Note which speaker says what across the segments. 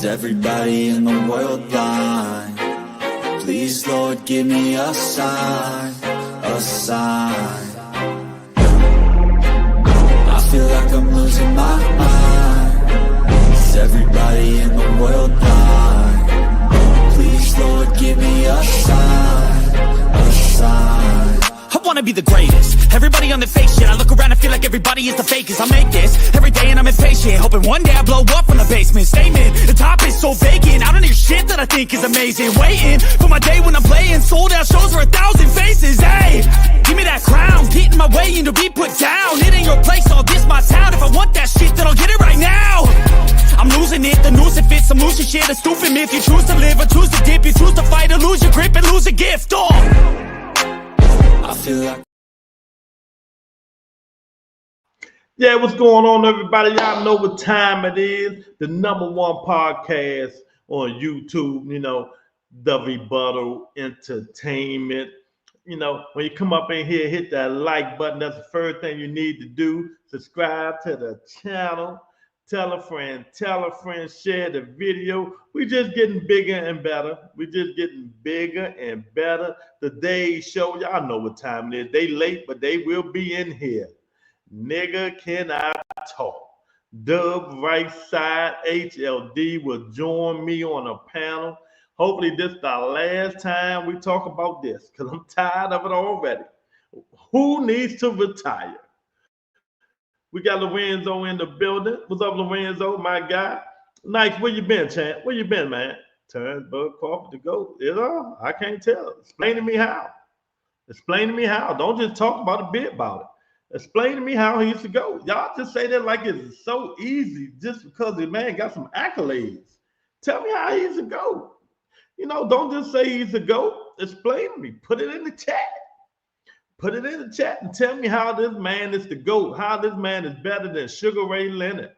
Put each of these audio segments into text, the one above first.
Speaker 1: everybody in the world blind? Please, Lord, give me a sign, a sign. I feel like I'm losing my mind. Is everybody in the world blind? Please, Lord, give me a sign, a sign.
Speaker 2: I wanna be the greatest. Everybody on the fake shit. I look around and feel like everybody is the fakest. I make this every day and I'm impatient, hoping one day I blow up from the basement. Statement, the top is so vacant. I don't hear shit that I think is amazing. Waiting for my day when I'm playing sold out shows for 1,000 faces. Hey, give me that crown, get in my way and to be put down. It ain't your place, all this my town. If I want that shit, then I'll get it right now. I'm losing it, the noose it fits. I'm losing shit, a stupid myth. You choose to live or choose to dip. You choose to fight or lose your grip and lose a gift.
Speaker 1: I feel like.
Speaker 3: Yeah, what's going on, everybody? Y'all know what time it is. The #1 podcast on YouTube, the Rebuttal Entertainment. When you come up in here, hit that like button. That's the first thing you need to do. Subscribe to the channel. Tell a friend, share the video. We just getting bigger and better. We just getting bigger and better. Today's show, y'all know what time it is. They late, but they will be in here. Nigga, can I talk? Dub, Rightside, HLD will join me on a panel. Hopefully this is the last time we talk about this because I'm tired of it already. Who needs to retire? We got Lorenzo in the building. What's up, Lorenzo, my guy? Nice. Where you been, champ? Where you been, man? Turn Bud Crawford to go. I can't tell. Explain to me how. Explain to me how. Don't just talk about a bit about it. Explain to me how he used to go. Y'all just say that like it's so easy just because the man got some accolades. Tell me how he used to go. Don't just say he's a GOAT. Explain to me. Put it in the chat. Put it in the chat and tell me how this man is the GOAT, how this man is better than Sugar Ray Leonard,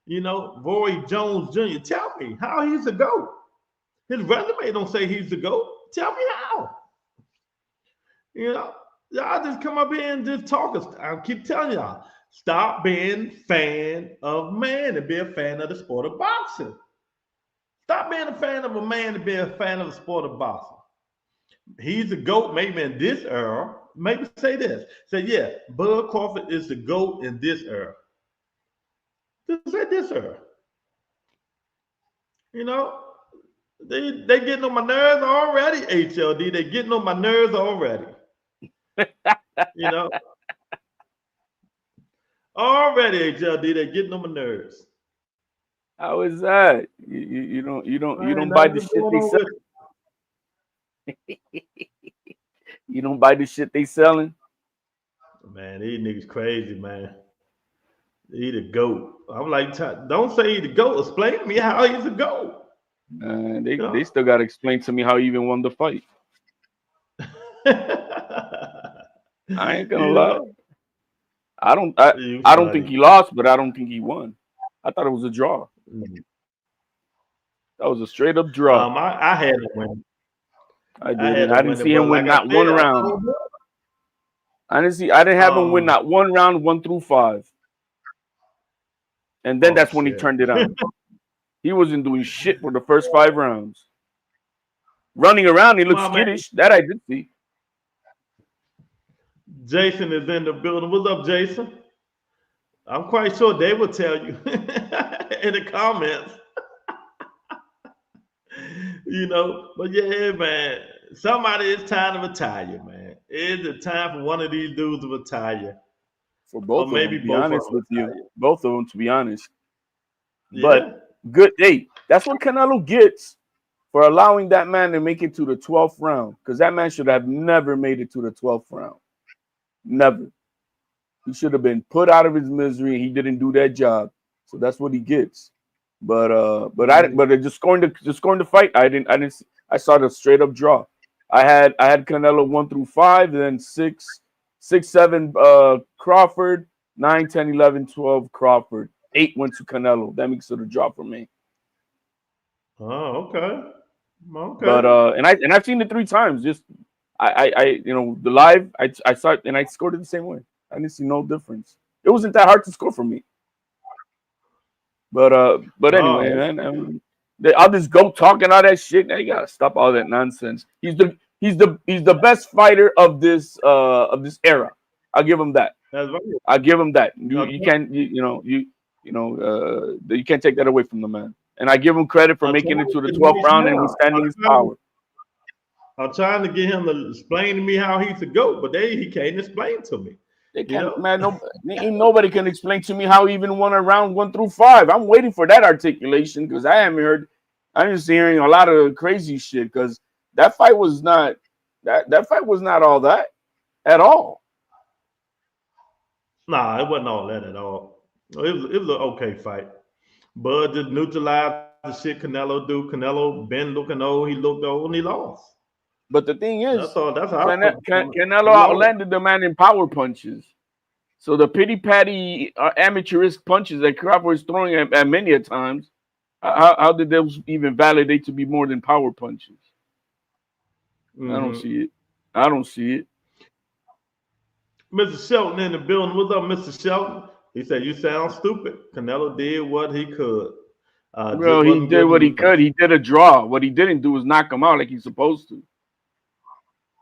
Speaker 3: Roy Jones Jr. Tell me how he's the GOAT. His resume don't say he's the GOAT. Tell me how. Y'all just come up here and just talk. I keep telling y'all, stop being a fan of man and be a fan of the sport of boxing. Stop being a fan of a man and be a fan of the sport of boxing. He's the GOAT maybe in this era. Maybe say this. Say, yeah, Bud Crawford is the GOAT in this era. Just say this era. They getting on my nerves already, HLD. They getting on my nerves already. Already, HLD, they getting on my nerves.
Speaker 4: How is that? You don't buy the shit they sell. You don't buy the shit they selling?
Speaker 3: Man, these niggas crazy, man. He the GOAT. I'm like, don't say he the GOAT. Explain to me how he's the GOAT.
Speaker 4: They still got to explain to me how he even won the fight. I ain't gonna lie. I don't think he lost, but I don't think he won. I thought it was a draw. That was a straight up draw.
Speaker 3: I had to win.
Speaker 4: I didn't see him win not one round. I didn't have him win not one round, 1 through 5. And then that's when he turned it on. He wasn't doing shit for the first 5 rounds. Running around, he looked skittish. That I did see.
Speaker 3: Jason is in the building. What's up, Jason? I'm quite sure they will tell you in the comments. But yeah, man, somebody is time to retire, man. It's a time for one of these dudes to retire.
Speaker 4: For both of them, to be honest with you. Both of them, to be honest.
Speaker 3: Yeah.
Speaker 4: But good day. That's what Canelo gets for allowing that man to make it to the 12th round. Because that man should have never made it to the 12th round. Never. He should have been put out of his misery. He didn't do that job. So that's what he gets. But just going to fight, I saw the straight up draw. I had Canelo 1 through 5, then 6, 7 Crawford, 9, 10, 11, 12 Crawford, 8 went to Canelo. That makes it a draw for me.
Speaker 3: Oh, okay.
Speaker 4: But and I've seen it 3 times. Just the live I saw it and I scored it the same way. I didn't see no difference. It wasn't that hard to score for me. But anyway, man, I'll just go talking all that shit. Now you gotta stop all that nonsense. He's the best fighter of this era. I'll give him that.
Speaker 3: That's right.
Speaker 4: I'll give him that. You
Speaker 3: Okay.
Speaker 4: can't you can't take that away from the man. And I give him credit for making it to the 12th round and withstanding his power.
Speaker 3: I'm trying to get him to explain to me how he's a GOAT, but he can't explain to me.
Speaker 4: They can't, man. Ain't nobody can explain to me how he even won a round 1 through 5. I'm waiting for that articulation because I haven't heard. I'm just hearing a lot of crazy shit because that fight was not that fight was not all that at all.
Speaker 3: Nah, it wasn't all that at all. It was an okay fight. Bud just neutralized the shit Canelo do. Canelo been looking old. He looked old and he lost.
Speaker 4: But the thing is,
Speaker 3: That's all. That's how
Speaker 4: Canelo outlanded the man in power punches. So the pity patty amateurish punches that Crawford was throwing at many a times, how did those even validate to be more than power punches?
Speaker 3: Mm-hmm.
Speaker 4: I don't see it. I don't see it.
Speaker 3: Mr. Shelton in the building. What's up, Mr. Shelton? He said, "You sound stupid." Canelo did what he could.
Speaker 4: Bro, he did what he could. He did a draw. What he didn't do was knock him out like he's supposed to.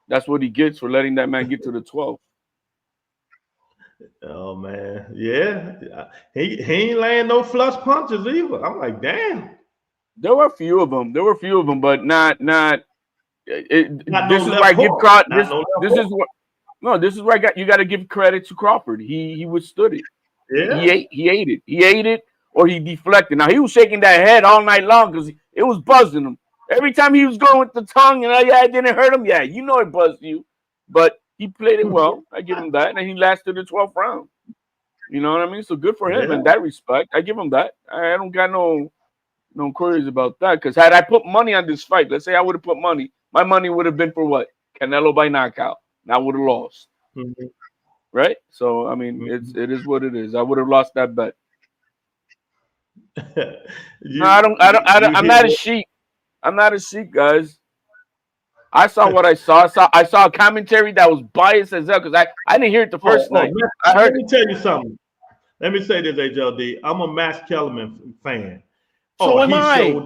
Speaker 4: That's what he gets for letting that man get to the 12th.
Speaker 3: Oh man, yeah, he ain't laying no flush punches either. I'm like, damn.
Speaker 4: There were a few of them. But not. This is where I give credit. This is where you got to give credit to Crawford. He withstood it.
Speaker 3: Yeah,
Speaker 4: he ate it. He ate it, or he deflected. Now he was shaking that head all night long because it was buzzing him. Every time he was going with the tongue, and it didn't hurt him. Yeah, you know it buzzed you, but he played it well. I give him that, and he lasted the 12th round. You know what I mean? So good for him in that respect. I give him that. I don't got no queries about that. Because had I put money on this fight, let's say I would have put money, my money would have been for what? Canelo by knockout. And I would have lost.
Speaker 3: Mm-hmm.
Speaker 4: Right? So I mean, it is what it is. I would have lost that bet. I'm not a sheep. I'm not a sheep, guys. I saw what I saw. I saw a commentary that was biased as hell because I didn't hear it the first night.
Speaker 3: Let me tell you something. Let me say this, HLD. I'm a Max Kellerman fan.
Speaker 4: So am I.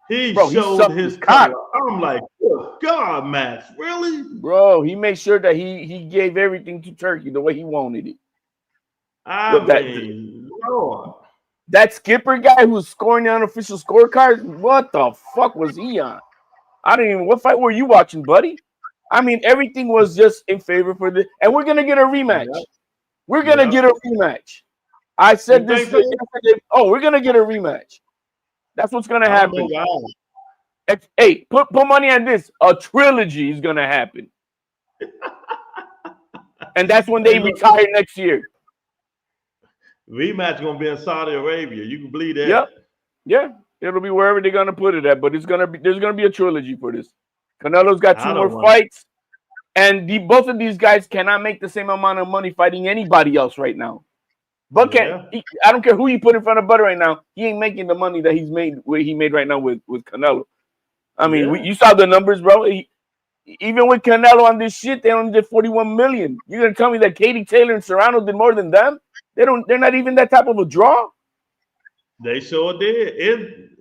Speaker 3: He showed his color. I'm like, oh God, Max, really?
Speaker 4: Bro, he made sure that he gave everything to Turkey the way he wanted it.
Speaker 3: Lord.
Speaker 4: That skipper guy who was scoring the unofficial scorecards, what the fuck was he on? I don't even. What fight were you watching, buddy? I mean, everything was just in favor for this, and we're gonna get a rematch. Yeah. We're gonna get a rematch. I said this yesterday. Oh, we're gonna get a rematch. That's what's gonna happen. Hey, put money on this. A trilogy is gonna happen, and that's when they retire next year.
Speaker 3: Rematch gonna be in Saudi Arabia. You can believe that.
Speaker 4: Yep. Yeah. It'll be wherever they're gonna put it at, but there's gonna be a trilogy for this. Canelo's got 2 more fights, and both of these guys cannot make the same amount of money fighting anybody else right now. But I don't care who you put in front of Butter right now, he ain't making the money that he made right now with Canelo. I mean, you saw the numbers, bro. Even with Canelo on this shit, they only did 41 million. You're gonna tell me that Katie Taylor and Serrano did more than them? They're not even that type of a draw.
Speaker 3: They sure did.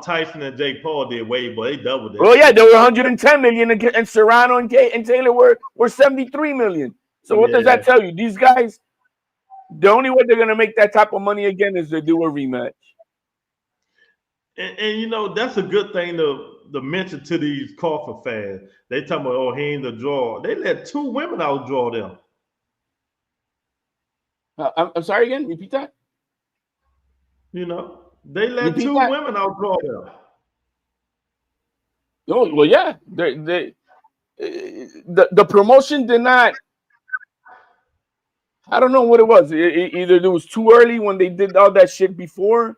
Speaker 3: Tyson and Jake Paul did way, but they doubled it.
Speaker 4: Oh yeah, they were 110 million, and Serrano and Taylor were 73 million. So what does that tell you? These guys, the only way they're gonna make that type of money again is to do a rematch.
Speaker 3: And that's a good thing to mention to these Crawford fans. They talking about, he ain't the draw. They let 2 women outdraw them.
Speaker 4: I'm sorry again. Repeat that.
Speaker 3: They let 2 women outdraw them.
Speaker 4: Oh well, yeah. The promotion did not. I don't know what it was. Either it was too early when they did all that shit before,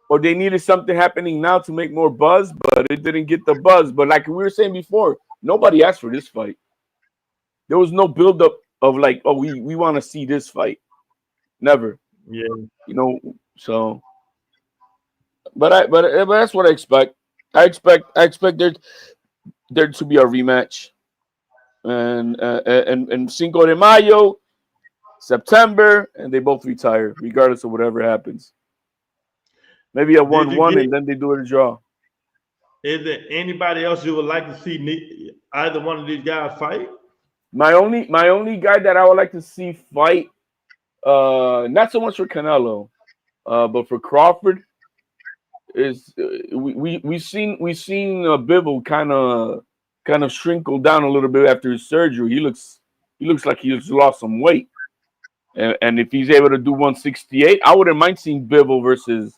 Speaker 4: or they needed something happening now to make more buzz, but it didn't get the buzz. But like we were saying before, nobody asked for this fight. There was no buildup of like, oh, we want to see this fight. Never.
Speaker 3: Yeah.
Speaker 4: So. But that's what I expect. I expect there to be a rematch, and Cinco de Mayo, September, and they both retire regardless of whatever happens. Maybe a
Speaker 3: Did you
Speaker 4: 1-1,
Speaker 3: get?
Speaker 4: and then they do it a draw.
Speaker 3: Is there anybody else you would like to see either one of these guys fight?
Speaker 4: My only guy that I would like to see fight, not so much for Canelo, but for Crawford, is we've seen Bivol kind of shrinkle down a little bit after his surgery. He looks like he's lost some weight, and if he's able to do 168, I wouldn't mind seeing Bivol versus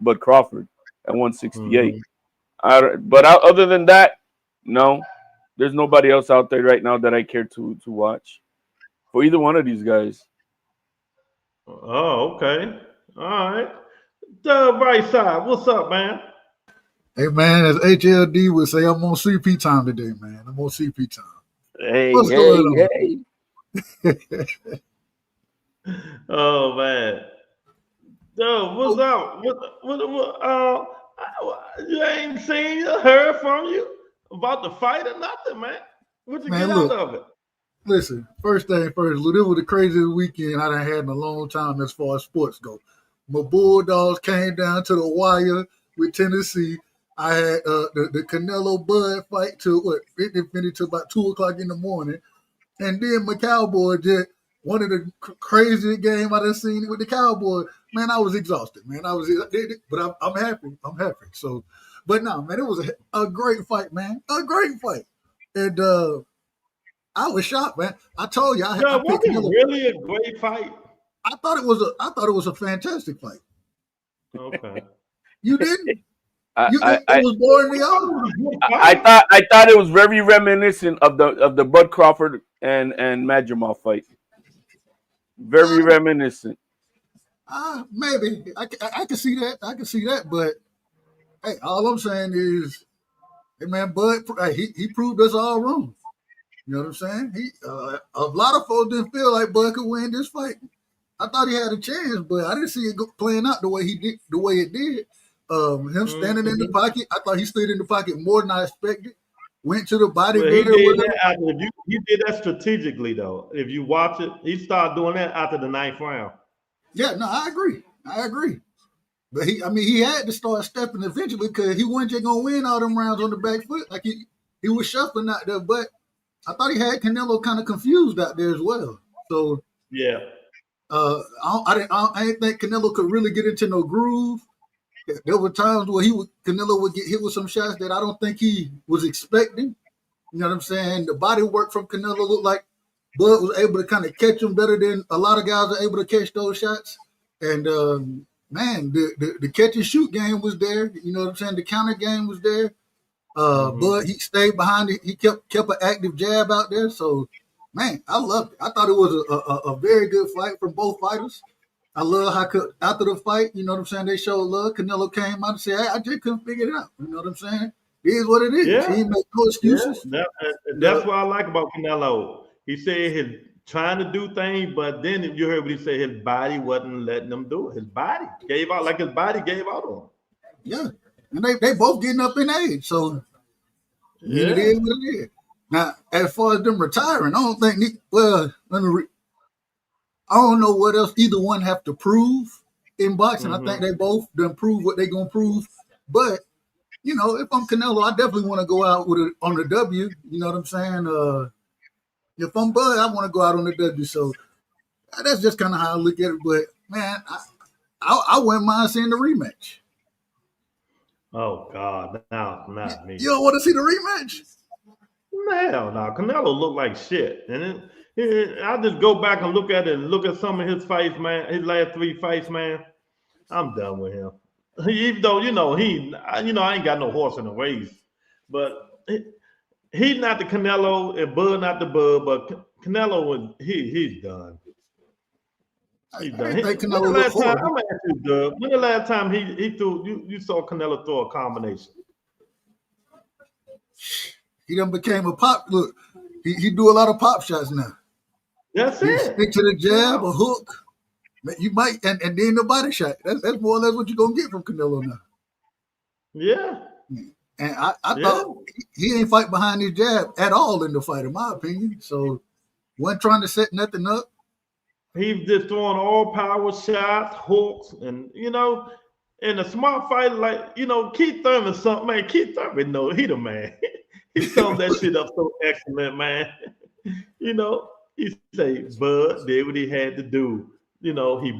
Speaker 4: Bud Crawford at 168. But other than that, no, there's nobody else out there right now that I care to watch for either one of these guys.
Speaker 3: Oh, okay. All right. The right side. What's up, man?
Speaker 5: Hey man, as HLD would say, I'm on CP time today, man. I'm on CP time.
Speaker 4: Hey,
Speaker 5: What's going on?
Speaker 3: Oh man. Yo, what's up? You ain't seen or heard from you about the fight or nothing, man. What you
Speaker 5: Man,
Speaker 3: get
Speaker 5: look.
Speaker 3: out of it?
Speaker 5: Listen, first thing first, Lou, this was the craziest weekend I done had in a long time as far as sports go. My Bulldogs came down to the wire with Tennessee. I had the Canelo Bud fight till it finished till about 2:00 in the morning. And then my Cowboy just one of the craziest games I done seen with the Cowboy. Man, I was exhausted, man. But I'm happy. I'm happy. So, but no, man, it was a great fight, man. A great fight. And I was shocked, man. I told you, I
Speaker 3: Was
Speaker 5: picked
Speaker 3: it
Speaker 5: Canelo.
Speaker 3: really a great fight?
Speaker 5: I thought it was a fantastic fight.
Speaker 3: Okay.
Speaker 5: You didn't?
Speaker 4: I
Speaker 5: It was boring to y'all.
Speaker 4: I thought it was very reminiscent of the Bud Crawford and Madrimal fight. Very reminiscent.
Speaker 5: Maybe I can see that. I can see that. But hey, all I'm saying is, hey man, Bud, he proved us all wrong. You know what I'm saying? A lot of folks didn't feel like Bud could win this fight. I thought he had a chance, but I didn't see it playing out the way it did. Him standing in the pocket, I thought he stayed in the pocket more than I expected. Went to the body.
Speaker 3: Well, he did that strategically, though. If you watch it, he started doing that after the 9th round.
Speaker 5: Yeah, no, I agree. But he had to start stepping eventually because he wasn't just gonna win all them rounds on the back foot. Like he was shuffling out there, but I thought he had Canelo kind of confused out there as well. So
Speaker 3: yeah,
Speaker 5: I didn't think Canelo could really get into no groove. There were times where Canelo would get hit with some shots that I don't think he was expecting. You know what I'm saying? The body work from Canelo looked like Bud was able to kind of catch him better than a lot of guys are able to catch those shots. And man, the catch and shoot game was there. You know what I'm saying? The counter game was there. Bud, he stayed behind it. He kept an active jab out there. So, man, I loved it. I thought it was a very good fight from both fighters. I love how after the fight, you know what I'm saying, they showed love. Canelo came out and said, I just couldn't figure it out. You know what I'm saying? It is what it is.
Speaker 3: Yeah.
Speaker 5: He didn't make no excuses.
Speaker 3: Yeah. That's what I like about Canelo. He said he's trying to do things, but then you heard what he said, his body wasn't letting him do it. His body gave out, like his body gave out on him.
Speaker 5: Yeah. And they both getting up in age. So it is what it is. Now, as far as them retiring, I don't think I don't know what else either one have to prove in boxing. I think they both done prove what they gonna prove. But you know, if I'm Canelo, I definitely want to go out on the W. You know what I'm saying? If I'm Bud, I want to go out on the W. So that's just kind of how I look at it. But man, I wouldn't mind seeing the rematch.
Speaker 3: Oh God, no, not me.
Speaker 5: You don't want to see the rematch?
Speaker 3: Hell no, Canelo looked like shit. And I just go back and look at it and look at some of his fights, man. His last 3 fights, man. I'm done with him. Even though I ain't got no horse in the race, but he's not the Canelo and Bud not the Bud, but Canelo he's done. He's done. When the last time he threw you saw Canelo throw a combination?
Speaker 5: He done became a pop. Look, he do a lot of pop shots now.
Speaker 3: That's it.
Speaker 5: Stick to the jab, a hook. You might, and then the body shot. That's more or less what you're going to get from Canelo now.
Speaker 3: Yeah.
Speaker 5: And I thought he ain't fight behind his jab at all in the fight, in my opinion. So, wasn't trying to set nothing up.
Speaker 3: He's just throwing all power shots, hooks, and and a smart fighter like Keith Thurman. Something, man. Keith Thurman, no, he the man. He summed that shit up so excellent, man. He say Bud did what he had to do. He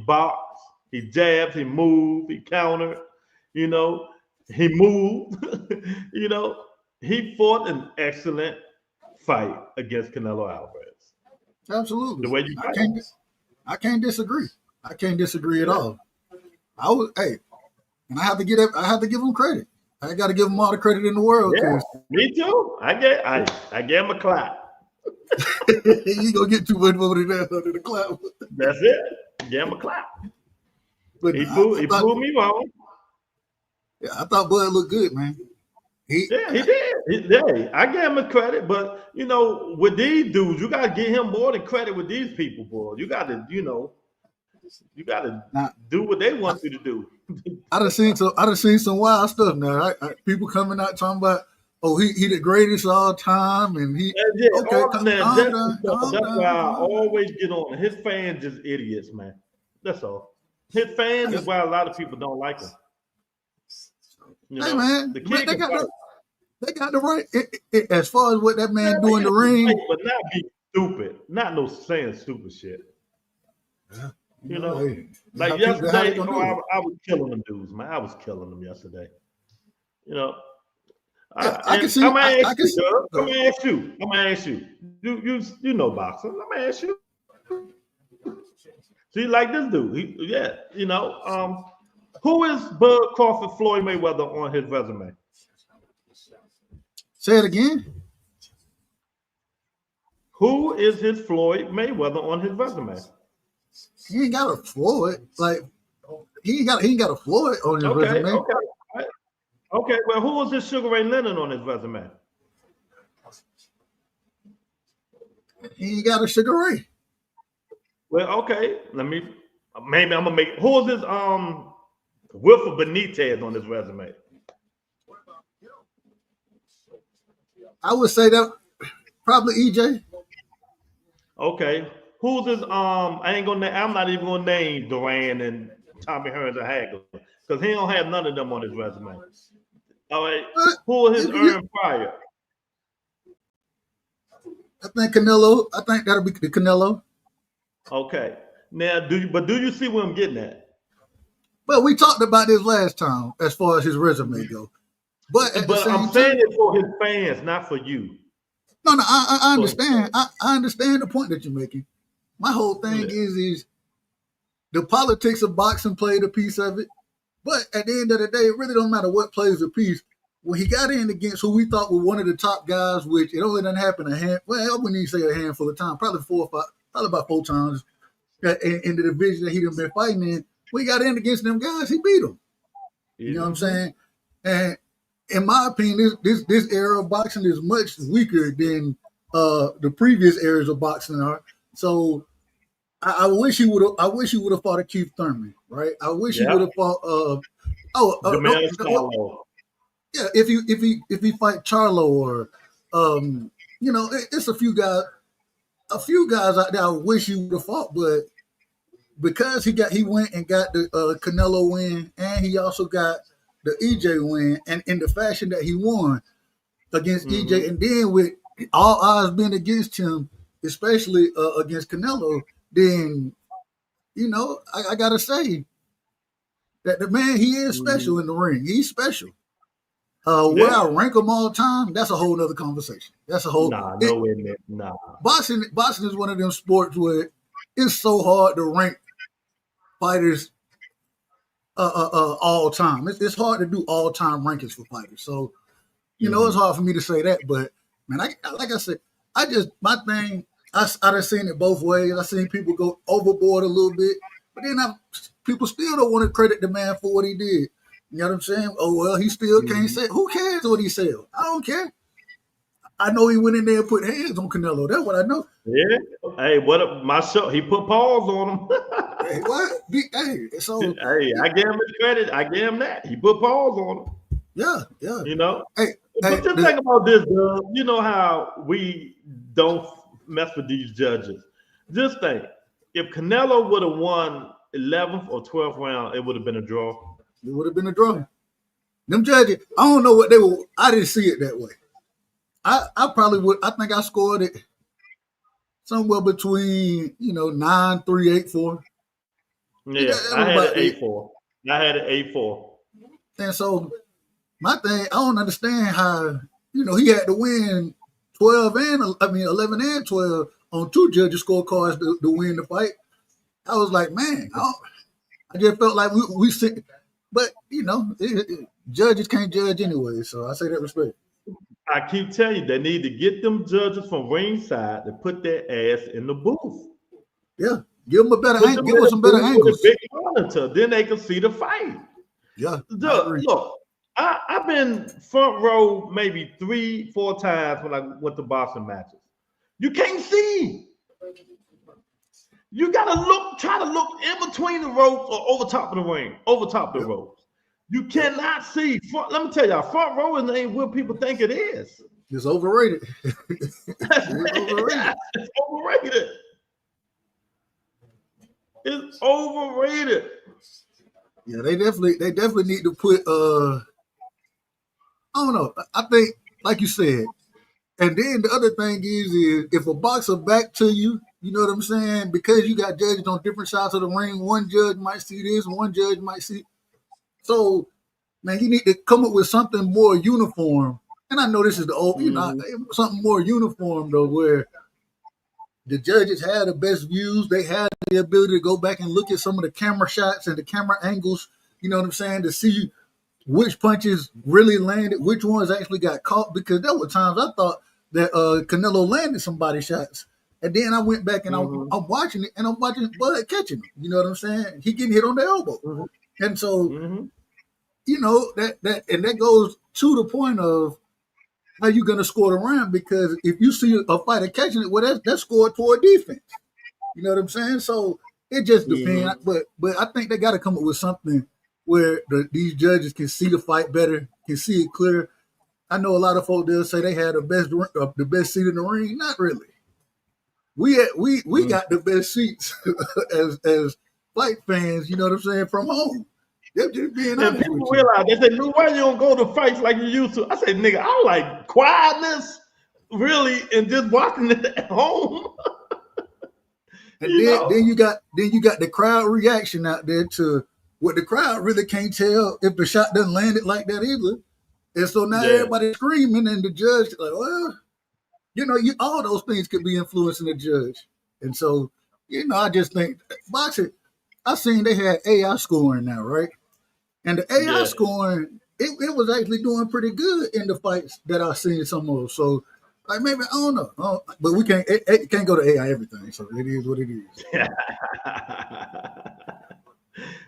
Speaker 3: boxed, he jabbed, he moved, he countered. He moved. He fought an excellent fight against Canelo Alvarez.
Speaker 5: Absolutely.
Speaker 3: The way you fight.
Speaker 5: I can't disagree. I can't disagree at all. And I have to give him credit. I got to give him all the credit in the world.
Speaker 3: Yeah, me too. I gave him a clap.
Speaker 5: You gonna get too much over there under the clap.
Speaker 3: That's it. Give him a clap.
Speaker 5: But
Speaker 3: he proved me wrong.
Speaker 5: Yeah, I thought Bud looked good, man.
Speaker 3: He did. I gave him a credit, but with these dudes, you gotta give him more than credit with these people, boy. You gotta, do what they want you to do.
Speaker 5: I done seen some wild stuff now. People coming out talking about, he the greatest all time, and
Speaker 3: that's why I always get on. His fans just idiots, man. That's all. His fans is why a lot of people don't like him.
Speaker 5: Hey man, they got the right. As far as what that man do in the ring,
Speaker 3: but not be stupid, not no saying stupid shit. Like yesterday, I was killing them dudes, man. I was killing them yesterday. I'm gonna ask you. You know boxing. I'm gonna ask you. See, like this dude, who is Bud Crawford Floyd Mayweather on his resume?
Speaker 5: Say it again.
Speaker 3: Who is his Floyd Mayweather on his resume?
Speaker 5: He ain't got a Floyd. Like he ain't got a Floyd on his resume.
Speaker 3: Okay. Well, who was his Sugar Ray Leonard on his resume?
Speaker 5: He ain't got a Sugar Ray.
Speaker 3: Well, okay. Maybe I'm gonna make. Who was his Wilford Benitez on his resume?
Speaker 5: I would say that probably EJ.
Speaker 3: Okay. Who's his I'm not even gonna name Duran and Tommy Hearns and Hagler because he don't have none of them on his resume. All right. Who is his Earn Pryor?
Speaker 5: I think Canelo. I think that'll be the Canelo.
Speaker 3: Okay. Now do you see where I'm getting at?
Speaker 5: Well, we talked about this last time as far as his resume goes. But
Speaker 3: I'm saying it for his fans, not for you.
Speaker 5: No, I understand. I understand the point that you're making. My whole thing is the politics of boxing played a piece of it. But at the end of the day, it really don't matter what plays a piece. When he got in against who we thought were one of the top guys, which it only done happen I wouldn't even say a handful of times, probably about 4 times in the division that he done been fighting in. When he got in against them guys, he beat them. You know what I'm saying? And in my opinion, this era of boxing is much weaker than the previous eras of boxing are. So I wish he would have fought a Keith Thurman, right? I wish he would have fought yeah, if he fight Charlo or it's a few guys out there I wish he would have fought, but because he went and got the Canelo win, and he also got the EJ win, and in the fashion that he won against EJ, and then with all odds being against him, especially against Canelo, then I gotta say that the man, he is special in the ring. He's special. Where I rank him all the time, that's a whole nother conversation. That's a whole Boxing is one of them sports where it's so hard to rank fighters all time. It's hard to do all time rankings for fighters. So, it's hard for me to say that. But man, like I said, my thing, I've seen it both ways. I've seen people go overboard a little bit, but then people still don't want to credit the man for what he did. You know what I'm saying? Oh, well, he still can't say. Who cares what he said? I don't care. I know he went in there and put hands on Canelo. That's what I know.
Speaker 3: Yeah. Hey, my show? He put paws on him.
Speaker 5: Hey, what?
Speaker 3: Hey, I gave him his credit. I gave him that. He put paws on him.
Speaker 5: Yeah.
Speaker 3: But just think about this, Doug. You know how we don't mess with these judges. Just think, if Canelo would have won 11th or 12th round, it would have been a draw.
Speaker 5: It would have been a draw. Them judges, I don't know what they were. I didn't see it that way. I probably would. I think I scored it somewhere between 9-3, 8-4.
Speaker 3: Yeah, I had an 8-4. I had an 8-4.
Speaker 5: And so my thing, I don't understand how he had to win 11 and 12 on two judges scorecards to win the fight. I was like, man, I just felt like we sit, but judges can't judge anyway. So I say that respect.
Speaker 3: I keep telling you, they need to get them judges from ringside to put their ass in the booth.
Speaker 5: Yeah, give them a better angle. Give us some better angles.
Speaker 3: Big monitor, then they can see the fight.
Speaker 5: Yeah,
Speaker 3: look, I've been front row maybe 3-4 times when I went to boxing matches. You can't see. You gotta try to look in between the ropes or over top of the ring, over top of the ropes. You cannot see. Let me tell y'all, front row ain't what people think it is.
Speaker 5: It's overrated. It's overrated.
Speaker 3: It's overrated. It's overrated.
Speaker 5: Yeah, they definitely need to put I don't know. I think, like you said, and then the other thing is if a boxer back to you, you know what I'm saying? Because you got judges on different sides of the ring, one judge might see this, one judge might see. So, man, you need to come up with something more uniform. And I know this is the old, something more uniform though, where the judges had the best views. They had the ability to go back and look at some of the camera shots and the camera angles, you know what I'm saying, to see which punches really landed, which ones actually got caught. Because there were times I thought that Canelo landed some body shots. And then I went back and I'm watching it, and I'm watching Bud catching him. You know what I'm saying? He getting hit on the elbow. And so, that goes to the point of how you going to score the round, because if you see a fighter catching it, well, that's scored toward defense. You know what I'm saying? So it just depends. But I think they got to come up with something where these judges can see the fight better, can see it clear. I know a lot of folks, they'll say they had the best seat in the ring. Not really. We got the best seats as fight fans, you know what I'm saying, from home. They're just being honest.
Speaker 3: People realize, they say, Lou, why you don't go to fights like you used to? I say, nigga, I like quietness, really, and just watching it at home.
Speaker 5: And then you got the crowd reaction out there to what the crowd really can't tell if the shot doesn't land it like that either. And so now everybody's screaming, and the judge like, well, all those things could be influencing the judge. And so, I just think boxing, I seen they had AI scoring now, right? And the AI scoring, it was actually doing pretty good in the fights that I seen some of. So, like, maybe, I don't know. But we can't, it can't go to AI everything. So it is what it is.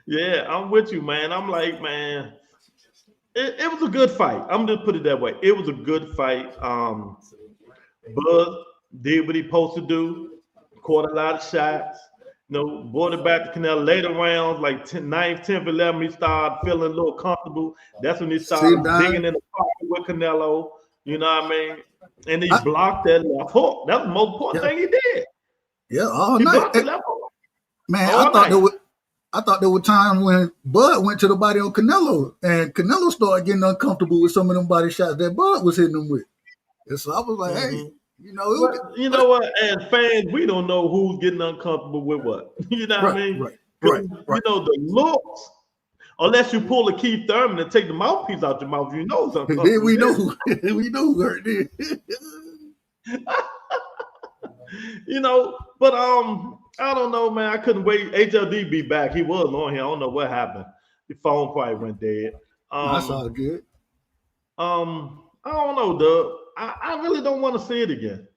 Speaker 3: Yeah, I'm with you, man. I'm like, man, it was a good fight. I'm just put it that way. It was a good fight. Bud did what he supposed to do, caught a lot of shots, brought it back to Canelo. Later rounds, like 9th, 10th, 11th, he started feeling a little comfortable. That's when he started digging in the pocket with Canelo, you know what I mean? And he blocked that left hook. That's the most important thing he did.
Speaker 5: Yeah, all night. Man, I thought there were times when Bud went to the body on Canelo, and Canelo started getting uncomfortable with some of them body shots that Bud was hitting him with. And so I was like, hey, you know
Speaker 3: what? As fans, we don't know who's getting uncomfortable with what. You know what I mean?
Speaker 5: Right.
Speaker 3: The looks, unless you pull a Keith Thurman and take the mouthpiece out your mouth, it's uncomfortable.
Speaker 5: Then we know who hurt it.
Speaker 3: But I don't know, man. I couldn't wait. HLD be back. He was on here. I don't know what happened. The phone probably went dead.
Speaker 5: That's all good.
Speaker 3: I don't know, Doug. I really don't want to see it again.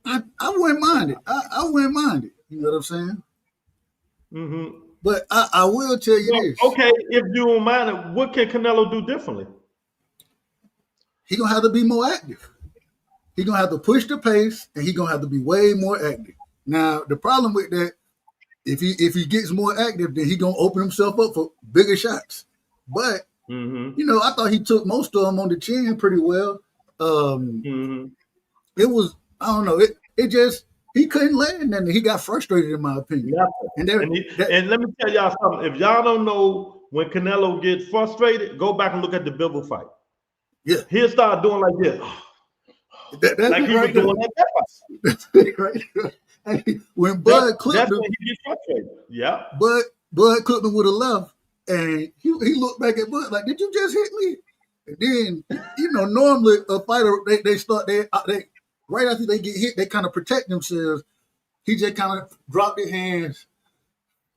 Speaker 5: I wouldn't mind it. I wouldn't mind it. You know what I'm saying?
Speaker 3: Mm-hmm.
Speaker 5: But I will tell you this.
Speaker 3: Okay, if you don't mind it, what can Canelo do differently?
Speaker 5: He's going to have to be more active. He's going to have to push the pace, and he's going to have to be way more active. Now, the problem with that, if he gets more active, then he's going to open himself up for bigger shots. But, I thought he took most of them on the chin pretty well. It was, I don't know, it just, he couldn't land nothing. He got frustrated, in my opinion.
Speaker 3: And, and let me tell y'all something. If y'all don't know when Canelo gets frustrated, go back and look at the Bivol fight.
Speaker 5: Yeah.
Speaker 3: He'll start doing like this.
Speaker 5: That's
Speaker 3: like he
Speaker 5: right
Speaker 3: was doing that.
Speaker 5: That's it right there. When Bud clipped
Speaker 3: that's
Speaker 5: him,
Speaker 3: when he gets frustrated. Yeah.
Speaker 5: Bud clipped him with a left, and he looked back at Bud like, "Did you just hit me?" And then, normally a fighter they start they right after they get hit, they kind of protect themselves. He just kind of dropped his hands,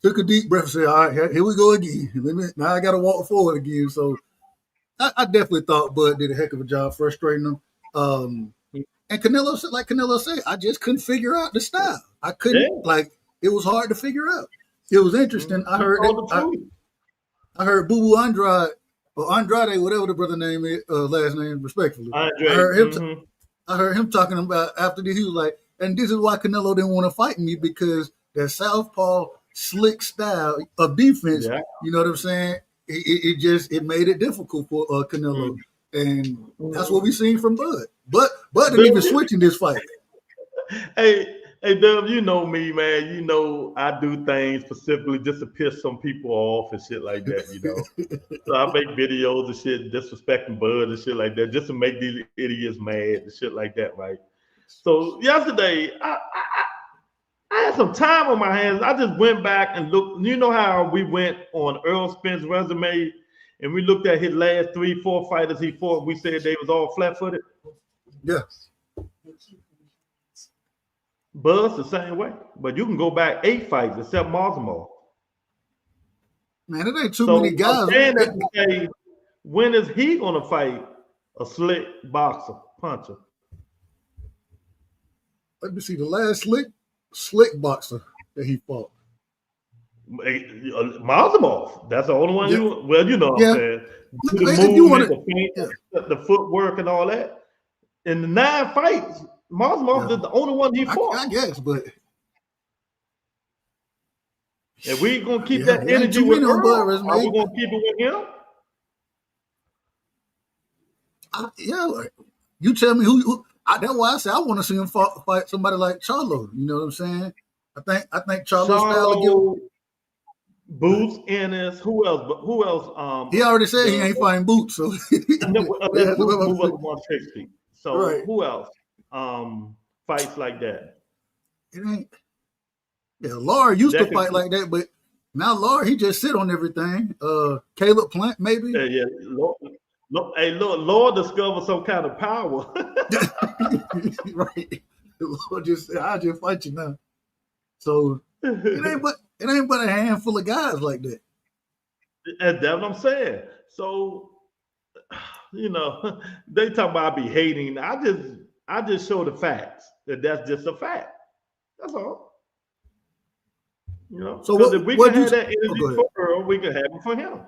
Speaker 5: took a deep breath, and said, "All right, here we go again. Now I got to walk forward again." So I definitely thought Bud did a heck of a job frustrating him. And Canelo said, I just couldn't figure out the style. I couldn't it was hard to figure out. It was interesting. I heard I heard Boo Boo Andrade or Andrade, whatever the brother name is, last name, respectfully. I heard him talking about after this. He was like, and this is why Canelo didn't want to fight me, because that southpaw slick style of defense. Yeah. You know what I'm saying? It made it difficult for Canelo, and that's what we seen from Bud. Bud didn't even switch in this fight.
Speaker 3: Hey, Dub, you know me, man. You know I do things specifically just to piss some people off and shit like that, So I make videos and shit disrespecting Bud and shit like that just to make these idiots mad and shit like that, right? So yesterday, I had some time on my hands. I just went back and looked. You know how we went on Earl Spence resume and we looked at his last 3-4 fighters he fought. We said they was all flat-footed.
Speaker 5: Yeah.
Speaker 3: Bud's the same way. But you can go back 8 fights except Marzamov.
Speaker 5: Man, it ain't too many guys.
Speaker 3: Say, when is he going to fight a slick boxer, puncher?
Speaker 5: Let me see the last slick boxer that he fought.
Speaker 3: Marzamov. That's the only one I'm saying. The footwork and all that. In the 9 fights, Marzamov is the only one he fought.
Speaker 5: I guess, but
Speaker 3: if we gonna keep that energy with Earl, are we gonna keep it with him?
Speaker 5: You tell me who that's why I say I want to see him fight somebody like Charlo. You know what I'm saying? I think Charlo's style
Speaker 3: Boots, Ennis, who else?
Speaker 5: He already said he ain't fighting Boots, so
Speaker 3: Boots was 160. So who else fights like that?
Speaker 5: It ain't. Yeah, Laura used to fight like that, but now Laura, he just sit on everything. Caleb Plant, maybe.
Speaker 3: Yeah. Lord discovered some kind of power.
Speaker 5: Right. Lord just said, "I'll just fight you now." So it ain't but a handful of guys like that.
Speaker 3: And that's what I'm saying. So they talk about I be hating. I just show the facts. That's just a fact. That's all. So if we can have that energy for Earl, we can have it for him.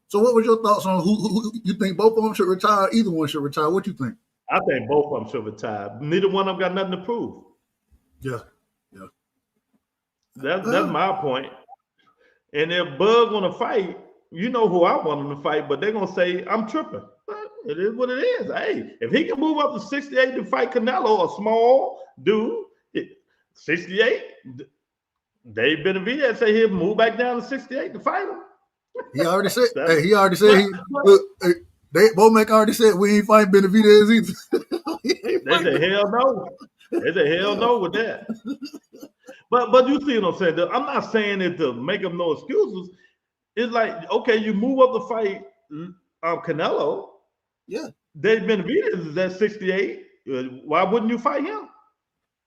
Speaker 5: So what was your thoughts on who you think both of them should retire? Either one should retire. What you think?
Speaker 3: I think both of them should retire. Neither one of them got nothing to prove.
Speaker 5: Yeah.
Speaker 3: That's my point. And if Bud gonna fight, you know who I want him to fight, but they're gonna say I'm tripping. It is what it is. Hey, if he can move up to 68 to fight Canelo, a small dude, 68, Dave Benavidez say he'll move back down to 68 to fight him.
Speaker 5: He already said. Bomac already said we ain't fighting Benavidez either.
Speaker 3: They say hell no. They say hell no with that. But you see what I'm saying? I'm not saying it to make them no excuses. It's like, okay, you move up to fight Canelo.
Speaker 5: Yeah.
Speaker 3: Dave Benavidez is at 68. Why wouldn't you fight him?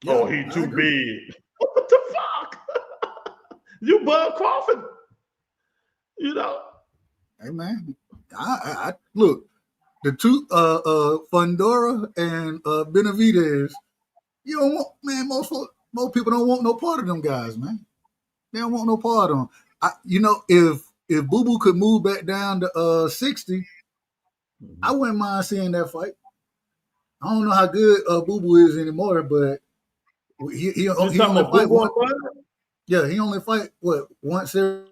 Speaker 3: Yeah, oh, he's too big. What the fuck? You Bud Crawford.
Speaker 5: Hey man, I look, the two Fundora and Benavidez, you don't want, man, most people don't want no part of them guys, man. They don't want no part of them. If Boo Boo could move back down to 60, I wouldn't mind seeing that fight. I don't know how good Boo Boo is anymore, but he only fight one. Yeah, he only fight once every.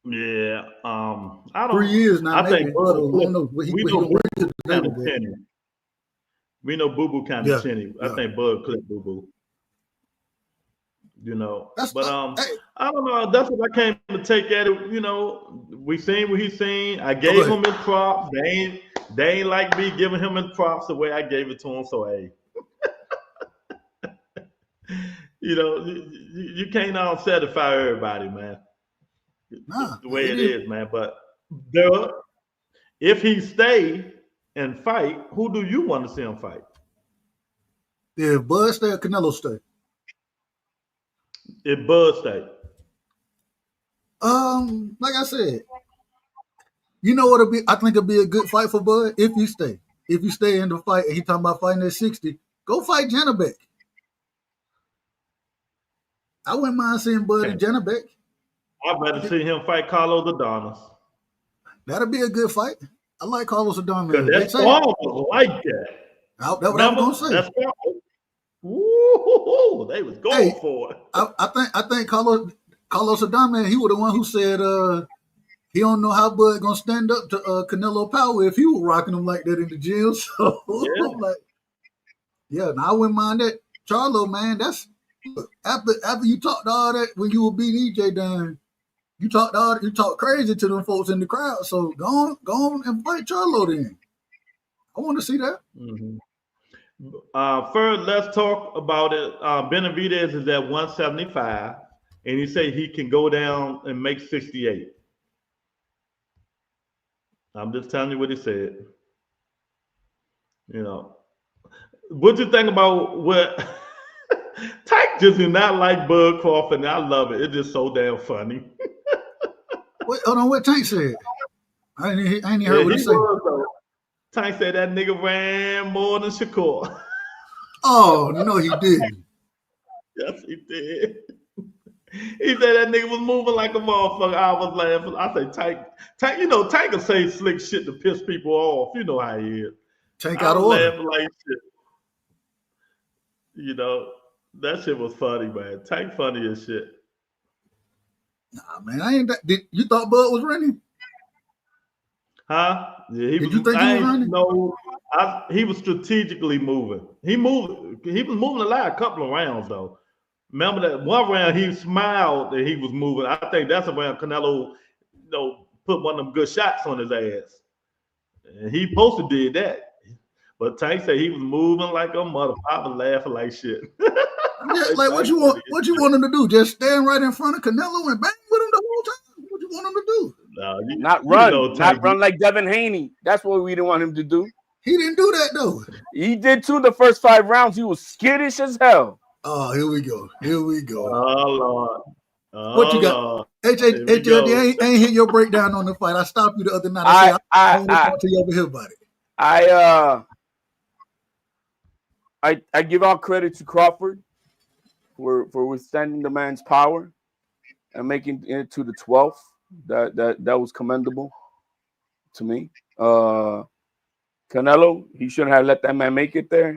Speaker 3: Yeah, I don't.
Speaker 5: 3 years now.
Speaker 3: I think
Speaker 5: Bud, so I don't know.
Speaker 3: We know Boo Boo kind of
Speaker 5: Yeah,
Speaker 3: chinny. I
Speaker 5: yeah.
Speaker 3: think Bud clipped Boo Boo.
Speaker 5: That's
Speaker 3: But
Speaker 5: hey.
Speaker 3: I don't know. That's what I came to take at it. We seen what he seen. I
Speaker 5: Oh, go
Speaker 3: gave
Speaker 5: ahead.
Speaker 3: him his props. They ain't like me giving him his props the way I gave it to him. So hey, you can't satisfy everybody, man.
Speaker 5: Nah,
Speaker 3: The way
Speaker 5: it
Speaker 3: it
Speaker 5: is.
Speaker 3: is, man. But there, if he stay and fight, who do you want to see him fight?
Speaker 5: If Bud stay or Canelo stay.
Speaker 3: If Bud stay.
Speaker 5: Like I said, you know what'll be? I think it'll be a good fight for Bud if you stay. If you stay in the fight, and he talking about fighting at 60, go fight Janabek. I wouldn't mind seeing Bud and Janabek.
Speaker 3: I'd rather see him fight Carlos Adonis.
Speaker 5: That'll be a good fight. I like Carlos
Speaker 3: Because
Speaker 5: Adonis. They
Speaker 3: that
Speaker 5: say
Speaker 3: storm was like that.
Speaker 5: that's what I was
Speaker 3: Remember?
Speaker 5: gonna say.
Speaker 3: That storm. Woo, they was going
Speaker 5: Hey,
Speaker 3: for it.
Speaker 5: I think Carlos Adames, he was the one who said he don't know how Bud gonna stand up to Canelo Power if he was rocking him like that in the gym. So
Speaker 3: Yeah.
Speaker 5: I'm like, yeah, now I wouldn't mind that. Charlo, man, that's after you talked all that when you were beating EJ down, you talked crazy to them folks in the crowd. So go on and fight Charlo then. I want to see that.
Speaker 3: Mm-hmm. First, let's talk about it. Benavidez is at 175, and he said he can go down and make 68. I'm just telling you what he said. What you think about what Tyke just do not like Bud Crawford, and I love it. It's just so damn funny.
Speaker 5: Wait, hold on, what Tank said? I ain't heard
Speaker 3: Yeah,
Speaker 5: what he said.
Speaker 3: Tank said that nigga ran more than Shakur.
Speaker 5: Oh no, he didn't.
Speaker 3: Yes, he did. He said that nigga was moving like a motherfucker. I was laughing. I say, Tank, Tank will say slick shit to piss people off. You know how he is.
Speaker 5: Tank
Speaker 3: I
Speaker 5: out of
Speaker 3: was
Speaker 5: order.
Speaker 3: laughing like shit. That shit was funny, man. Tank funny as shit.
Speaker 5: Nah, man, I ain't that. You thought Bud was running?
Speaker 3: Huh? Yeah,
Speaker 5: Did you think he was running?
Speaker 3: No, he was strategically moving. He was moving a lot, a couple of rounds though. Remember that one round he smiled that he was moving. I think that's around Canelo, put one of them good shots on his ass. And he supposed to did that. But Tank said he was moving like a mother. I was laughing like shit.
Speaker 5: Yeah, like what you want him to do? Just stand right in front of Canelo and bang with him the whole time? What you want him to do?
Speaker 3: No,
Speaker 4: not run like Devin Haney. That's what we didn't want him to do.
Speaker 5: He didn't do that though.
Speaker 4: He did too. The first 5 rounds, he was skittish as hell.
Speaker 5: Oh, here we go.
Speaker 3: Oh Lord.
Speaker 5: What you got? HJ, I ain't hit your breakdown on the fight. I stopped you the other night. I want to talk to you over here about it.
Speaker 4: I give all credit to Crawford for withstanding the man's power and making it to the 12th. That was commendable to me. Canelo, he shouldn't have let that man make it there.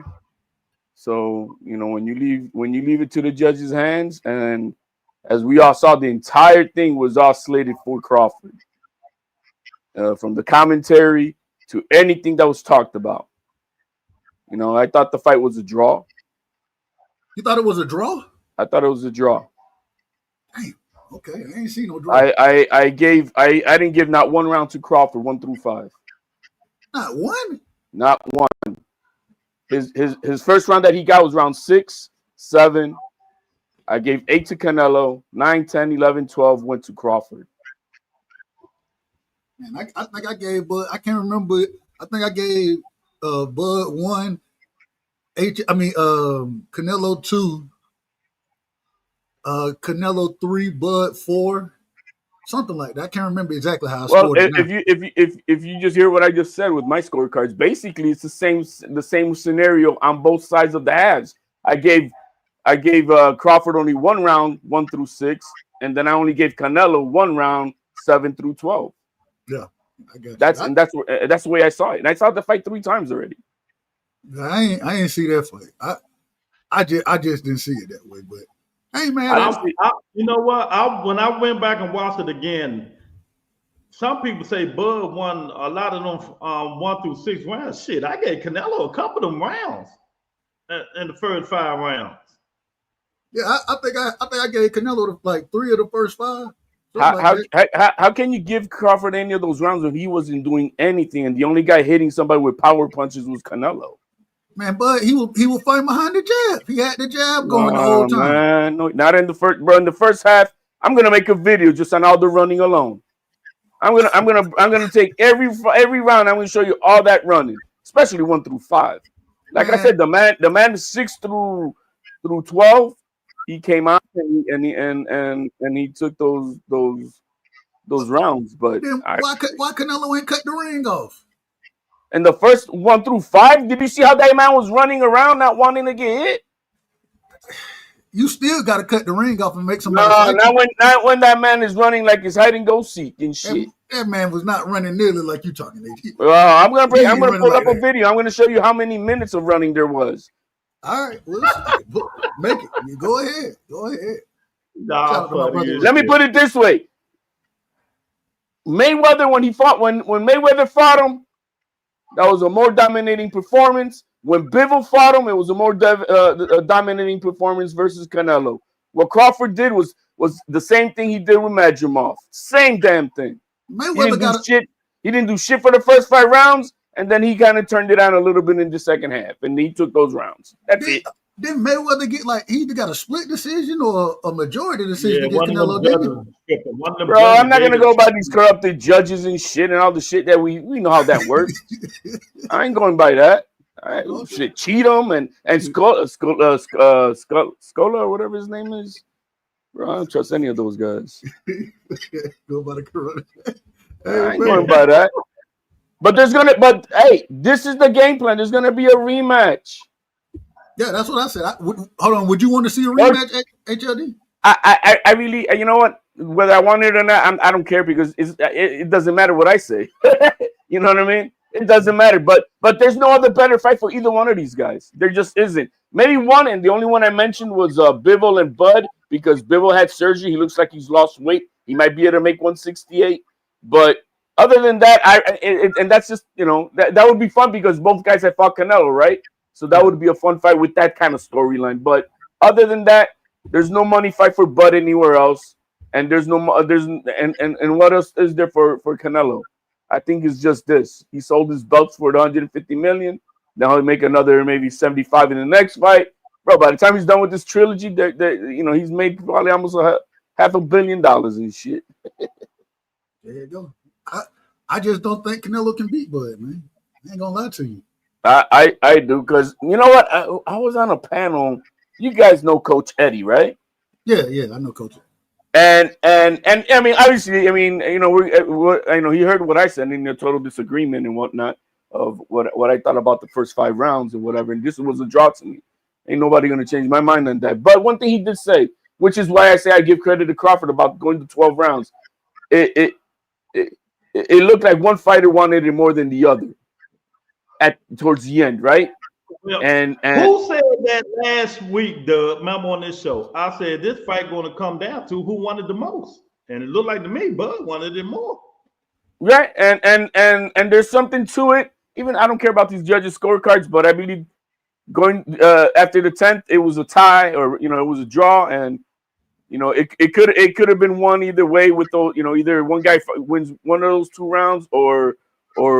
Speaker 4: So when you leave it to the judges' hands, and as we all saw, the entire thing was all slated for Crawford, from the commentary to anything that was talked about. I thought the fight was a draw.
Speaker 5: You thought it was a draw?
Speaker 4: I thought it was a draw.
Speaker 5: Damn. Okay, I ain't seen no draw.
Speaker 4: I didn't give not one round to Crawford, 1 through 5.
Speaker 5: Not one?
Speaker 4: Not one. His first round that he got was round 6, 7. I gave 8 to Canelo, 9, 10, 11, 12 went to Crawford.
Speaker 5: Man, I think I gave Bud. I can't remember. I think I gave Bud 1, Canelo 2, Canelo 3, Bud 4, something like that. I can't remember exactly how I scored it.
Speaker 4: If you just hear what I just said with my scorecards, basically it's the same scenario on both sides of the halves. I gave Crawford only 1 round, 1 through 6, and then I only gave Canelo 1 round, 7 through 12.
Speaker 5: Yeah, I got
Speaker 4: you. That's the way I saw it, and I saw the fight 3 times already.
Speaker 5: I ain't see that fight. I just didn't see it that way. But hey, man,
Speaker 3: you know what? When I went back and watched it again, some people say Bud won a lot of them 1 through 6 rounds. Shit, I gave Canelo a couple of them rounds in the first 5 rounds.
Speaker 5: Yeah, I think I gave Canelo like 3 of the first 5.
Speaker 4: How can you give Crawford any of those rounds if he wasn't doing anything and the only guy hitting somebody with power punches was Canelo?
Speaker 5: Man, but he will fight behind the jab. He had the jab going the whole time.
Speaker 4: Man, no, not in the first. Bro, in the first half, I'm gonna make a video just on all the running alone. I'm gonna take every round. I'm gonna show you all that running, especially 1 through 5. Like I said, the man 6 through 12. He came out and he took those rounds. But
Speaker 5: then why Canelo ain't cut the ring off?
Speaker 4: And the first 1 through 5, did you see how that man was running around, not wanting to get hit?
Speaker 5: You still got to cut the ring off and make somebody fight.
Speaker 4: Not when that man is running like it's hide and go seek and shit.
Speaker 5: That man was not running nearly like you talking.
Speaker 4: I'm gonna pull up a video. I'm gonna show you how many minutes of running there was.
Speaker 5: All right, well, make it. Go ahead.
Speaker 4: Let me put it this way: Mayweather, when Mayweather fought him, that was a more dominating performance. When Bivol fought him, it was a more dominating performance versus Canelo. What Crawford did was the same thing he did with Madrimov. Same damn thing. He didn't do shit for the first 5 rounds, and then he kind of turned it on a little bit in the second half, and he took those rounds. That's it.
Speaker 5: Didn't Mayweather get he either got a split decision or a majority decision against Canelo?
Speaker 4: Bro, I'm not gonna go by these corrupted judges and shit and all the shit that we know how that works. I ain't going by that. Shit, Cheatham and Scola or whatever his name is. Bro, I don't trust any of those guys.
Speaker 5: Go by the corrupt.
Speaker 4: I ain't going by that. But hey, this is the game plan. There's gonna be a rematch.
Speaker 5: Yeah, that's what I said. Hold on, would you want to see a rematch, HLD?
Speaker 4: I really, you know what? Whether I want it or not, I don't care because it doesn't matter what I say. You know what I mean? It doesn't matter. But there's no other better fight for either one of these guys. There just isn't. Maybe one, and the only one I mentioned was Bivol and Bud because Bivol had surgery. He looks like he's lost weight. He might be able to make 168. But other than that, and that's just, that would be fun because both guys have fought Canelo, right? So that would be a fun fight with that kind of storyline. But other than that, there's no money fight for Bud anywhere else, and and what else is there for Canelo? I think it's just this. He sold his belts for $150 million. Now he'll make another maybe 75 in the next fight, bro. By the time he's done with this trilogy, he's made probably almost $500 million and shit.
Speaker 5: There you go. I just don't think Canelo can beat Bud, man. I ain't gonna lie to you.
Speaker 4: I do, because you know what? I was on a panel. You guys know Coach Eddie, right?
Speaker 5: Yeah, I know Coach.
Speaker 4: And I mean, obviously, he heard what I said in a total disagreement and whatnot of what I thought about the first 5 rounds and whatever. And this was a draw to me. Ain't nobody gonna change my mind on that. But one thing he did say, which is why I say I give credit to Crawford about going to 12 rounds. It looked like one fighter wanted it more than the other towards the end, right?
Speaker 3: Well,
Speaker 4: and
Speaker 3: who said that last week, Doug? Remember on this show, I said this fight going to come down to who wanted the most, and it looked like to me, Bud wanted it more.
Speaker 4: Right, and there's something to it. Even I don't care about these judges' scorecards, but I believe going after the 10th, it was a tie, or it was a draw, and it could have been won either way with those. Either one guy wins one of those 2 rounds, or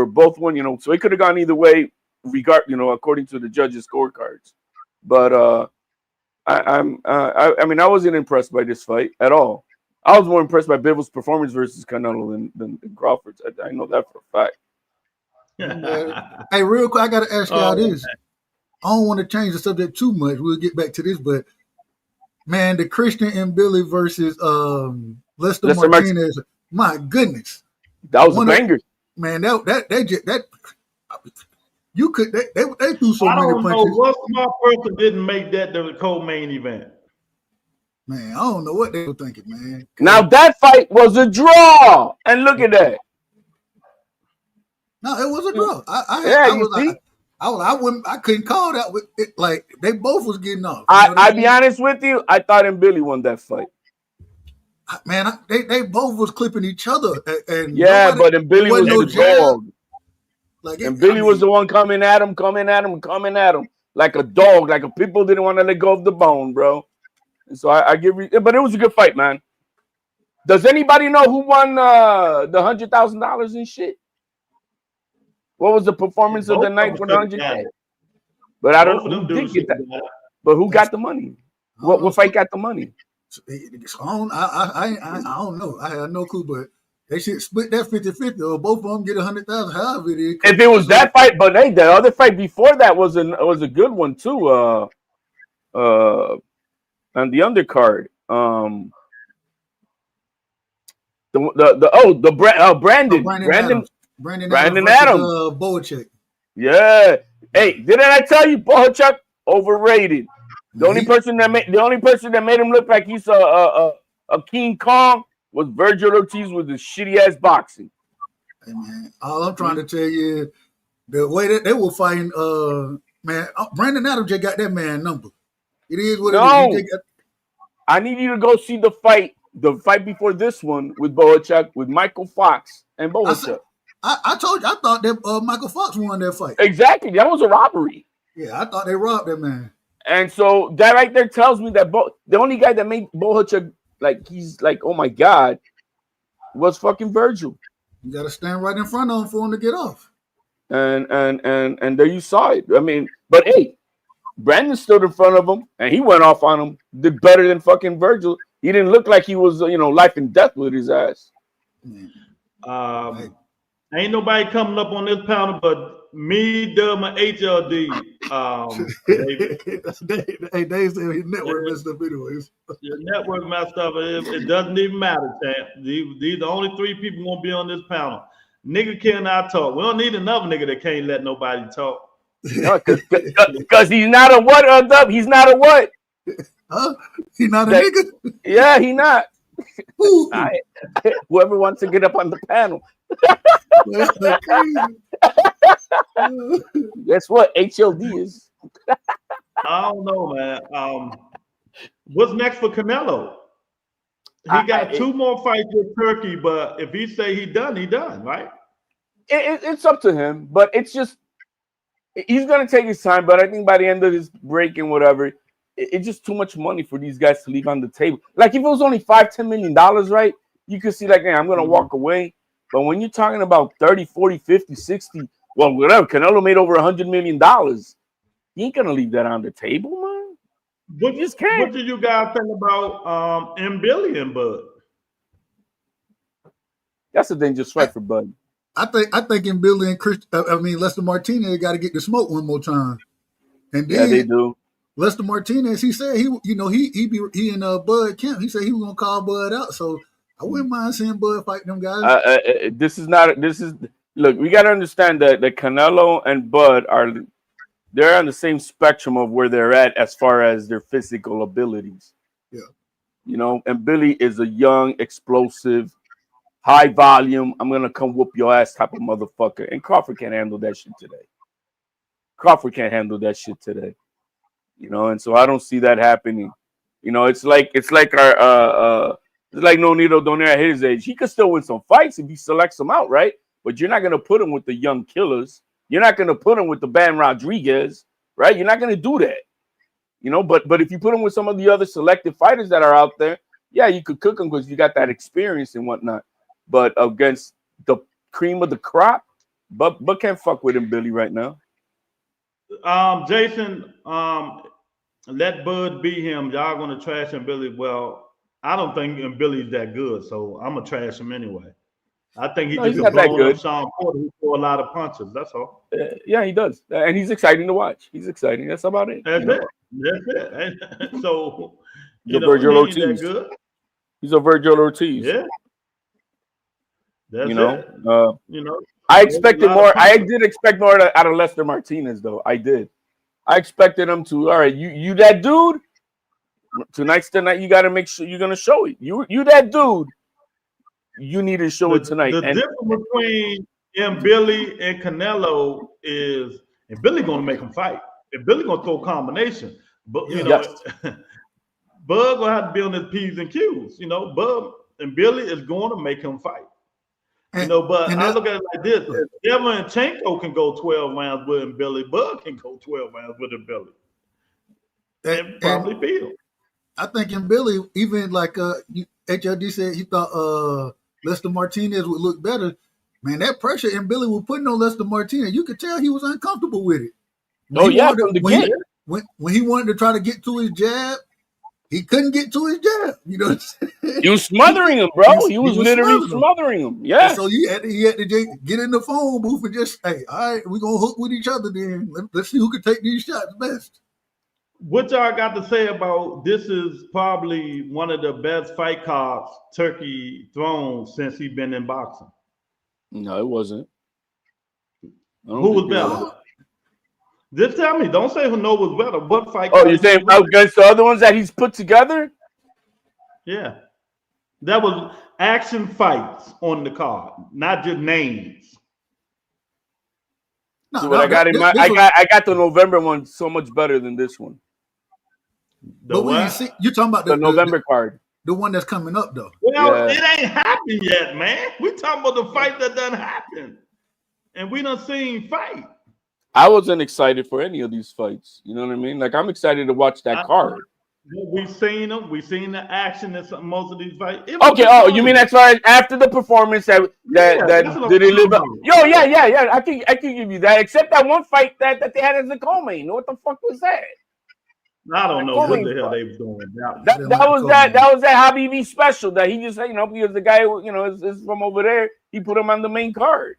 Speaker 4: both won. So it could have gone either way, according to the judges' scorecards. But I mean, I wasn't impressed by this fight at all. I was more impressed by Bivol's performance versus Canelo than Crawford's. I know that for a fact.
Speaker 5: Hey, real quick, I got to ask y'all this. I don't want to change the subject too much. We'll get back to this, but man, the Christian and Billy versus Lester Martinez. My goodness,
Speaker 4: that was a banger.
Speaker 5: Man, that you could they threw so many punches. I don't know
Speaker 3: what small person didn't make that the co-main event.
Speaker 5: Man, I don't know what they were thinking, man.
Speaker 4: Now that fight was a draw, and look at that.
Speaker 5: No, it was a draw. I couldn't call that with it. Like they both was getting off.
Speaker 4: I'll be honest with you. I thought Billy won that fight.
Speaker 5: Man, they both was clipping each other, and
Speaker 4: Yeah,
Speaker 5: nobody,
Speaker 4: but then Billy was
Speaker 5: no
Speaker 4: the
Speaker 5: jab.
Speaker 4: dog.
Speaker 5: Like
Speaker 4: And Billy was the one coming at him like a dog, like a people didn't want to let go of the bone, bro. And so I give you, but it was a good fight, man. Does anybody know who won the $100,000 and shit? What was the performance of the night for the 100K? But I don't know who did get that. But who got the money? What fight got the money?
Speaker 5: I don't know. I had no clue, but they should split that 50-50 or both of them get 100,000. However it is.
Speaker 4: If it was that fight, but hey, the other fight before that was a good one too. On the undercard, Brandon Adams,
Speaker 5: Bohachek.
Speaker 4: Yeah. Hey, didn't I tell you Bohachek overrated? The only person that made him look like he's a King Kong was Virgil Ortiz with his shitty ass boxing.
Speaker 5: Hey man, all I'm trying to tell you is the way that they were fighting, man, Brandon Adams just got that man number. It is what it is.
Speaker 4: I need you to go see the fight before this one with Bohachek, with Michael Fox and Bohachek.
Speaker 5: I told you, I thought that Michael Fox won that fight.
Speaker 4: Exactly, that was a robbery.
Speaker 5: Yeah, I thought they robbed that man.
Speaker 4: And so that right there tells me that the only guy that made Bohachek like he's like, oh my god, was fucking Virgil.
Speaker 5: You got to stand right in front of him for him to get off.
Speaker 4: And there you saw it. I mean, but hey, Brandon stood in front of him and he went off on him. Did better than fucking Virgil. He didn't look like he was, life and death with his ass.
Speaker 3: Ain't nobody coming up on this panel but me, Dub, and HLD.
Speaker 5: Hey, Dave said his network messed up anyways.
Speaker 3: Your network messed up. It doesn't even matter, champ. These the only three people gonna be on this panel. Nigga cannot talk. We don't need another nigga that can't let nobody talk.
Speaker 4: Because he's not a what, Dub? He's not a what?
Speaker 5: Huh? He not a nigga?
Speaker 4: Yeah, he not. Whoever wants to get up on the panel. Guess what? HLD is.
Speaker 3: I don't know, man. What's next for Canelo? He got two more fights with Turkey, but if he say he done, right?
Speaker 4: It's up to him, but it's just he's gonna take his time. But I think by the end of this break and whatever, it's just too much money for these guys to leave on the table. Like if it was only $5-10 million, right? You could see like, hey, I'm gonna walk away. But when you're talking about 30, 40, 50, 60, well, whatever, Canelo made over $100 million. You ain't gonna leave that on the table, man.
Speaker 3: You just can't. What do you guys think about Billy and Bud?
Speaker 4: That's a dangerous fight for Bud.
Speaker 5: I think in Billy and Lester Martinez got to get the smoke one more time. And then
Speaker 4: they do.
Speaker 5: Lester Martinez, he said he and Bud Kemp, he said he was gonna call Bud out. So I wouldn't mind seeing Bud fight them guys.
Speaker 4: Look, we got to understand that Canelo and Bud they're on the same spectrum of where they're at as far as their physical abilities.
Speaker 5: Yeah.
Speaker 4: And Billy is a young, explosive, high volume, I'm going to come whoop your ass type of motherfucker. And Crawford can't handle that shit today. And so I don't see that happening. It's like our it's like Nonito Donaire at his age. He could still win some fights if he selects them out, right? But you're not going to put him with the young killers. You're not going to put him with the Bam Rodriguez, right? You're not going to do that. But if you put him with some of the other selected fighters that are out there, yeah, you could cook them because you got that experience and whatnot. But against the cream of the crop, but can't fuck with him, Billy, right now.
Speaker 3: Jason, let Bud beat him. Y'all gonna trash him, Billy. Well, I don't think Billy's that good, so I'm gonna trash him anyway. I think he's not that good. Sean Porter, who throw a lot of punches. That's all.
Speaker 4: Yeah, he does, and he's exciting to watch. He's exciting. That's about it.
Speaker 3: That's it. So,
Speaker 4: Virgil Ortiz. He's a Virgil Ortiz.
Speaker 3: Yeah.
Speaker 4: I expected more. I did expect more out of Lester Martinez, though. I did. I expected him to. All right, you that dude. Tonight's the night. You got to make sure you're gonna show it. You that dude. You need to show it tonight.
Speaker 3: The difference between Billy and Canelo is, and Billy gonna make him fight. And Billy gonna throw a combination. But Bud gonna have to be on his P's and Q's. You know, Bud and Billy is going to make him fight.
Speaker 5: And,
Speaker 3: You know, but
Speaker 5: and
Speaker 3: I
Speaker 5: that,
Speaker 3: look at it like this: if Devinchenko can go 12 rounds with him, Billy. Bud can go 12 rounds with him, Billy, and probably beat him.
Speaker 5: I think in Billy, even like HLD said he thought Lester Martinez would look better. Man, that pressure in Billy was putting on Lester Martinez. You could tell he was uncomfortable with it.
Speaker 4: From the get.
Speaker 5: When he wanted to try to get to his jab, he couldn't get to his jab. You know what I'm saying?
Speaker 4: He was smothering him, bro. He was literally smothering him. Yeah.
Speaker 5: And so he had to get in the phone booth and just, hey, all right, we're going to hook with each other then. Let's see who can take these shots best.
Speaker 3: What y'all got to say about this is probably one of the best fight cards Turkey thrown since he's been in boxing.
Speaker 4: No, it wasn't.
Speaker 3: Who was better? Just tell me. Don't say who was better. What fight?
Speaker 4: Oh, you're saying against the other ones that he's put together?
Speaker 3: Yeah. That was action fights on the card, not just names.
Speaker 4: I got the November one so much better than this one.
Speaker 5: But when you're talking about
Speaker 4: the November card.
Speaker 5: The one that's coming up, though.
Speaker 3: Well, it ain't happened yet, man. We talking about the fight that done happened. And we done seen fight.
Speaker 4: I wasn't excited for any of these fights. You know what I mean? Like, I'm excited to watch that card.
Speaker 3: We've seen them. We've seen the action in most of these fights.
Speaker 4: Okay. Oh, you mean as far as after the performance that did they live up? Yo, yeah. I can give you that. Except that one fight that they had as a co-main. What the fuck was that?
Speaker 3: I don't know what the hell they was doing.
Speaker 4: That was that Habibi special that he just said, because the guy, is from over there. He put him on the main card.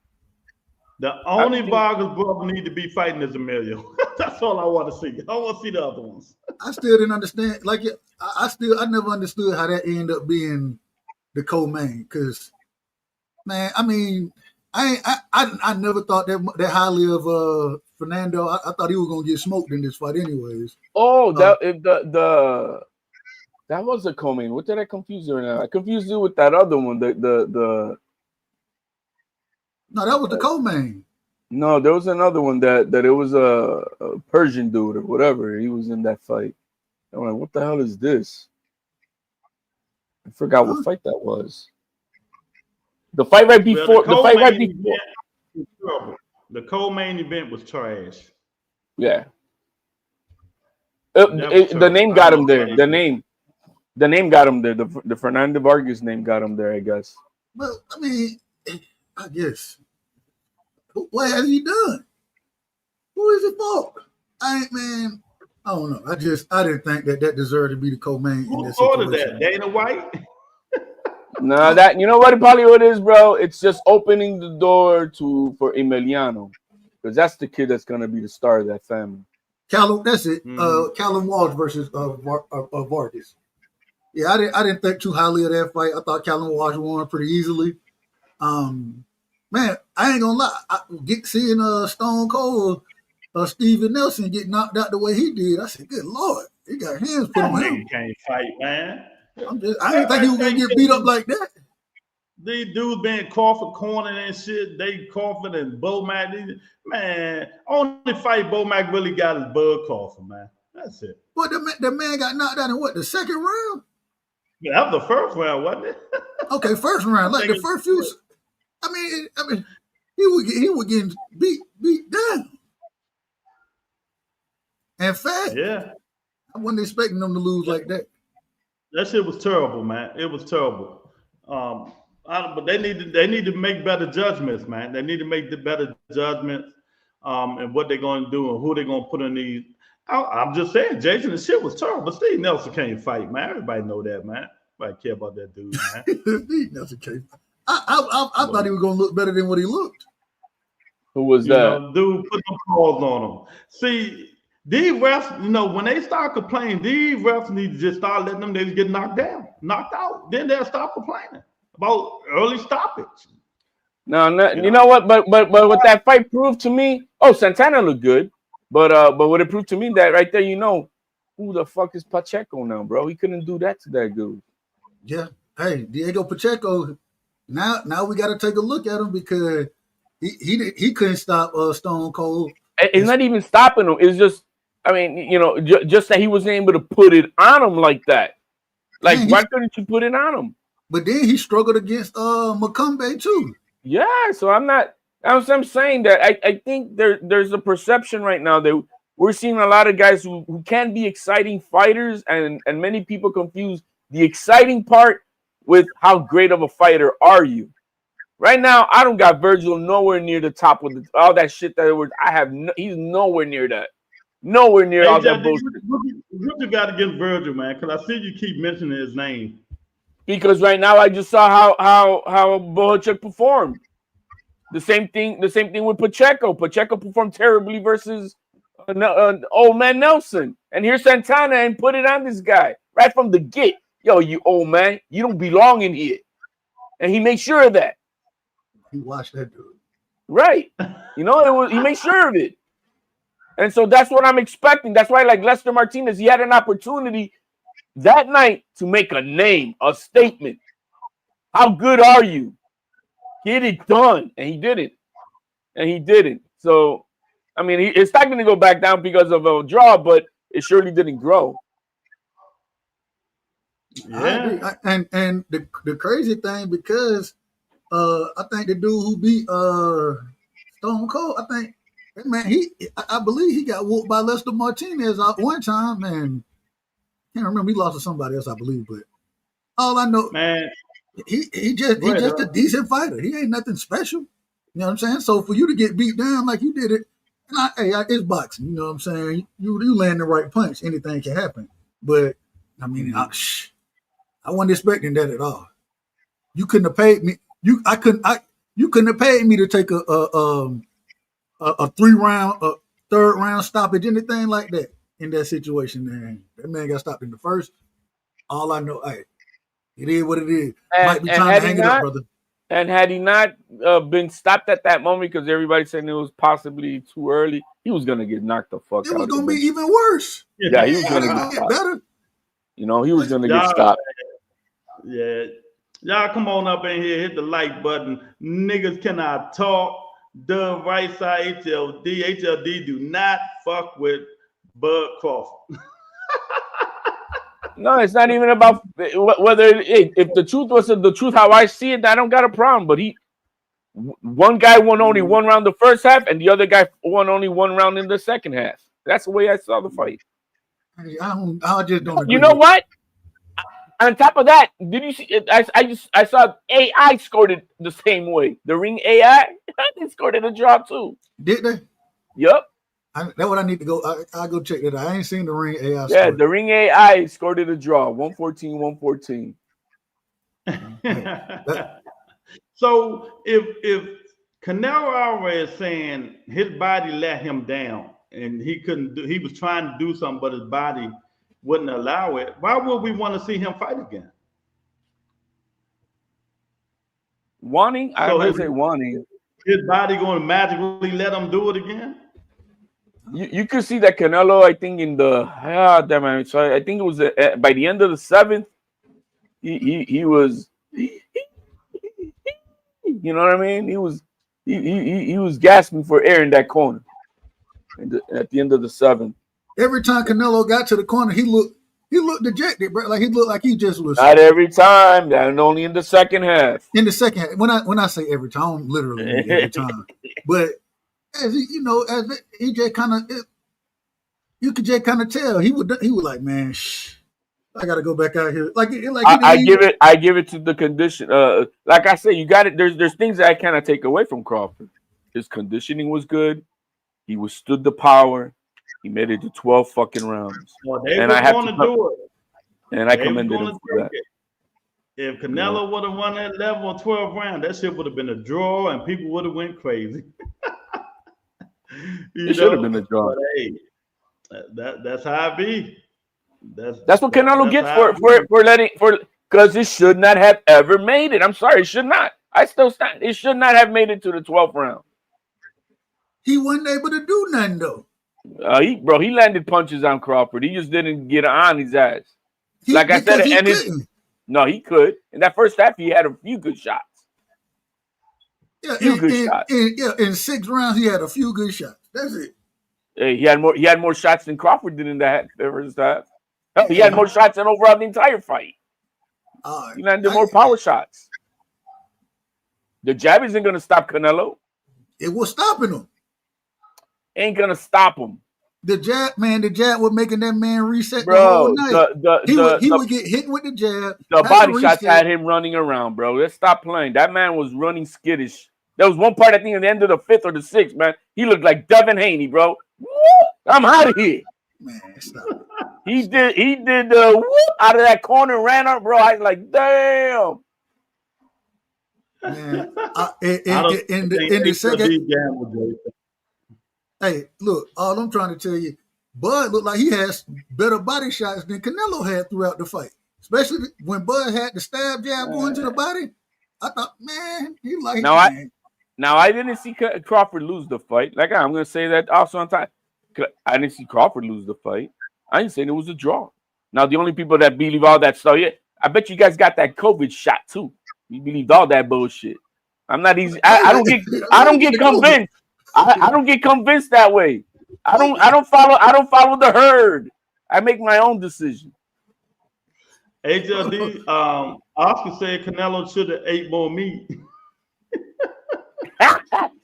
Speaker 3: The only Vargas brother need to be fighting is Emilio. That's all I want to see. I want to see the other ones.
Speaker 5: I still didn't understand. Like, I never understood how that ended up being the co-main. Because, man, I mean, I never thought that highly of Fernando. I thought he was gonna get smoked in this fight, anyways.
Speaker 4: Oh, that was a co-main. What did I confuse you now? I confused you with that other one.
Speaker 5: No, that was the co-main.
Speaker 4: No, there was another one that it was a Persian dude or whatever. He was in that fight. I'm like, what the hell is this? I forgot what fight that was. The fight right before.
Speaker 3: The co-main event was trash.
Speaker 4: Yeah. The name got him there. The name got him there. The Fernando Vargas name got him there, I guess.
Speaker 5: Well, I mean, I guess. What has he done? Who is it for? I don't know. I didn't think that deserved to be the co-main.
Speaker 3: Who ordered that? Dana White?
Speaker 4: No, you know what probably what it is, bro? It's just opening the door for Emiliano. Because that's the kid that's gonna be the star of that family.
Speaker 5: Callum, that's it. Callum Walsh versus Vargas. Yeah, I didn't think too highly of that fight. I thought Callum Walsh won pretty easily. Man, I ain't gonna lie. Seeing Stone Cold, Steven Nelson get knocked out the way he did, I said, "Good Lord, he got hands put on him."
Speaker 3: He can't fight, man.
Speaker 5: I didn't think he was gonna get beat up like that.
Speaker 3: These dudes been Crawford corner and shit. They Crawford and Bomac. Man, only fight Bomac really got is Bud Crawford, man. That's it.
Speaker 5: But the man got knocked out in what, the second round?
Speaker 3: Yeah, that was the first round, wasn't it?
Speaker 5: Okay, first round. Like the first few. I mean, he was getting beat down and fat.
Speaker 3: Yeah,
Speaker 5: I wasn't expecting them to lose like that.
Speaker 3: That shit was terrible, man. It was terrible. But they need to make better judgments, man. They need to make the better judgments and what they're going to do and who they're going to put in these. I'm just saying, Jason, the shit was terrible. Steve Nelson can't fight, man. Everybody know that, man. Nobody care about that dude, man.
Speaker 5: Steve Nelson can't fight. I thought he was going to look better than what he looked.
Speaker 4: Who was that?
Speaker 3: Dude, put some paws on him. See, these refs, when they start complaining, these refs need to just start letting them niggas get knocked out. Then they'll stop complaining about early stoppage.
Speaker 4: No, you know what? But what that fight proved to me, Santana looked good. But what it proved to me that right there, who the fuck is Pacheco now, bro? He couldn't do that to that dude.
Speaker 5: Yeah. Hey, Diego Pacheco. Now we got to take a look at him because he couldn't stop Stone Cold.
Speaker 4: It's not even stopping him. It's just I mean, you know, just that he wasn't able to put it on him like that. Like,
Speaker 5: Man,
Speaker 4: why couldn't you put it on him?
Speaker 5: But then he struggled against Macombe too.
Speaker 4: Yeah, so I'm saying that I think there's a perception right now that we're seeing a lot of guys who can be exciting fighters, and many people confuse the exciting part with how great of a fighter are you. Right now, I don't got Virgil nowhere near the top with all that shit that was. He's nowhere near that. Nowhere near all that bullshit.
Speaker 3: What you got against Virgil, man? Because I see you keep mentioning his name.
Speaker 4: Because right now I just saw how Bohachuk performed. The same thing with Pacheco. Pacheco performed terribly versus old man Nelson. And here's Santana and put it on this guy right from the get. Yo, you old man, you don't belong in here. And he made sure of that.
Speaker 5: He watched that dude.
Speaker 4: Right. You know, he made sure of it. And so that's what I'm expecting. That's why, like Lester Martinez, he had an opportunity that night to make a name, a statement. How good are you? Get it done. And he didn't. So, I mean, it's not going to go back down because of a draw, but it surely didn't grow.
Speaker 3: Yeah.
Speaker 5: And the crazy thing, because I think the dude who beat Stone Cold, I think, man, I believe he got whooped by Lester Martinez one time, and can't remember, he lost to somebody else, I believe, but all I know,
Speaker 3: man,
Speaker 5: he just a decent fighter. He ain't nothing special. You know what I'm saying? So for you to get beat down like you did it, and it's boxing. You know what I'm saying? You land the right punch, anything can happen. But I mean, I wasn't expecting that at all. You couldn't have paid me. You couldn't have paid me to take a 3-round, third round stoppage, anything like that in that situation. Man, that man got stopped in the first. All I know, it is what it is. Might be trying to hang it up, brother.
Speaker 4: And had he not been stopped at that moment because everybody said it was possibly too early, he was gonna get knocked the fuck out.
Speaker 5: It was gonna be even worse.
Speaker 4: Yeah, he was gonna get better. You know, he was gonna get stopped.
Speaker 3: Yeah. Y'all come on up in here, hit the like button. Niggas cannot talk. Dub right side HLD. HLD do not fuck with Bud Crawford.
Speaker 4: No, it's not even about whether if the truth was the truth how I see it, I don't got a problem. But one guy won only one round the first half, and the other guy won only one round in the second half. That's the way I saw the fight.
Speaker 5: I just don't agree.
Speaker 4: You know what? On top of that, did you see? I saw AI scored it the same way. The Ring AI, they scored it a draw too.
Speaker 5: Did they?
Speaker 4: Yep.
Speaker 5: That's what I need to go. I'll go check that out. I ain't seen the Ring AI.
Speaker 4: Yeah, the Ring AI scored it a draw, 114-114.
Speaker 3: So if Canelo Alvarez is saying his body let him down and he couldn't do, he was trying to do something, but his body wouldn't allow it, why would we want to see him fight again?
Speaker 4: I would say wanting.
Speaker 3: His body going to magically let him do it again?
Speaker 4: You could see that Canelo, I think, in the so I think it was by the end of the 7th, he was, you know what I mean? He was gasping for air in that corner at the end of the 7th.
Speaker 5: Every time Canelo got to the corner, he looked dejected, bro. Like he looked like he just was.
Speaker 4: Not every time, and only in the second half.
Speaker 5: In the second half, when I say every time, I don't literally mean every time, but as he just kind of, you could just kind of tell he would like, man, I got to go back out here. I give it to the condition. Like I say, you got it. There's things that I cannot take away from Crawford. His conditioning was good. He withstood the power. He made it to 12 fucking rounds.
Speaker 3: Well, and I have to do it.
Speaker 4: And I commended him for that.
Speaker 3: If Canelo would have won that 11 or 12 round, that shit would have been a draw and people would have went crazy.
Speaker 4: It should have been a draw.
Speaker 3: But, hey, that's how it be.
Speaker 4: That's what Canelo gets because it should not have ever made it. I'm sorry, it should not. I still stand. It should not have made it to the 12th round.
Speaker 5: He wasn't able to do nothing though.
Speaker 4: He landed punches on Crawford. He just didn't get on his ass.
Speaker 5: He
Speaker 4: could. In that first half, he had a few good shots.
Speaker 5: Yeah, in 6 rounds, he had a few good shots. That's it.
Speaker 4: Hey, he had more shots than Crawford did in that first half. Hell, he had more shots than overall the entire fight. He landed more power shots. The jab isn't going to stop Canelo.
Speaker 5: It was stopping him.
Speaker 4: Ain't going to stop him.
Speaker 5: The jab was making that man reset
Speaker 4: Bro,
Speaker 5: the whole night. He would get hit with the jab.
Speaker 4: The body shots had him running around, bro. Let's stop playing. That man was running skittish. There was one part, I think, at the end of the 5th or the 6th, man. He looked like Devin Haney, bro. Woo! I'm out of here.
Speaker 5: Man, stop.
Speaker 4: He did the whoop out of that corner, ran up, bro. I was like, damn.
Speaker 5: Man, in the second. Hey, look, all I'm trying to tell you, Bud looked like he has better body shots than Canelo had throughout the fight. Especially when Bud had the stab jab going to the body. I thought, man, he like
Speaker 4: Now I didn't see Crawford lose the fight. Like I'm gonna say that also on time. I didn't see Crawford lose the fight. I didn't say it was a draw. Now the only people that believe all that stuff, yeah, I bet you guys got that COVID shot too. You believed all that bullshit. I'm not easy. I don't get convinced. I don't get convinced that way. I don't follow the herd. I make my own decision.
Speaker 3: HLD, Oscar said Canelo should have ate more meat.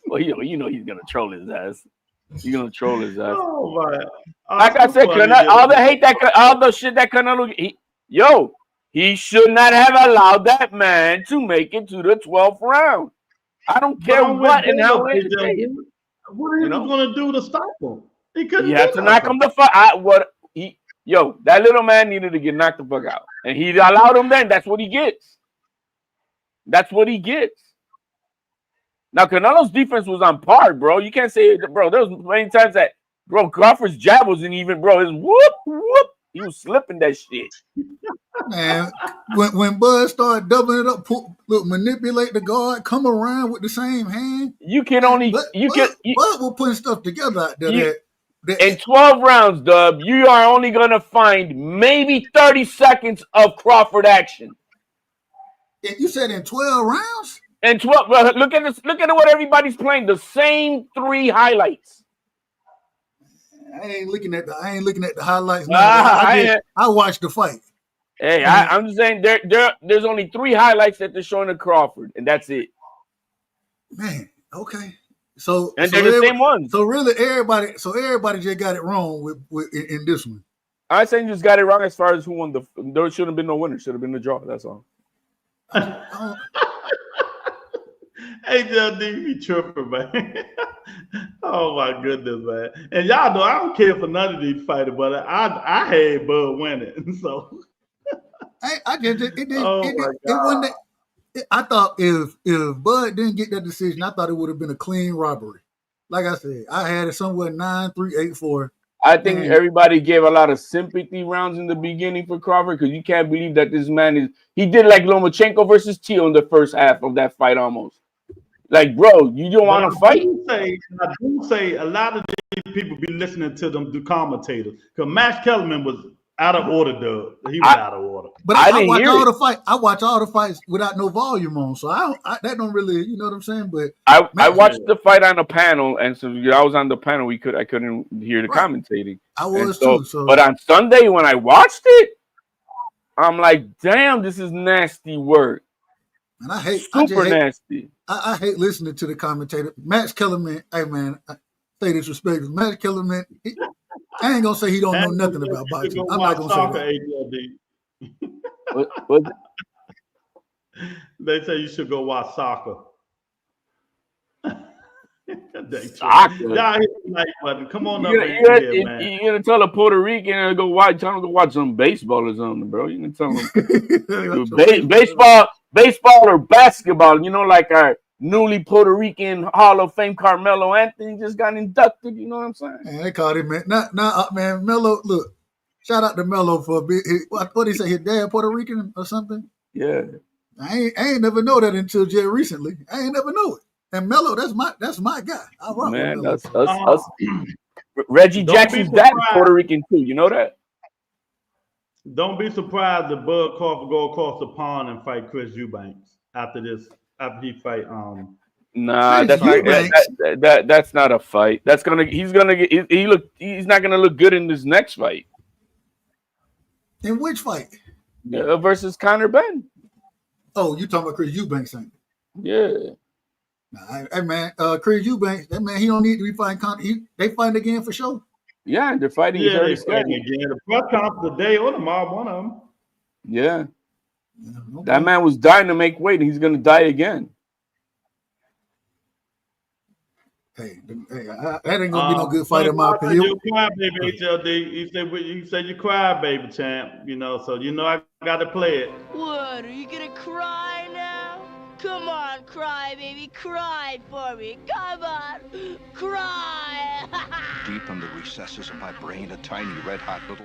Speaker 4: Well, you know he's gonna troll his ass. He's gonna troll his ass.
Speaker 3: Oh my!
Speaker 4: Like I said, all the shit that Canelo, he should not have allowed that man to make it to the 12th round. I don't care what and how it is.
Speaker 3: What are you gonna do to stop him? He couldn't.
Speaker 4: You have to knock him the fuck out. That little man needed to get knocked the fuck out, and he allowed him. Then that's what he gets. That's what he gets. Now Canelo's defense was on par, bro. You can't say, bro. There was many times that, bro, Crawford's jab wasn't even, bro. His whoop whoop. He was slipping that shit.
Speaker 5: Man, when Bud started doubling it up, manipulate the guard, come around with the same hand.
Speaker 4: You can only
Speaker 5: Bud was putting stuff together out there.
Speaker 4: In 12 rounds, Dub, you are only gonna find maybe 30 seconds of Crawford action.
Speaker 5: You said in 12 rounds?
Speaker 4: And 12. Look at this. Look at what everybody's playing. The same 3 highlights.
Speaker 5: I ain't looking at the highlights. I watched the fight.
Speaker 4: Hey, I'm just saying there's only 3 highlights that they're showing of Crawford, and that's it.
Speaker 5: Man, okay.
Speaker 4: They're the same ones.
Speaker 5: So really, everybody just got it wrong in this one.
Speaker 4: I'm saying just got it wrong as far as who won there shouldn't have been no winner. Should have been the draw. That's all.
Speaker 3: HLD be tripping, man. Oh my goodness, man. And y'all know I don't care for none of these fighters, but I had Bud winning. So
Speaker 5: I thought if Bud didn't get that decision, I thought it would have been a clean robbery. Like I said, I had it somewhere 9-3, 8-4.
Speaker 4: I think everybody gave a lot of sympathy rounds in the beginning for Crawford because you can't believe that this man he did like Lomachenko versus Teo in the first half of that fight almost. Like, bro, you don't want to fight?
Speaker 3: I do say a lot of these people be listening to them do commentators because Max Kellerman was out of order, Doug. He was out of order.
Speaker 5: But I watch all the fight. I watch all the fights without no volume on, so that don't really, you know what I'm saying. But
Speaker 4: I watched the fight on the panel, and so I was on the panel. I couldn't hear the commentating.
Speaker 5: I was too. So.
Speaker 4: But on Sunday when I watched it, I'm like, damn, this is nasty work.
Speaker 5: And I hate
Speaker 4: nasty.
Speaker 5: I hate listening to the commentator. Max Kellerman, hey man, I say disrespectful. Max Kellerman, I ain't gonna say he don't know nothing about boxing. I'm not gonna say that.
Speaker 4: What?
Speaker 3: They say you should go watch soccer.
Speaker 4: Soccer.
Speaker 3: Y'all hit the like button. Come on up.
Speaker 4: You're gonna tell a Puerto Rican to go watch some baseball or something, bro. You can tell them baseball or basketball. You know, like our newly Puerto Rican Hall of Fame Carmelo Anthony just got inducted. You know what I'm saying?
Speaker 5: Man, they called him man. Man, Melo. Look, shout out to Melo for a bit. What did he say? His dad Puerto Rican or something?
Speaker 4: Yeah.
Speaker 5: I ain't never know that until just recently. I ain't never know it. And Melo, that's my guy. I rock with Melo.
Speaker 4: That's us. Reggie Jackson's dad is Puerto Rican too. You know that?
Speaker 3: Don't be surprised if Bud Crawford go across the pond and fight Chris Eubanks after he fight
Speaker 4: Nah,
Speaker 5: That's
Speaker 4: that's not
Speaker 5: Eubanks.
Speaker 4: that's not a fight. He's gonna get he's not gonna look good in this next fight.
Speaker 5: In which fight?
Speaker 4: Versus Conor Ben.
Speaker 5: Oh, you talking about Chris Eubanks? Ain't it?
Speaker 4: Yeah.
Speaker 5: Nah, hey man, Chris Eubanks, that man, he don't need to be fighting Conor. They fighting again for sure.
Speaker 4: Yeah, they're fighting. It's
Speaker 3: Yeah,
Speaker 4: already
Speaker 3: they fighting
Speaker 4: scheduled.
Speaker 3: again. The press conference today or tomorrow, one of them.
Speaker 4: Yeah.
Speaker 5: Yeah, okay.
Speaker 4: That man was dying to make weight, and he's gonna die again.
Speaker 5: Hey, that ain't gonna be no good fight in my
Speaker 3: You
Speaker 5: opinion.
Speaker 3: cry, baby, HLD. You said you cry, baby, champ. You know, so you know I got to play it.
Speaker 6: What, are you gonna cry now? Come on, cry, baby, cry for me. Come on, cry.
Speaker 7: Deep in the recesses of my brain, a tiny red-hot little...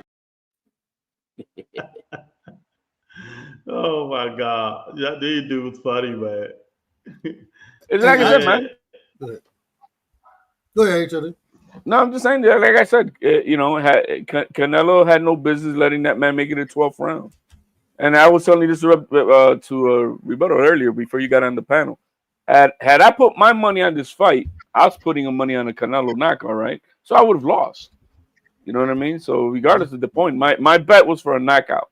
Speaker 3: Oh my God, yeah, these dudes funny, man.
Speaker 4: It's like I said, man.
Speaker 5: Go ahead, HLD.
Speaker 4: No, I'm just saying that. Like I said, Canelo had no business letting that man make it a 12th round. And I was telling you this to rebuttal earlier before you got on the panel. Had I put my money on this fight, I was putting money on a Canelo knockout, right? So I would have lost. You know what I mean? So regardless of the point, my bet was for a knockout.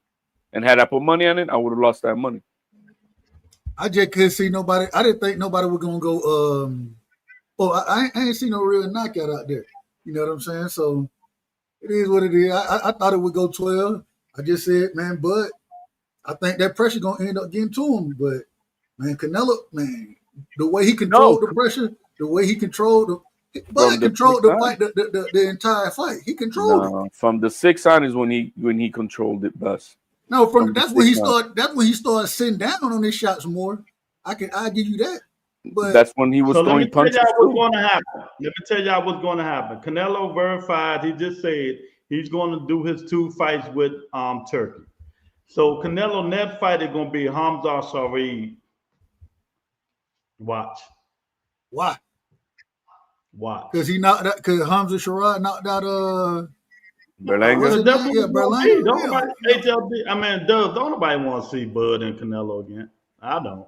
Speaker 4: And had I put money on it, I would have lost that money.
Speaker 5: I just couldn't see nobody. I didn't think nobody was gonna go. I ain't seen no real knockout out there. You know what I'm saying? So it is what it is. I thought it would go 12. I just said, man, but I think that pressure gonna end up getting to him. But man, Canelo, man, the way he controlled the pressure, the way he controlled the fight, the entire fight. He controlled it.
Speaker 4: From the 6 on is when he controlled it best.
Speaker 5: No, that's when he started. That's when he started sitting down on his shots more. I'll give you that. But
Speaker 4: that's when he was throwing punches.
Speaker 3: Let me tell y'all what's going to happen. Canelo verified. He just said he's going to do his 2 fights with Turkey. So Canelo next fight is going to be Hamza Sharif. Watch.
Speaker 5: Why?
Speaker 3: Because
Speaker 5: Hamza Sharif knocked out
Speaker 4: Berlanga.
Speaker 5: Berlanga.
Speaker 3: Don't nobody HLD. I mean, don't nobody want to see Bud and Canelo again. I don't.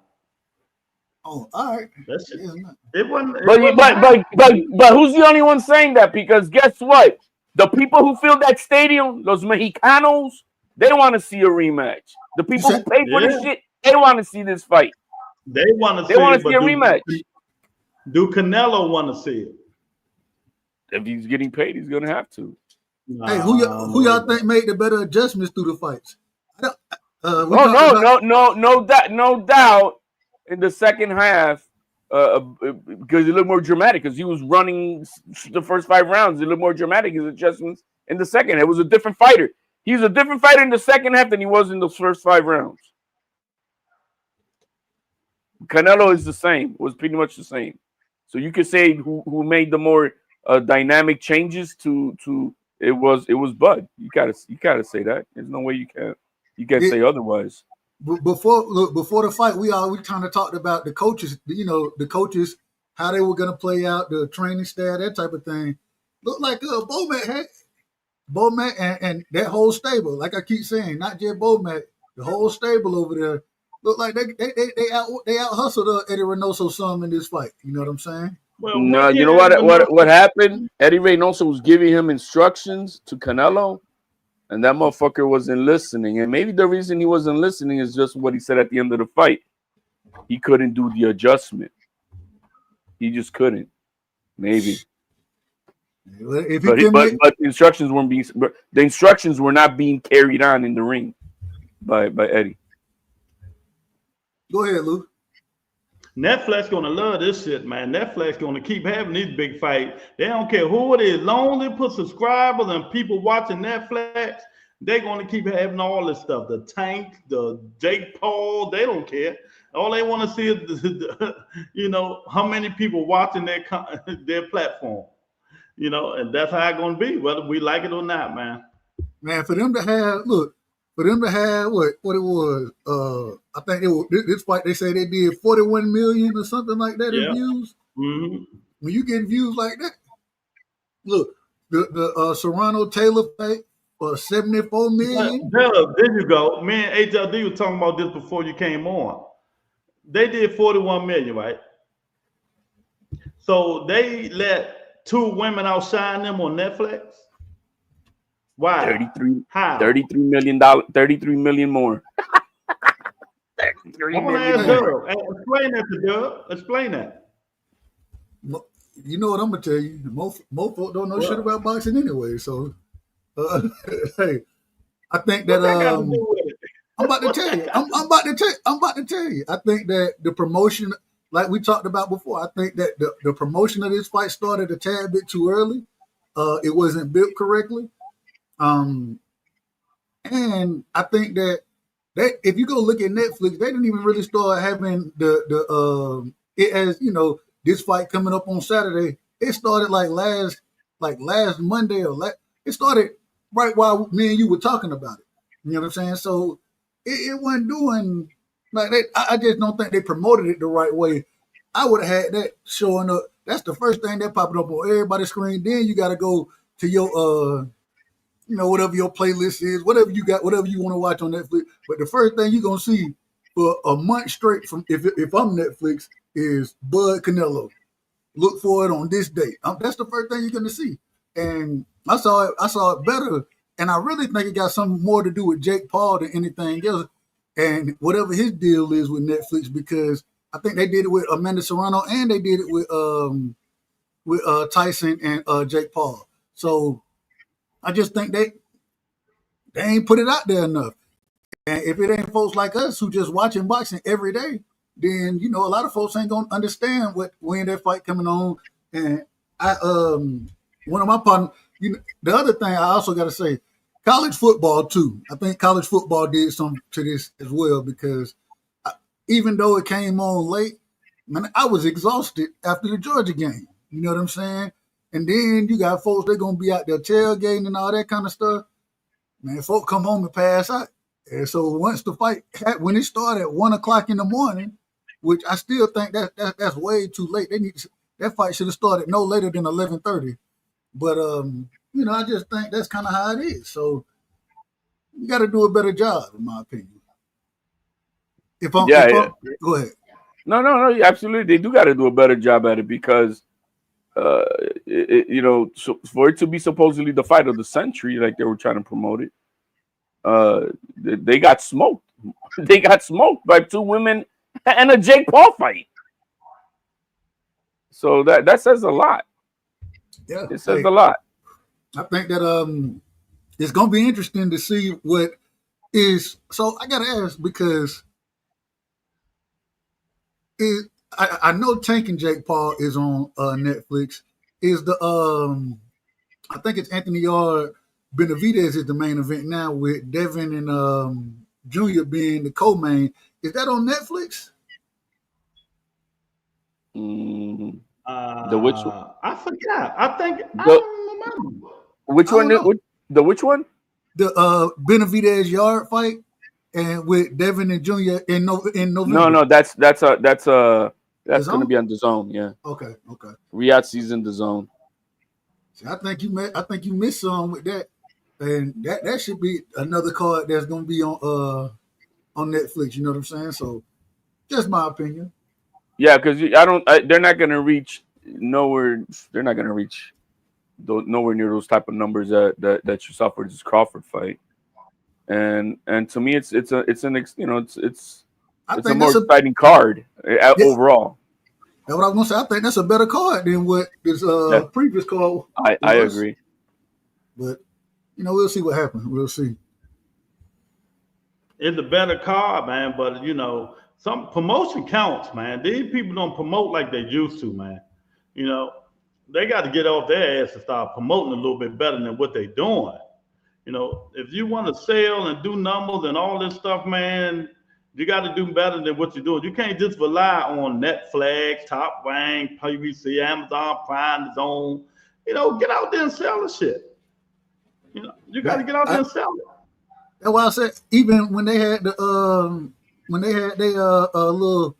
Speaker 5: Oh, all right.
Speaker 3: That's it.
Speaker 5: Yeah,
Speaker 3: It wasn't.
Speaker 4: But who's the only one saying that? Because guess what? The people who fill that stadium, los Mexicanos, they want to see a rematch. The people who pay for this shit, they want to see this fight.
Speaker 3: They want to see
Speaker 4: a rematch.
Speaker 3: Do Canelo want to see it?
Speaker 4: If he's getting paid, he's gonna have to.
Speaker 5: Hey, who y'all think made the better adjustments through the fights?
Speaker 4: No doubt. In the second half, because it looked more dramatic, because he was running the first 5 rounds. It looked more dramatic, his adjustments in the second. It was a different fighter. He was a different fighter in the second half than he was in those first 5 rounds. Canelo is the same. Was pretty much the same. So you could say who made the more dynamic changes to it was Bud. You gotta say that. There's no way you can't say otherwise.
Speaker 5: Before the fight, we kind of talked about the coaches. The coaches, how they were gonna play out, the training staff, that type of thing. Looked like Bomac and that whole stable. Like I keep saying, not just Bomac, the whole stable over there. Look like they out hustled Eddie Reynoso some in this fight. You know what I'm saying?
Speaker 3: Well,
Speaker 4: no, you know what happened? Eddie Reynoso was giving him instructions to Canelo, and that motherfucker wasn't listening. And maybe the reason he wasn't listening is just what he said at the end of the fight. He couldn't do the adjustment. He just couldn't. Maybe. But the instructions weren't being. The instructions were not being carried on in the ring by Eddie.
Speaker 5: Go ahead, Lou.
Speaker 3: Netflix gonna love this shit, man. Netflix gonna keep having these big fights. They don't care who it is. Long as they put subscribers and people watching Netflix, they're gonna keep having all this stuff. The Tank, the Jake Paul, they don't care. All they want to see is, how many people watching their platform. And that's how it's gonna be, whether we like it or not, man.
Speaker 5: Man, for them to have what it was, I think it was this fight. They say they did 41 million or something like that in views.
Speaker 3: Mm-hmm.
Speaker 5: When you get views like that, look, the Serrano Taylor fight for 74 million.
Speaker 3: There you go. Me and HLD were talking about this before you came on. They did 41 million, right? So they let 2 women outshine them on Netflix. Why?
Speaker 4: 33,
Speaker 3: How?
Speaker 4: $33 million, 33 million more. 33
Speaker 3: I want to
Speaker 4: million
Speaker 3: ask
Speaker 4: more.
Speaker 3: Dub. Explain that to Dub. Explain that.
Speaker 5: You know what I'm gonna tell you? Most folk don't know shit
Speaker 3: What?
Speaker 5: about boxing anyway. So, hey, I think
Speaker 3: What
Speaker 5: that
Speaker 3: that got to do with it?
Speaker 5: I'm about to
Speaker 3: What
Speaker 5: tell
Speaker 3: that
Speaker 5: you.
Speaker 3: got
Speaker 5: I'm,
Speaker 3: to
Speaker 5: I'm about to tell. I'm about to tell you. I think that the promotion, like we talked about before, I think that the promotion of this fight started a tad bit too early. It wasn't built correctly. Um, and I think that if you go look at Netflix, they didn't even really start having it as this fight coming up on Saturday. It started last Monday it started right while me and you were talking about it. You know what I'm saying? So it wasn't doing like that. I just don't think they promoted it the right way. I would have had that showing up. That's the first thing that popping up on everybody's screen. Then you got to go to your whatever your playlist is, whatever you got, whatever you want to watch on Netflix. But the first thing you're gonna see for a month straight from if I'm Netflix is Bud Canelo. Look for it on this date. That's the first thing you're gonna see. And I saw it better, and I really think it got something more to do with Jake Paul than anything else. And whatever his deal is with Netflix, because I think they did it with Amanda Serrano and they did it with Tyson and Jake Paul. So I just think they ain't put it out there enough. And if it ain't folks like us who just watching boxing every day, then a lot of folks ain't gonna understand when that fight coming on. And I one of my partners, the other thing I also gotta say, college football too. I think college football did something to this as well because even though it came on late, man, I was exhausted after the Georgia game. You know what I'm saying? And then you got folks they're gonna be out there tailgating and all that kind of stuff. Man, folk come home and pass out. And so once the fight, when it started at 1:00 in the morning, which I still think that's way too late. That fight should have started no later than 11:30. But I just think that's kind of how it is. So you got to do a better job, in my opinion. Go ahead.
Speaker 4: No, absolutely. They do got to do a better job at it because, so for it to be supposedly the fight of the century, like they were trying to promote it, they got smoked. They got smoked by 2 women and a Jake Paul fight. So that says a lot.
Speaker 5: Yeah,
Speaker 4: it says a lot.
Speaker 5: I think that it's gonna be interesting to see what is. So I gotta ask because I know Tank and Jake Paul is on Netflix. Is the I think it's Anthony Yard Benavidez is the main event now with Devin and Junior being the co-main. Is that on Netflix?
Speaker 4: The which one?
Speaker 3: I forgot. I don't remember.
Speaker 4: Which one? Which one?
Speaker 5: The Benavidez Yard fight and with Devin and Junior in November.
Speaker 4: No, that's going to be on the Zone. Yeah.
Speaker 5: Okay.
Speaker 4: Riyadh season the Zone.
Speaker 5: See, I think you missed some with that, and that should be another card that's going to be on Netflix. You know what I'm saying? So, just my opinion.
Speaker 4: Yeah, because they're not going to reach nowhere. They're not going to reach nowhere near those type of numbers that you saw for this Crawford fight. And to me, it's a more exciting card overall.
Speaker 5: That's what I was gonna say. I think that's a better card than what this previous card.
Speaker 4: I agree.
Speaker 5: But we'll see what happens. We'll see.
Speaker 3: It's a better card, man. But some promotion counts, man. These people don't promote like they used to, man. They got to get off their ass and start promoting a little bit better than what they're doing. If you want to sell and do numbers and all this stuff, man, you got to do better than what you're doing. You can't just rely on Netflix, Top Rank, PBC, Amazon Prime, Zone. Get out there and sell the shit. You got to get out there and sell it.
Speaker 5: That's why I said even when they had their little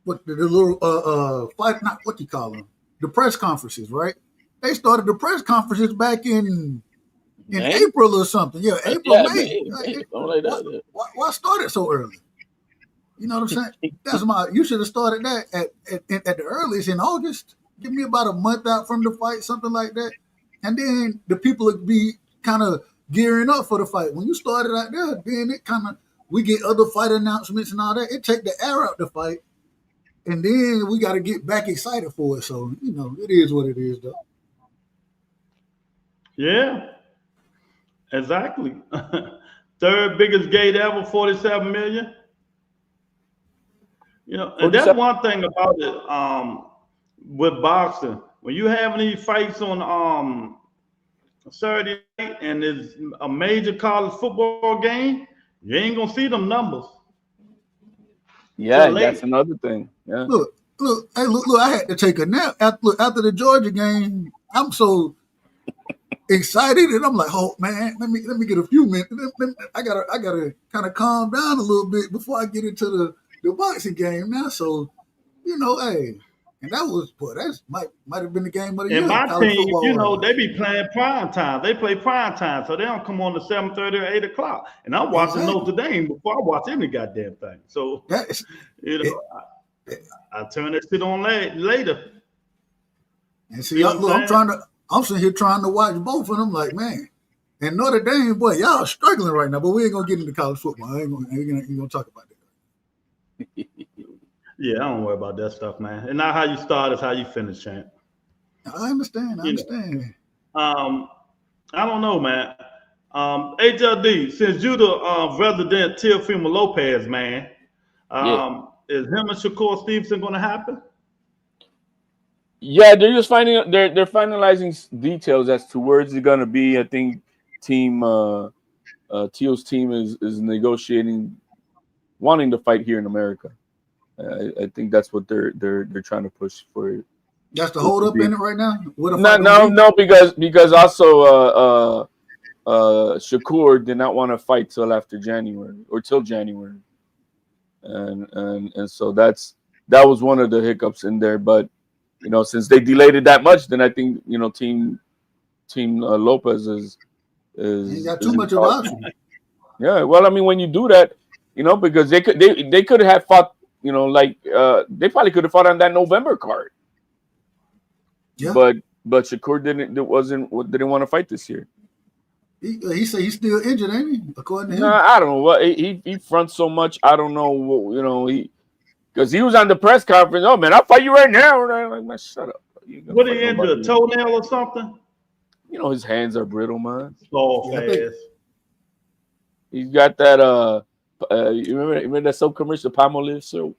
Speaker 5: fight, not what you call them, the press conferences, right? They started the press conferences back in April or something. Yeah, April, May.
Speaker 4: Something like that.
Speaker 5: Why start it so early? You know what I'm saying? That's my. You should have started that at the earliest in August. Give me about a month out from the fight, something like that, and then the people would be kind of gearing up for the fight. When you started out there, then it kind of we get other fight announcements and all that. It take the air out the fight, and then we got to get back excited for it. So you know, it is what it is, though.
Speaker 3: Yeah, exactly. Third biggest gate ever, 47 million. You know, and that's one thing about it. With boxing, when you having these fights on Saturday night and it's a major college football game, you ain't gonna see them numbers.
Speaker 4: Yeah, that's another thing. Yeah.
Speaker 5: Look, I had to take a nap after the Georgia game. I'm so excited, and I'm like, oh man, let me get a few minutes. I gotta kind of calm down a little bit before I get into the boxing game now. So, you know, hey, and that was might have been the game of the year.
Speaker 3: And my
Speaker 5: college
Speaker 3: team,
Speaker 5: football
Speaker 3: you know, they be playing prime time. They play prime time, so they don't come on to 7:30 or 8 o'clock. And I'm watching Notre Dame before I watch any goddamn thing. So, you know, I turn that shit on later.
Speaker 5: And see, I'm sitting here trying to watch both of them. Like, man, and Notre Dame, boy, y'all struggling right now. But we ain't gonna get into college football. I ain't gonna talk about that.
Speaker 3: Yeah, I don't worry about that stuff, man. And not how you start, is how you finish, champ.
Speaker 5: I understand. I
Speaker 3: don't know, man. HLD, since you the resident Teofimo Lopez, man, is him and Shakur Stevenson going to happen?
Speaker 4: Yeah, they're just they're finalizing details as to where it's going to be. I think Teo's team is negotiating, wanting to fight here in America. I think that's what they're trying to push for.
Speaker 5: That's the hold up in it right now.
Speaker 4: No, because also Shakur did not want to fight till after January or till January, and so that was one of the hiccups in there. But you know, since they delayed it that much, then I think you know Team Lopez is
Speaker 5: you got too much of an option.
Speaker 4: Yeah, well, I mean, when you do that, you know, because they could have fought. You know, like they probably could have fought on that November card. Yeah. But Shakur didn't want to fight this year.
Speaker 5: He said he's still injured, ain't he? According to him.
Speaker 4: I don't know what he fronts so much. I don't know what, you know, because he was on the press conference. Oh man, I'll fight you right now. And I'm like, man, shut up.
Speaker 3: What he injured? A toenail or something?
Speaker 4: You know, his hands are brittle, man.
Speaker 3: Oh, fast.
Speaker 4: He's got that you remember that soap commercial, Palmolive soap?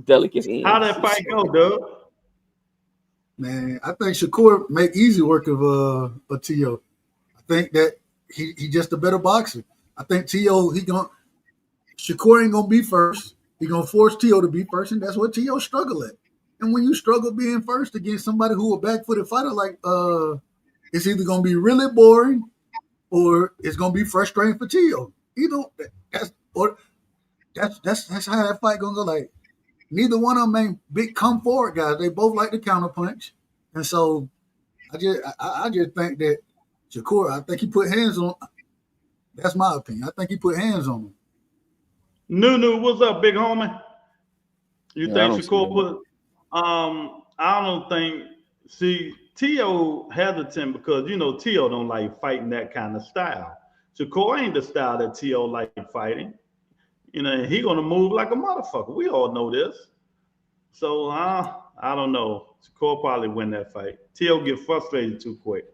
Speaker 4: Delicate hands.
Speaker 3: How that fight go, Doug?
Speaker 5: Man, I think Shakur make easy work of Tio. I think that he just a better boxer. I think Tio Shakur ain't gonna be first. He gonna force Tio to be first, and that's what Tio struggle at. And when you struggle being first against somebody who a back-footed fighter, like it's either gonna be really boring or it's gonna be frustrating for Tio. That's how that fight gonna go. Like neither one of them ain't big come forward guys. They both like to counterpunch, and so I just think that Shakur. I think he put hands on. That's my opinion. I think he put hands on him.
Speaker 3: Nunu, what's up, big homie? You think Shakur put? I don't think. See, Tio hesitant because you know Tio don't like fighting that kind of style. Shakur ain't the style that Tio like fighting. You know, he gonna move like a motherfucker. We all know this. So I don't know. Shakur probably win that fight. Tio get frustrated too quick.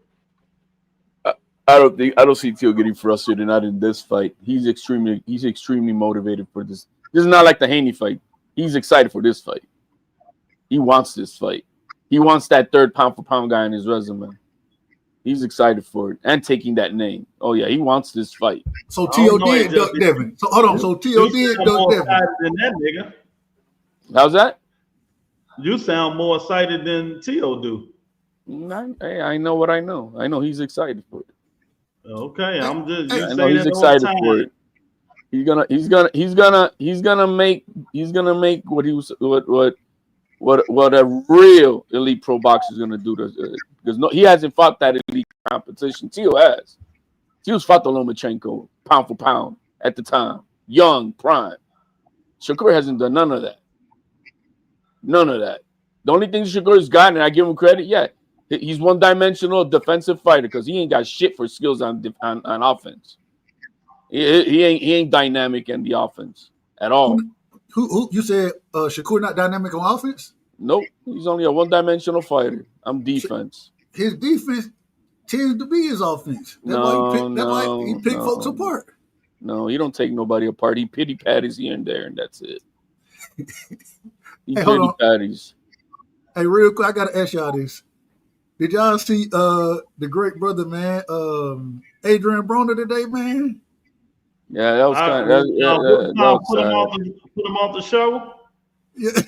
Speaker 4: I don't see Tio getting frustrated. Not in this fight. He's extremely motivated for this. This is not like the Haney fight. He's excited for this fight. He wants this fight. He wants that third pound for pound guy in his resume. He's excited for it and taking that name. Oh yeah, he wants this fight.
Speaker 5: So Tio did duck Devin. So hold on. So Tio did duck Devin.
Speaker 3: Than that nigga.
Speaker 4: How's that?
Speaker 3: You sound more excited than Tio do.
Speaker 4: I know what I know. I know he's excited for it.
Speaker 3: Okay, I'm just.
Speaker 4: I know he's excited for it. He's gonna make what a real elite pro boxer is gonna do because he hasn't fought that elite competition. Tio has. Tio's fought the Lomachenko pound for pound at the time, young prime. Shakur hasn't done none of that. None of that. The only thing Shakur's got, and I give him credit, yeah, he's one-dimensional defensive fighter because he ain't got shit for skills on offense. He ain't dynamic in the offense at all.
Speaker 5: Who you said Shakur not dynamic on offense?
Speaker 4: Nope, he's only a one-dimensional fighter. I'm defense.
Speaker 5: His defense tends to be his offense. That's why he pick folks apart.
Speaker 4: No, he don't take nobody apart. He pity patties here and there, and that's it. He pity patties.
Speaker 5: Hey, real quick, I gotta ask y'all this. Did y'all see the great brother, man, Adrian Broner today, man?
Speaker 4: Yeah, that was kind of
Speaker 3: put him off the show.
Speaker 5: Yeah.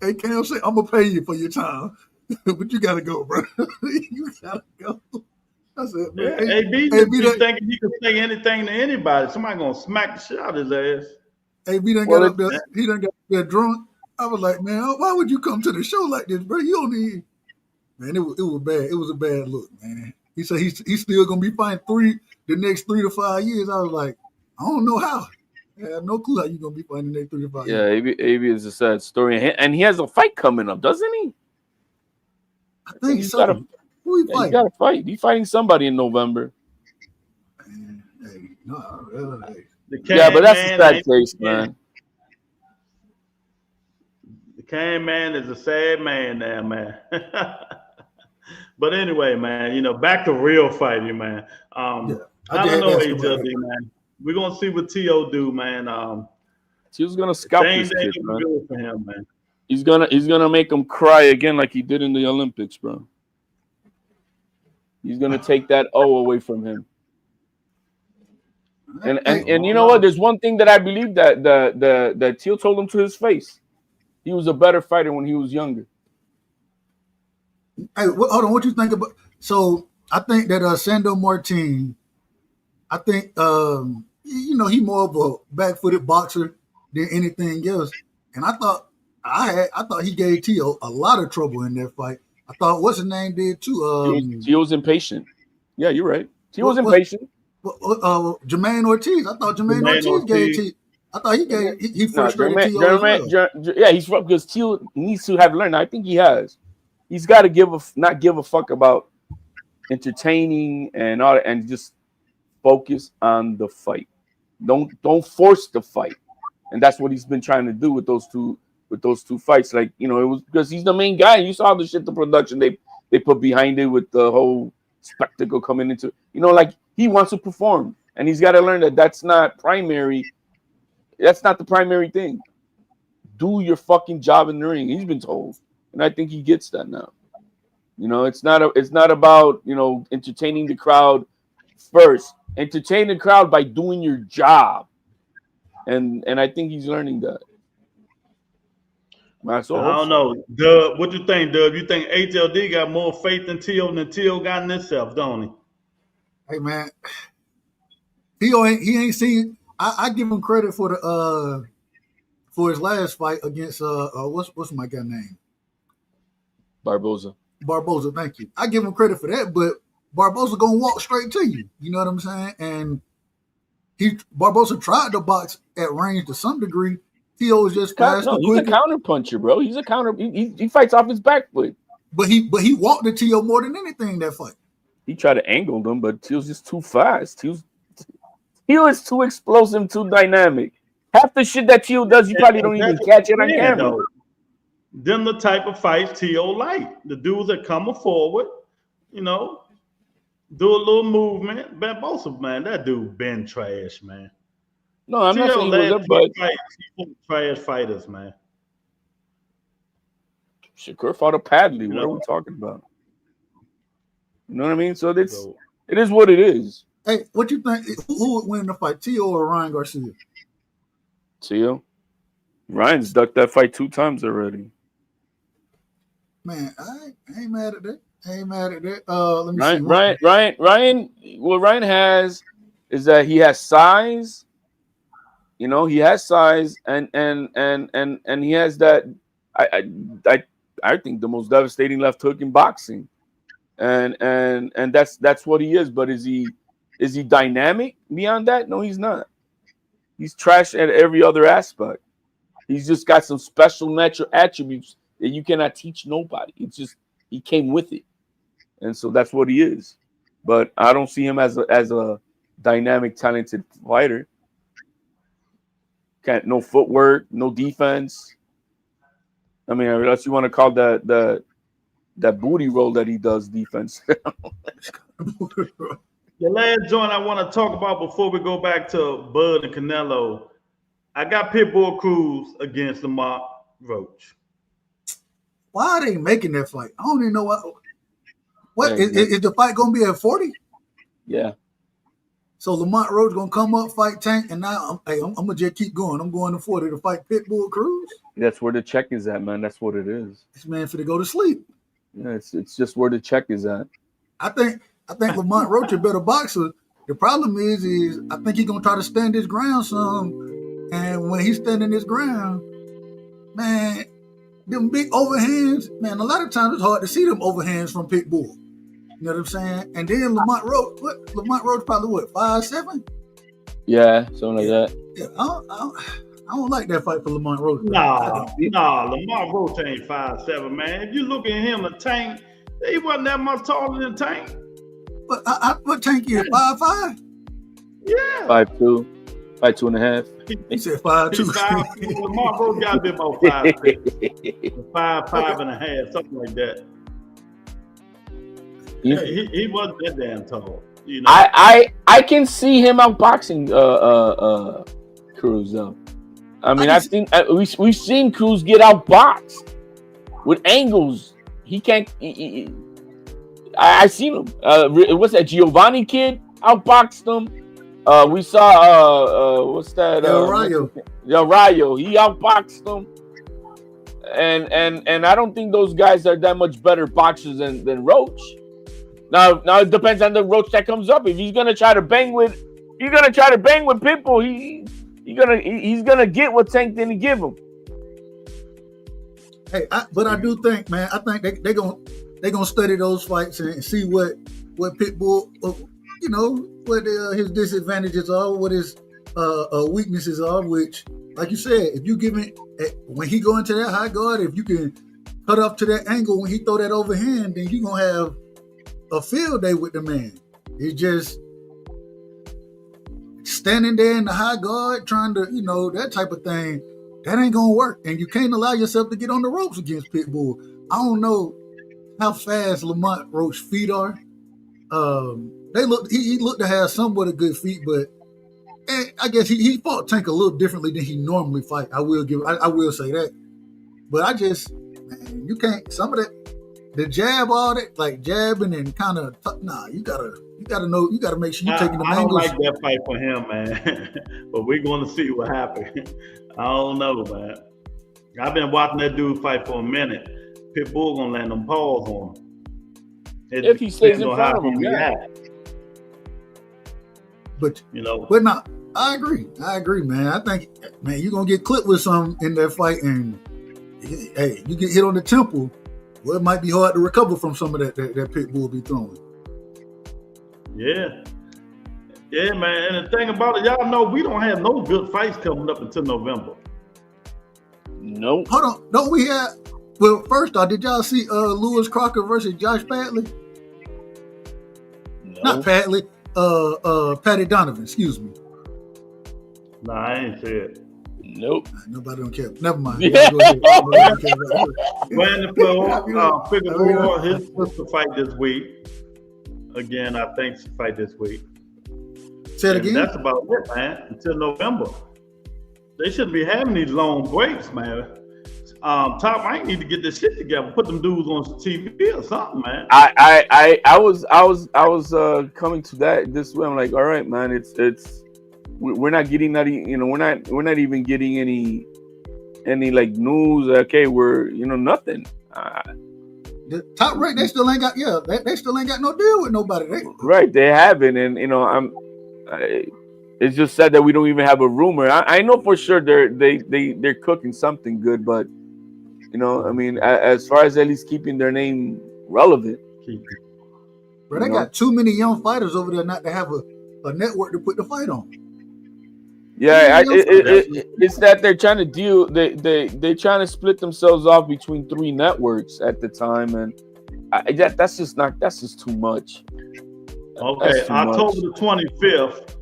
Speaker 5: Hey, Cam say, I'm gonna pay you for your time, but you gotta go, bro. You gotta go. I said, man,
Speaker 3: AB thinking he can say anything to anybody. Somebody gonna smack the shit out of his ass.
Speaker 5: AB done got up there. He done got up there drunk. I was like, man, why would you come to the show like this, bro? You don't need. Man, it was bad. It was a bad look, man. He said he's still gonna be fighting the next 3 to 5 years. I was like, I don't know how. I have no clue how you're gonna be fighting the next 3 to 5 years.
Speaker 4: Yeah, AB is a sad story, and he has a fight coming up, doesn't he?
Speaker 5: I think so. Who he fighting?
Speaker 4: He got a fight. He's fighting somebody in November. Yeah, but that's a sad case, man.
Speaker 3: The Cane Man is a sad man now, man. But anyway, man, back to real fighting, man. I don't know HLD, man. We're gonna see what T.O. do, man.
Speaker 4: He was gonna scalp this kid, man.
Speaker 3: Good for him, man.
Speaker 4: He's gonna make him cry again like he did in the Olympics, bro. He's gonna take that O away from him. And you know what? There's one thing that I believe that Teal told him to his face. He was a better fighter when he was younger.
Speaker 5: Hey, hold on. What you think about? So I think that Sando Martin, I think he more of a back-footed boxer than anything else. And I thought he gave Tio a lot of trouble in that fight. I thought what's his name did too.
Speaker 4: Tio was impatient. Yeah, you're right. Tio was impatient.
Speaker 5: Jermaine Ortiz. I thought Jermaine Ortiz gave Tio. I thought he frustrated Tio as well.
Speaker 4: Yeah, he's because Tio needs to have learned. I think he has. He's got to not give a fuck about entertaining and all that, and just focus on the fight. Don't force the fight, and that's what he's been trying to do with those two fights. Like, it was because he's the main guy. You saw the shit, the production they put behind it with the whole spectacle coming into. Like he wants to perform, and he's got to learn that that's not primary. That's not the primary thing. Do your fucking job in the ring. He's been told. And I think he gets that now. It's not about, entertaining the crowd first. Entertain the crowd by doing your job. And I think he's learning that.
Speaker 3: I don't know. Dub, what you think, Dub? You think HLD got more faith in Tio than Tio got in himself, don't he?
Speaker 5: Hey, man. He ain't seen. I give him credit for his last fight against what's my guy name?
Speaker 4: Barboza,
Speaker 5: thank you. I give him credit for that, but Barboza gonna walk straight to you. You know what I'm saying? And Barboza tried to box at range to some degree. He always just fast.
Speaker 4: No, he's a counter puncher, bro. He's a counter. He fights off his back foot.
Speaker 5: But he walked the Tio more than anything that fight.
Speaker 4: He tried to angle them, but Tio's just too fast. Tio is too explosive, too dynamic. Half the shit that Tio does, you probably don't even catch it on camera.
Speaker 3: Them the type of fights Tio like. The dudes that come forward, do a little movement. Ben Bosa, man, that dude been trash, man.
Speaker 4: No, I'm not saying he was but
Speaker 3: trash fighters, man.
Speaker 4: Shakur fought a Padley. What are we talking about? You know what I mean? So it is what it is.
Speaker 5: Hey, what you think? Who would win the fight, Tio or Ryan Garcia?
Speaker 4: Tio. Ryan's ducked that fight 2 times already.
Speaker 5: Man, I ain't mad at that. Let me see.
Speaker 4: Ryan. What Ryan has is that he has size. He has size, and he has that. I think the most devastating left hook in boxing, and that's what he is. But is he dynamic beyond that? No, he's not. He's trash at every other aspect. He's just got some special natural attributes that you cannot teach nobody. It's just he came with it, and so that's what he is. But I don't see him as a dynamic, talented fighter. No footwork, no defense. I mean, unless you want to call that booty roll that he does defense.
Speaker 3: The last joint I want to talk about before we go back to Bud and Canelo, I got Pitbull Cruz against Lamont Roach.
Speaker 5: Why are they making that fight? I don't even know what is the fight going to be at 40?
Speaker 4: Yeah.
Speaker 5: So Lamont Roach going to come up, fight Tank, and now I'm going to just keep going. I'm going to 40 to fight Pitbull Cruz.
Speaker 4: That's where the check is at, man. That's what it is.
Speaker 5: This man finna go to sleep.
Speaker 4: Yeah, it's just where the check is at.
Speaker 5: I think Lamont Roach a better boxer. The problem is I think he's gonna try to stand his ground some, and when he's standing his ground, man, them big overhands, man, a lot of times it's hard to see them overhands from Pitbull. You know what I'm saying? And then Lamont Roach probably 5'7"?
Speaker 4: Yeah, something like that.
Speaker 5: Yeah, I don't like that fight for Lamont Roach.
Speaker 3: Nah, Lamont Roach ain't 5'7", man. If you look at him, the Tank, he wasn't that much taller than Tank.
Speaker 5: But what Tank is 5'5"?
Speaker 3: Yeah.
Speaker 4: 5'2", 5'2.5".
Speaker 5: He said 5'2".
Speaker 3: 5'2". Lamont Roach got to be about 5'6", 5'5.5", something like that.
Speaker 4: Yeah.
Speaker 3: He wasn't that damn tall. You know?
Speaker 4: I can see him outboxing Cruz though. I mean, we've seen Cruz get outboxed with angles. He can't. I seen him. What's that? Giovanni kid outboxed him. We saw what's that? Del Rayo. He outboxed him. And I don't think those guys are that much better boxers than Roach. Now it depends on the Roach that comes up. If he's gonna try to bang with Pitbull, he's gonna get what Tank didn't give him.
Speaker 5: Hey, but I do think, man, I think they're gonna study those fights and see what Pitbull, what his disadvantages are, what his weaknesses are. Which, like you said, if you give it when he go into that high guard, if you can cut up to that angle when he throw that overhand, then you gonna have a field day with the man. It's just standing there in the high guard, trying to, that type of thing. That ain't gonna work, and you can't allow yourself to get on the ropes against Pitbull. I don't know how fast Lamont Roach feet are. He looked to have somewhat of good feet, but I guess he fought Tank a little differently than he normally fight. I will say that. But you can't, some of that, the jab, all that, like jabbing and kind of, you gotta know, you gotta make sure you're taking the angles.
Speaker 3: I don't like that fight for him, man. But we're going to see what happens. I don't know, man. I've been watching that dude fight for a minute. Pitbull gonna land them paws on him.
Speaker 4: If he stays in front of him, yeah.
Speaker 5: But no, I agree, man. I think, man, you're gonna get clipped with something in that fight, and hey, you get hit on the temple. Well, it might be hard to recover from some of that Pitbull be throwing.
Speaker 3: Yeah. Yeah, man. And the thing about it, y'all know we don't have no good fights coming up until November.
Speaker 4: Nope.
Speaker 5: Hold on. Don't we have? Well, first off, did y'all see Lewis Crocker versus Josh Padley?
Speaker 4: No.
Speaker 5: Not Padley. Patty Donovan. Excuse me.
Speaker 3: Nah, I ain't see it.
Speaker 4: Nope.
Speaker 5: Nobody don't care. Never mind.
Speaker 3: Brandon Flo, Figueroa, his sister fight this week. Again, I think she fight this week.
Speaker 5: Say it again.
Speaker 3: That's about it, man. Until November. They shouldn't be having these long breaks, man. Top Rank need to get this shit together. Put them dudes on TV or something, man.
Speaker 4: I was coming to that this way. I'm like, all right, man. We're not getting that. We're not even getting any like news. Okay, we're nothing.
Speaker 5: The Top Rank, they still ain't got they still ain't got no deal with nobody.
Speaker 4: Right, they haven't, and it's just sad that we don't even have a rumor. I know for sure they're cooking something good, but I mean, as far as at least keeping their name relevant.
Speaker 5: Bro, they got too many young fighters over there not to have a network to put the fight on.
Speaker 4: Yeah, it's that they're trying to deal. They're trying to split themselves off between 3 networks at the time, and that's just too much.
Speaker 3: Okay, October the 25th,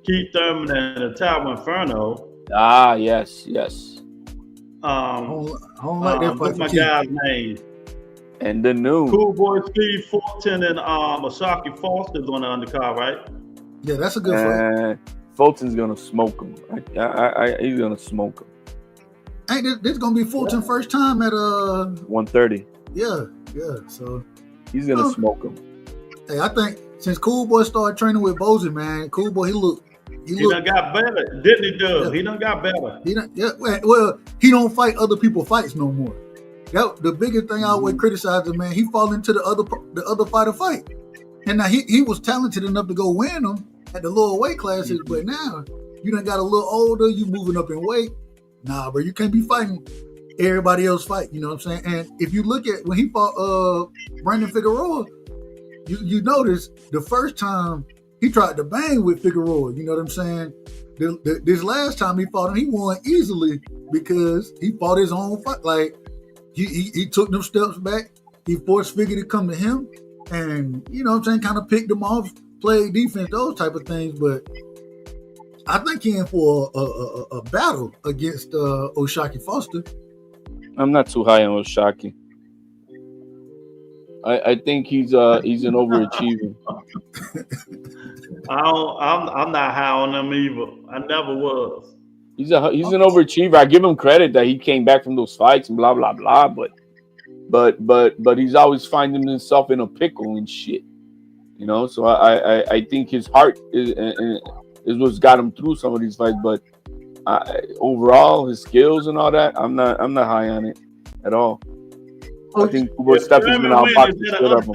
Speaker 3: Keith Thurman and the Tower Inferno.
Speaker 4: Ah, yes.
Speaker 5: I don't like that fight.
Speaker 3: What's my guy's name?
Speaker 4: And the new
Speaker 3: Cool Boy Steve Fulton and Ashaki Foster's on the undercard, right?
Speaker 5: Yeah, that's a good fight.
Speaker 4: Fulton's gonna smoke him. He's gonna smoke him.
Speaker 5: Ain't this gonna be Fulton's first time at
Speaker 4: 130?
Speaker 5: Yeah. So
Speaker 4: he's gonna smoke him.
Speaker 5: Hey, I think since Cool Boy started training with Bozy, man, Cool Boy, he
Speaker 3: done got better, didn't he? Yeah. He done got better.
Speaker 5: Well, he don't fight other people's fights no more. The biggest thing I always criticize him, man, he fall into the other fighter fight. And now he was talented enough to go win them at the lower weight classes, but now you done got a little older, you moving up in weight. Nah, bro, you can't be fighting everybody else fight, you know what I'm saying? And if you look at when he fought Brandon Figueroa, you notice the first time he tried to bang with Figueroa, you know what I'm saying? This last time he fought him, he won easily because he fought his own fight. Like he took them steps back, he forced Figure to come to him, and you know what I'm saying, kind of picked him off, played defense, those type of things. But I think he in for a battle against Ashaki Foster. I'm
Speaker 4: not too high on Ashaki. I think he's an overachiever.
Speaker 3: I'm not high on him either. I never was.
Speaker 4: He's an overachiever. I give him credit that he came back from those fights and blah blah blah. But he's always finding himself in a pickle and shit. You know. So I think his heart is what's got him through some of these fights. But overall, his skills and all that, I'm not high on it at all. I think Steph is going to outbox the shit of him.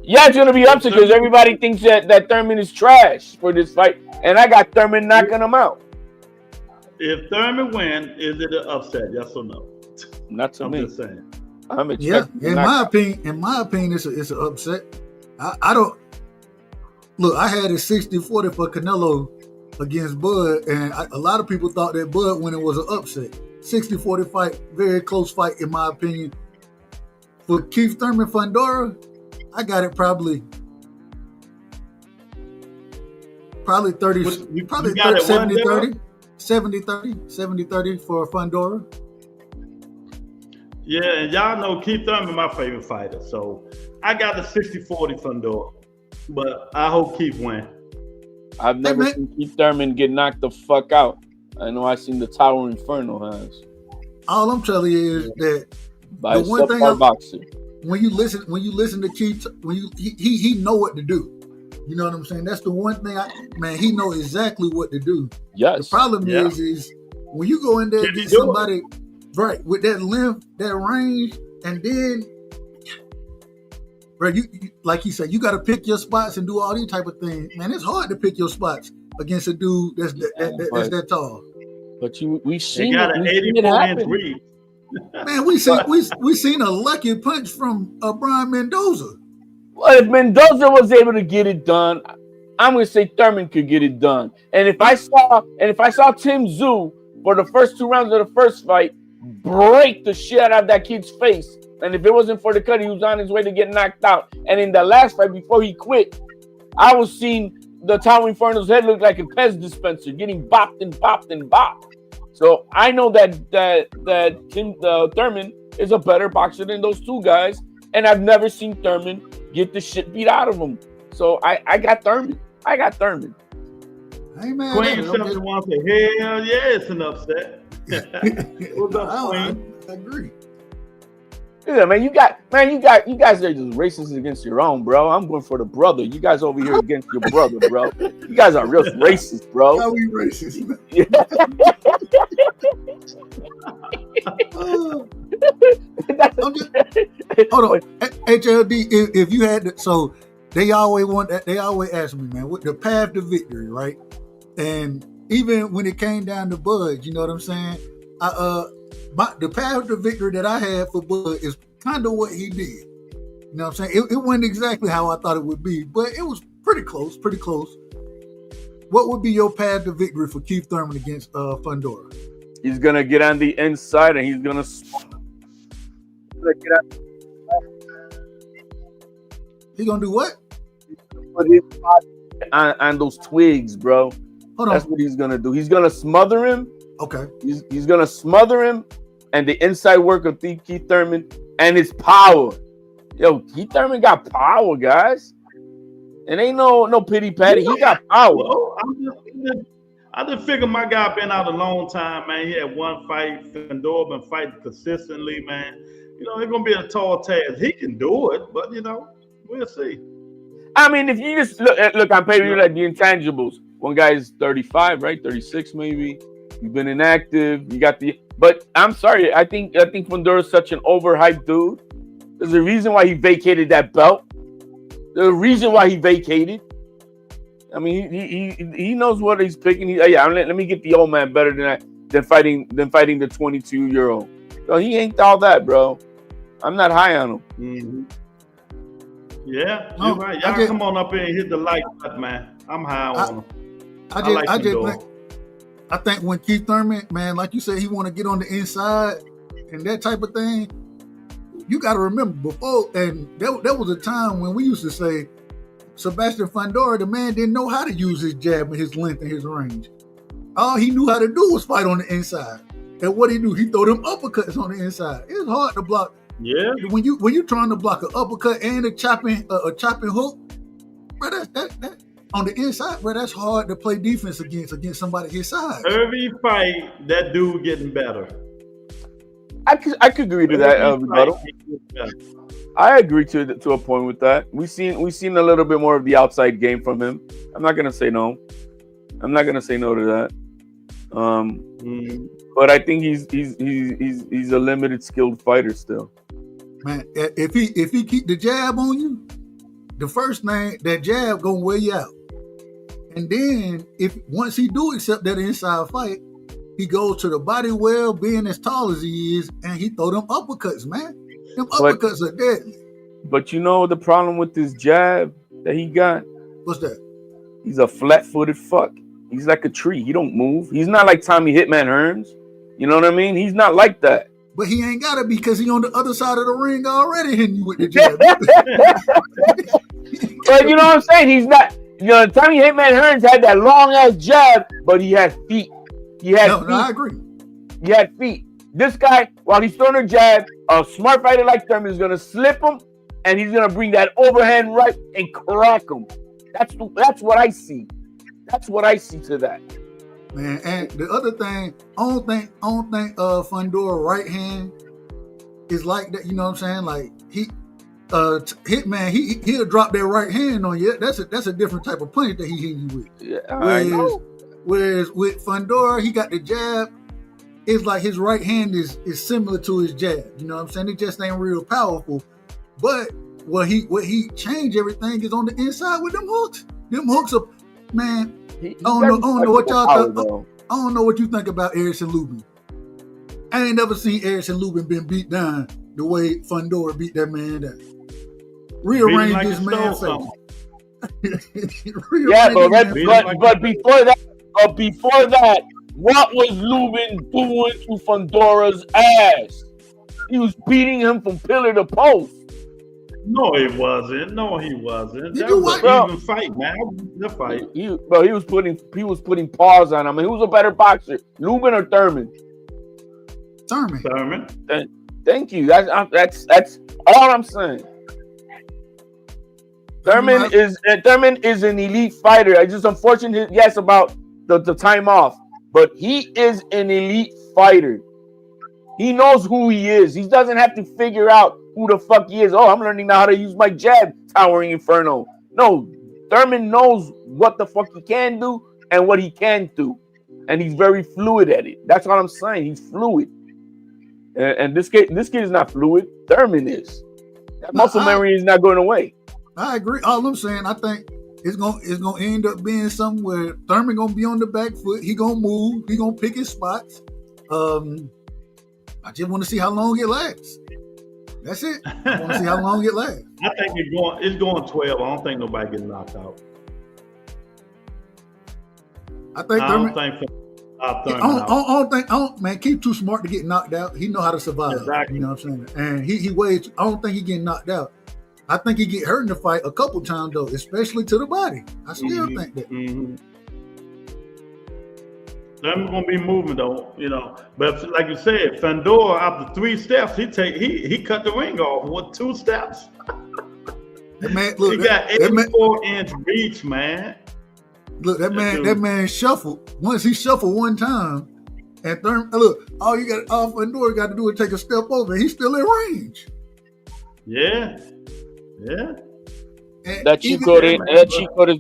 Speaker 4: Yeah, it's going to be upset because everybody thinks that Thurman is trash for this fight, and I got Thurman knocking him out.
Speaker 3: If Thurman wins, is it an upset? Yes or no?
Speaker 4: Not to me.
Speaker 3: I'm just saying.
Speaker 5: In my opinion, it's an upset. I don't look. I had a 60-40 for Canelo against Bud, and a lot of people thought that Bud winning was an upset. 60-40 fight, very close fight in my opinion. For Keith Thurman Fundora, I got it probably 30, probably 70-30. 70-30 for Fundora.
Speaker 3: Yeah, and y'all know Keith Thurman my favorite fighter, so I got the 60-40 Fundora. But I hope Keith win.
Speaker 4: I've never seen Keith Thurman get knocked the fuck out. I know I seen the Tower Inferno has.
Speaker 5: All I'm telling you is that
Speaker 4: by the one thing boxer.
Speaker 5: When you listen to Keith, he know what to do. You know what I'm saying? That's the one thing he know exactly what to do.
Speaker 4: Yes.
Speaker 5: The problem is when you go in there and get somebody right with that length, that range, and then you like he said, you got to pick your spots and do all these type of things. Man, it's hard to pick your spots against a dude that's that tall.
Speaker 4: But we seen
Speaker 3: got an 84-inch reach.
Speaker 5: Man, we seen a lucky punch from Brian Mendoza.
Speaker 4: Well, if Mendoza was able to get it done, I'm gonna say Thurman could get it done. And if I saw Tim Tszyu for the first 2 rounds of the first fight break the shit out of that kid's face, and if it wasn't for the cut, he was on his way to get knocked out. And in the last fight before he quit, I was seeing the Tower Inferno's head look like a Pez dispenser, getting bopped and bopped and bopped. So I know that Tim Thurman is a better boxer than those two guys, and I've never seen Thurman get the shit beat out of him. So I got Thurman. I got Thurman.
Speaker 5: Hey man,
Speaker 3: Queen something wants to hell yeah, it's an upset. What's up, Queen?
Speaker 5: I agree.
Speaker 4: Yeah, man, you guys are just racist against your own, bro. I'm going for the brother. You guys over here against your brother, bro. You guys are real racist, bro.
Speaker 5: How we racist? Hold on, HLD. If you had so they always ask me, man, what the path to victory, right? And even when it came down to Bud, you know what I'm saying? The path to victory that I had for Bud is kind of what he did. You know what I'm saying? It wasn't exactly how I thought it would be, but it was pretty close. what would be your path to victory for Keith Thurman against Fundora?
Speaker 4: He's gonna get on the inside and he's gonna get out.
Speaker 5: He gonna do what?
Speaker 4: Put his body on those twigs, bro.
Speaker 5: Hold on.
Speaker 4: That's what he's gonna do. He's gonna smother him.
Speaker 5: Okay.
Speaker 4: He's gonna smother him, and the inside work of Keith Thurman and his power. Yo, Keith Thurman got power, guys. And ain't no pity patty. He got power.
Speaker 3: Well, I just figure my guy been out a long time, man. He had one fight. Fandor been fighting consistently, man. You know, it's gonna be a tall task. He can do it, but you know, we'll see.
Speaker 4: I mean, if you just look on paper, like the intangibles. One guy is 35, right? 36 maybe. You've been inactive. You got but I'm sorry. I think Fundora is such an overhyped dude. There's a reason why he vacated that belt. There's a reason why he vacated. I mean, he knows what he's picking. Let me get the old man better than fighting the 22-year-old. So he ain't all that, bro. I'm not high on him.
Speaker 3: Mm-hmm. Yeah, you're right. Y'all come on up here and hit the like button, man. I'm high on him.
Speaker 5: I think when Keith Thurman, man, like you said, he want to get on the inside and that type of thing. You got to remember before, and there was a time when we used to say Sebastian Fundora, the man didn't know how to use his jab and his length and his range. All he knew how to do was fight on the inside. And what he do, he throw them uppercuts on the inside. It's hard to block.
Speaker 3: Yeah.
Speaker 5: When you trying to block an uppercut and a chopping hook, bro, that on the inside, bro, that's hard to play defense against somebody his size.
Speaker 3: Every fight, that dude getting better.
Speaker 4: I could agree to that, rebuttal. I agree to a point with that. We've seen a little bit more of the outside game from him. I'm not gonna say no. I'm not gonna say no to that. But I think he's a limited skilled fighter still.
Speaker 5: Man, if he keep the jab on you, the first thing, that jab gonna wear you out. And then once he do accept that inside fight, he goes to the body well, being as tall as he is, and he throw them uppercuts, man. Them uppercuts are deadly.
Speaker 4: But you know the problem with this jab that he got?
Speaker 5: What's that?
Speaker 4: He's a flat-footed fuck. He's like a tree. He don't move. He's not like Tommy Hitman Hearns. You know what I mean? He's not like that.
Speaker 5: But he ain't got it because he on the other side of the ring already hitting you with the jab.
Speaker 4: But you know what I'm saying? He's not. You know, Tommy Hitman Hearns had that long-ass jab, but he had feet. He had feet.
Speaker 5: No, I agree.
Speaker 4: He had feet. This guy, while he's throwing a jab, a smart fighter like Thurman is going to slip him, and he's going to bring that overhand right and crack him. That's what I see. That's what I see to that.
Speaker 5: Man, and the other thing, I don't think Fundora right hand is like that. You know what I'm saying? Like Hitman, he'll drop that right hand on you. That's a different type of punch that he hit you with.
Speaker 4: Yeah, I know.
Speaker 5: Whereas with Fundora, he got the jab. It's like his right hand is similar to his jab. You know what I'm saying? It just ain't real powerful. But what he changed everything is on the inside with them hooks. Them hooks are, man. I don't know what y'all think. I don't know what you think about Ericson Lubin. I ain't never seen Ericson Lubin been beat down the way Fundora beat that man down. Rearrange like this man's face.
Speaker 4: Yeah, but before that, what was Lubin doing to Fundora's ass? He was beating him from pillar to post.
Speaker 3: No, he wasn't.
Speaker 5: Did
Speaker 3: That
Speaker 5: you
Speaker 3: was
Speaker 5: watch?
Speaker 3: an even fight, man. The fight.
Speaker 4: He was putting paws on him. I mean, who's a better boxer, Lubin or Thurman?
Speaker 5: Thurman.
Speaker 4: Thank you. That's all I'm saying. Thurman is an elite fighter. It's just unfortunate, yes, about the time off, but he is an elite fighter. He knows who he is. He doesn't have to figure out who the fuck he is. Oh, I'm learning now how to use my jab, Towering Inferno. No, Thurman knows what the fuck he can do and what he can't do, and he's very fluid at it. That's what I'm saying. He's fluid, and this kid is not fluid. Thurman is. That muscle memory is not going away.
Speaker 5: I agree. All I'm saying, I think it's gonna end up being something where Thurman gonna be on the back foot. He gonna move. He gonna pick his spots. I just want to see how long it lasts. That's it. I want to see how long it lasts.
Speaker 3: I think it's going 12. I don't think nobody getting knocked out.
Speaker 5: I think
Speaker 3: I
Speaker 5: Thurman.
Speaker 3: don't think
Speaker 5: I
Speaker 3: Thurman
Speaker 5: don't
Speaker 3: out.
Speaker 5: think, man, Keith too smart to get knocked out. He know how to survive.
Speaker 3: Exactly.
Speaker 5: You know what I'm saying? And he weighs, I don't think he getting knocked out. I think he get hurt in the fight a couple times though, especially to the body. I still think that.
Speaker 3: Thurman's gonna be moving though, you know. But like you said, Fandor after 3 steps, he cut the ring off with 2 steps.
Speaker 5: That man, look,
Speaker 3: he got 84-inch reach, man.
Speaker 5: Look, that man shuffled. Once he shuffled one time, and Thurman, look, all Fandor got to do is take a step over, and he's still in range.
Speaker 3: Yeah.
Speaker 5: And
Speaker 4: that cheat code is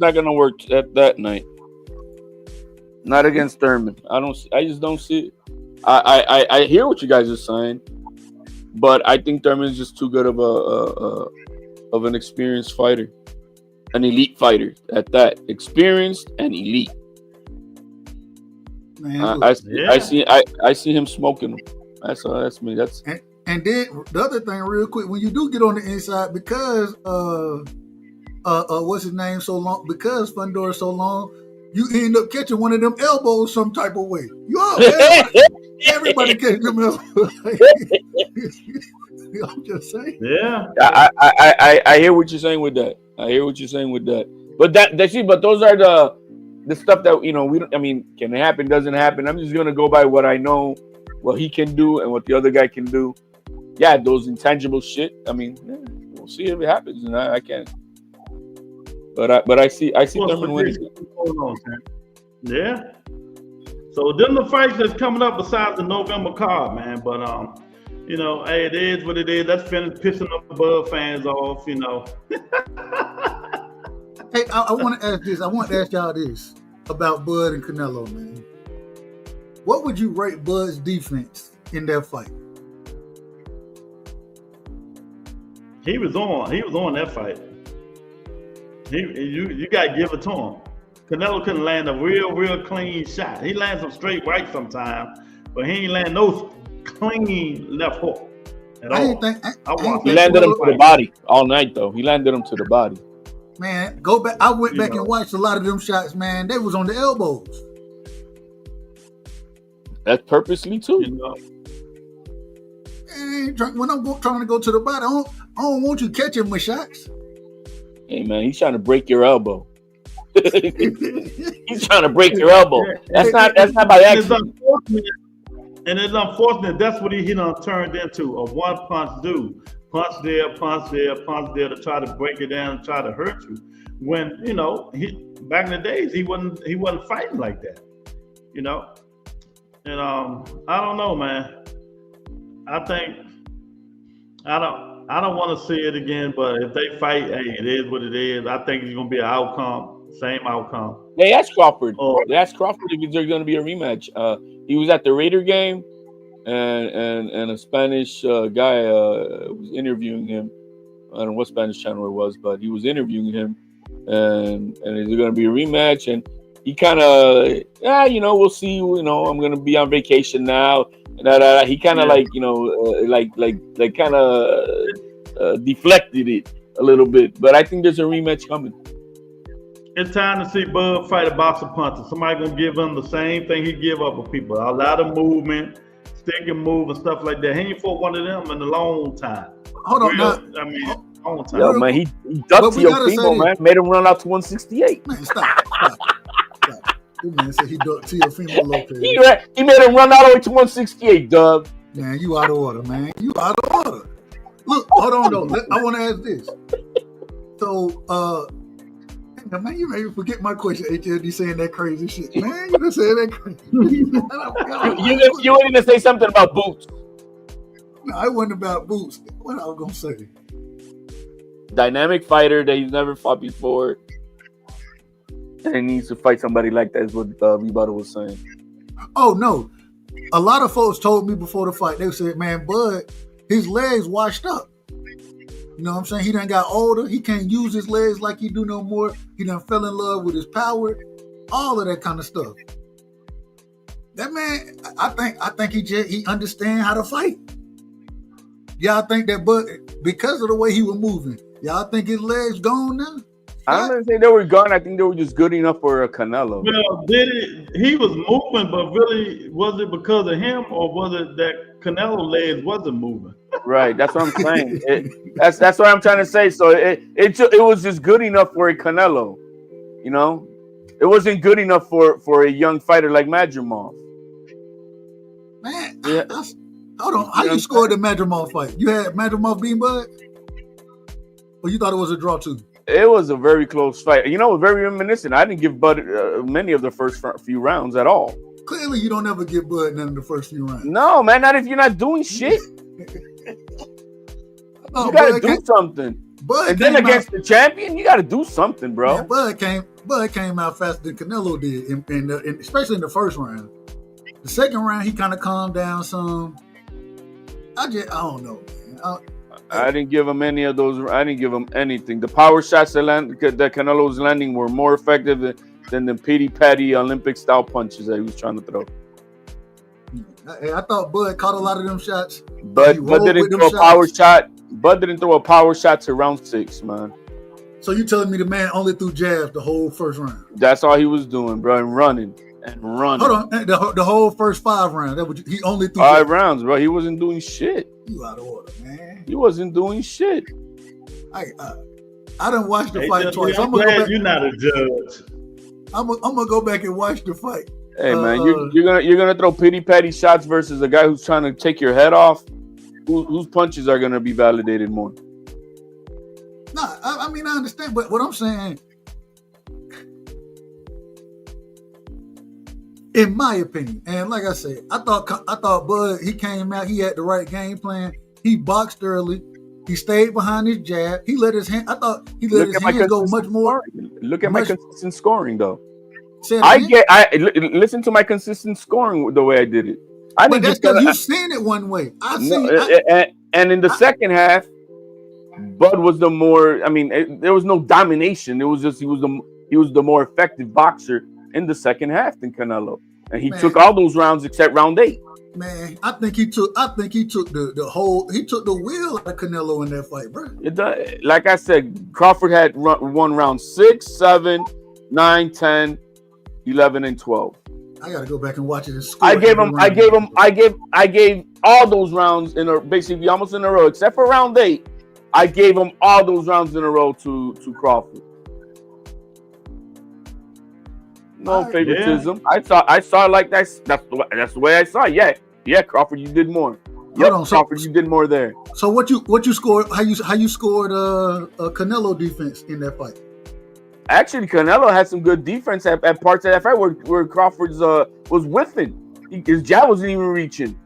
Speaker 4: not gonna work that night. Not against Thurman. I just don't see it. I hear what you guys are saying, but I think Thurman is just too good of an experienced fighter, an elite fighter at that, experienced and elite. Man, I see him smoking them. That's me.
Speaker 5: And then the other thing, real quick, when you do get on the inside, because what's his name so long, because Fandor is so long, you end up catching one of them elbows some type of way. Everybody catching them elbows. I'm just saying.
Speaker 3: Yeah.
Speaker 4: I hear what you're saying with that. But those are the stuff that, you know, can it happen, doesn't happen. I'm just gonna go by what I know, what he can do and what the other guy can do. Yeah, those intangible shit. We'll see if it happens. And I can't. But I see Thurman winning.
Speaker 3: Yeah. So them the fights that's coming up besides the November card, man. But you know, hey, it is what it is. Let's finish pissing up the Bud fans off, you know.
Speaker 5: Hey, I want to ask this. I want to ask y'all this about Bud and Canelo, man. What would you rate Bud's defense in that fight?
Speaker 3: He was on that fight. You gotta give it to him. Canelo couldn't land a real clean shot. He lands some straight right sometimes, but he ain't land no clean left hook at all.
Speaker 4: He landed him to the body all night, though. He landed him to the body.
Speaker 5: Man, go back. I went back and watched a lot of them shots, man. They was on the elbows.
Speaker 4: That's purposely too.
Speaker 3: You know?
Speaker 5: And when I'm trying to go to the body, I don't want you catching my shots.
Speaker 4: Hey man, he's trying to break your elbow. He's trying to break your elbow. That's not by accident.
Speaker 3: And it's unfortunate. That's what he done turned into, a one punch dude. Punch there, punch there, punch there, to try to break it down and try to hurt you. When, you know, back in the days he wasn't fighting like that. You know? And I don't know, man. I don't want to see it again, but if they fight, hey, it is what it is. I think it's gonna be an outcome, same outcome.
Speaker 4: They asked Crawford. They asked Crawford if there's gonna be a rematch. He was at the Raider game, and a Spanish guy was interviewing him. I don't know what Spanish channel it was, but he was interviewing him, and is there gonna be a rematch? And he kind of, we'll see. You know, I'm gonna be on vacation now. He kind of deflected it a little bit, but I think there's a rematch coming.
Speaker 3: It's time to see Bud fight a boxer puncher. Somebody gonna give him the same thing he give up with people. A lot of movement, stick and move and stuff like that. He ain't fought one of them in a long time.
Speaker 5: Hold on,
Speaker 3: long time.
Speaker 4: Yo, man, he ducked Teofimo, man. Made him run out to 168.
Speaker 5: Man, stop. This man said he ducked Teofimo Lopez.
Speaker 4: He made him run all the way to 168, Doug.
Speaker 5: Man, you out of order, man. You out of order. Look, hold on, though. I want to ask this. So, man, you made me forget my question. HLD saying that crazy shit. Man, you just said that crazy.
Speaker 4: You were going to say something about boots.
Speaker 5: No, it wasn't about boots. What I was going to say?
Speaker 4: Dynamic fighter that he's never fought before. And he needs to fight somebody like that is what Rebuttal was saying.
Speaker 5: Oh, no. A lot of folks told me before the fight, they said, man, Bud, his legs washed up. You know what I'm saying? He done got older. He can't use his legs like he do no more. He done fell in love with his power. All of that kind of stuff. That man, I think he understand how to fight. Y'all think that Bud, because of the way he was moving, y'all think his legs gone now?
Speaker 4: I'm gonna say they were gone. I think they were just good enough for a Canelo.
Speaker 3: Well, he was moving, but really, was it because of him or was it that Canelo legs wasn't moving?
Speaker 4: Right. That's what I'm saying. That's what I'm trying to say. So it was just good enough for a Canelo. You know, it wasn't good enough for a young fighter like Madrimov.
Speaker 5: Man,
Speaker 4: Yeah.
Speaker 5: hold on. How you scored the Madrimov fight? You had Madrimov beating Bud? Or you thought it was a draw too?
Speaker 4: It was a very close fight. You know, very reminiscent. I didn't give Bud many of the first few rounds at all.
Speaker 5: Clearly, you don't ever give Bud none of the first few rounds.
Speaker 4: No, man, not if you're not doing shit. You gotta do something.
Speaker 5: Bud
Speaker 4: and then against the champion, you gotta do something, bro.
Speaker 5: Man, Bud came out faster than Canelo did, especially in the first round. The second round, he kind of calmed down some. I don't know, man.
Speaker 4: I didn't give him any of those. I didn't give him anything. The power shots that Canelo was landing were more effective than the pity-patty Olympic-style punches that he was trying to throw.
Speaker 5: I thought Bud caught a lot of them shots.
Speaker 4: Bud didn't throw a power shot. Bud didn't throw a power shot to round 6, man.
Speaker 5: So you telling me the man only threw jabs the whole first round?
Speaker 4: That's all he was doing, bro, and running. Hold
Speaker 5: on, the whole first 5 rounds. He only threw
Speaker 4: 5 rounds, bro. He wasn't doing shit.
Speaker 5: You out of order, man.
Speaker 4: He wasn't doing shit.
Speaker 5: I didn't watch the fight twice.
Speaker 3: I'm glad you're not a judge.
Speaker 5: I'm gonna go back and watch the fight.
Speaker 4: Hey man, you're gonna throw pity-patty shots versus a guy who's trying to take your head off. Whose punches are gonna be validated more?
Speaker 5: No, I mean I understand, but what I'm saying, in my opinion, and like I said, I thought Bud, he came out, he had the right game plan. He boxed early. He stayed behind his jab. He let his hand. I thought he let his hands go much more.
Speaker 4: Look at my consistent scoring, though. Listen to my consistent scoring the way I did it.
Speaker 5: But that's because you've seen it one way.
Speaker 4: And in the second half, Bud was the more. I mean, there was no domination. It was just he was the more effective boxer in the second half than Canelo, and he took all those rounds except round 8.
Speaker 5: Man, I think he took the wheel out of Canelo in that fight, bro.
Speaker 4: Like I said, Crawford had won round 6, 7, 9, 10, 11, and 12.
Speaker 5: I gotta go back and watch it.
Speaker 4: I gave all those rounds basically almost in a row, except for round 8. I gave him all those rounds in a row to Crawford. No favoritism. Yeah. I saw it like that. That's the way I saw it. Yeah, Crawford, you did more. Crawford, you did more there.
Speaker 5: So what you scored? How you scored Canelo defense in that fight?
Speaker 4: Actually, Canelo had some good defense at parts of that fight where Crawford's was whiffing. His jab wasn't even reaching.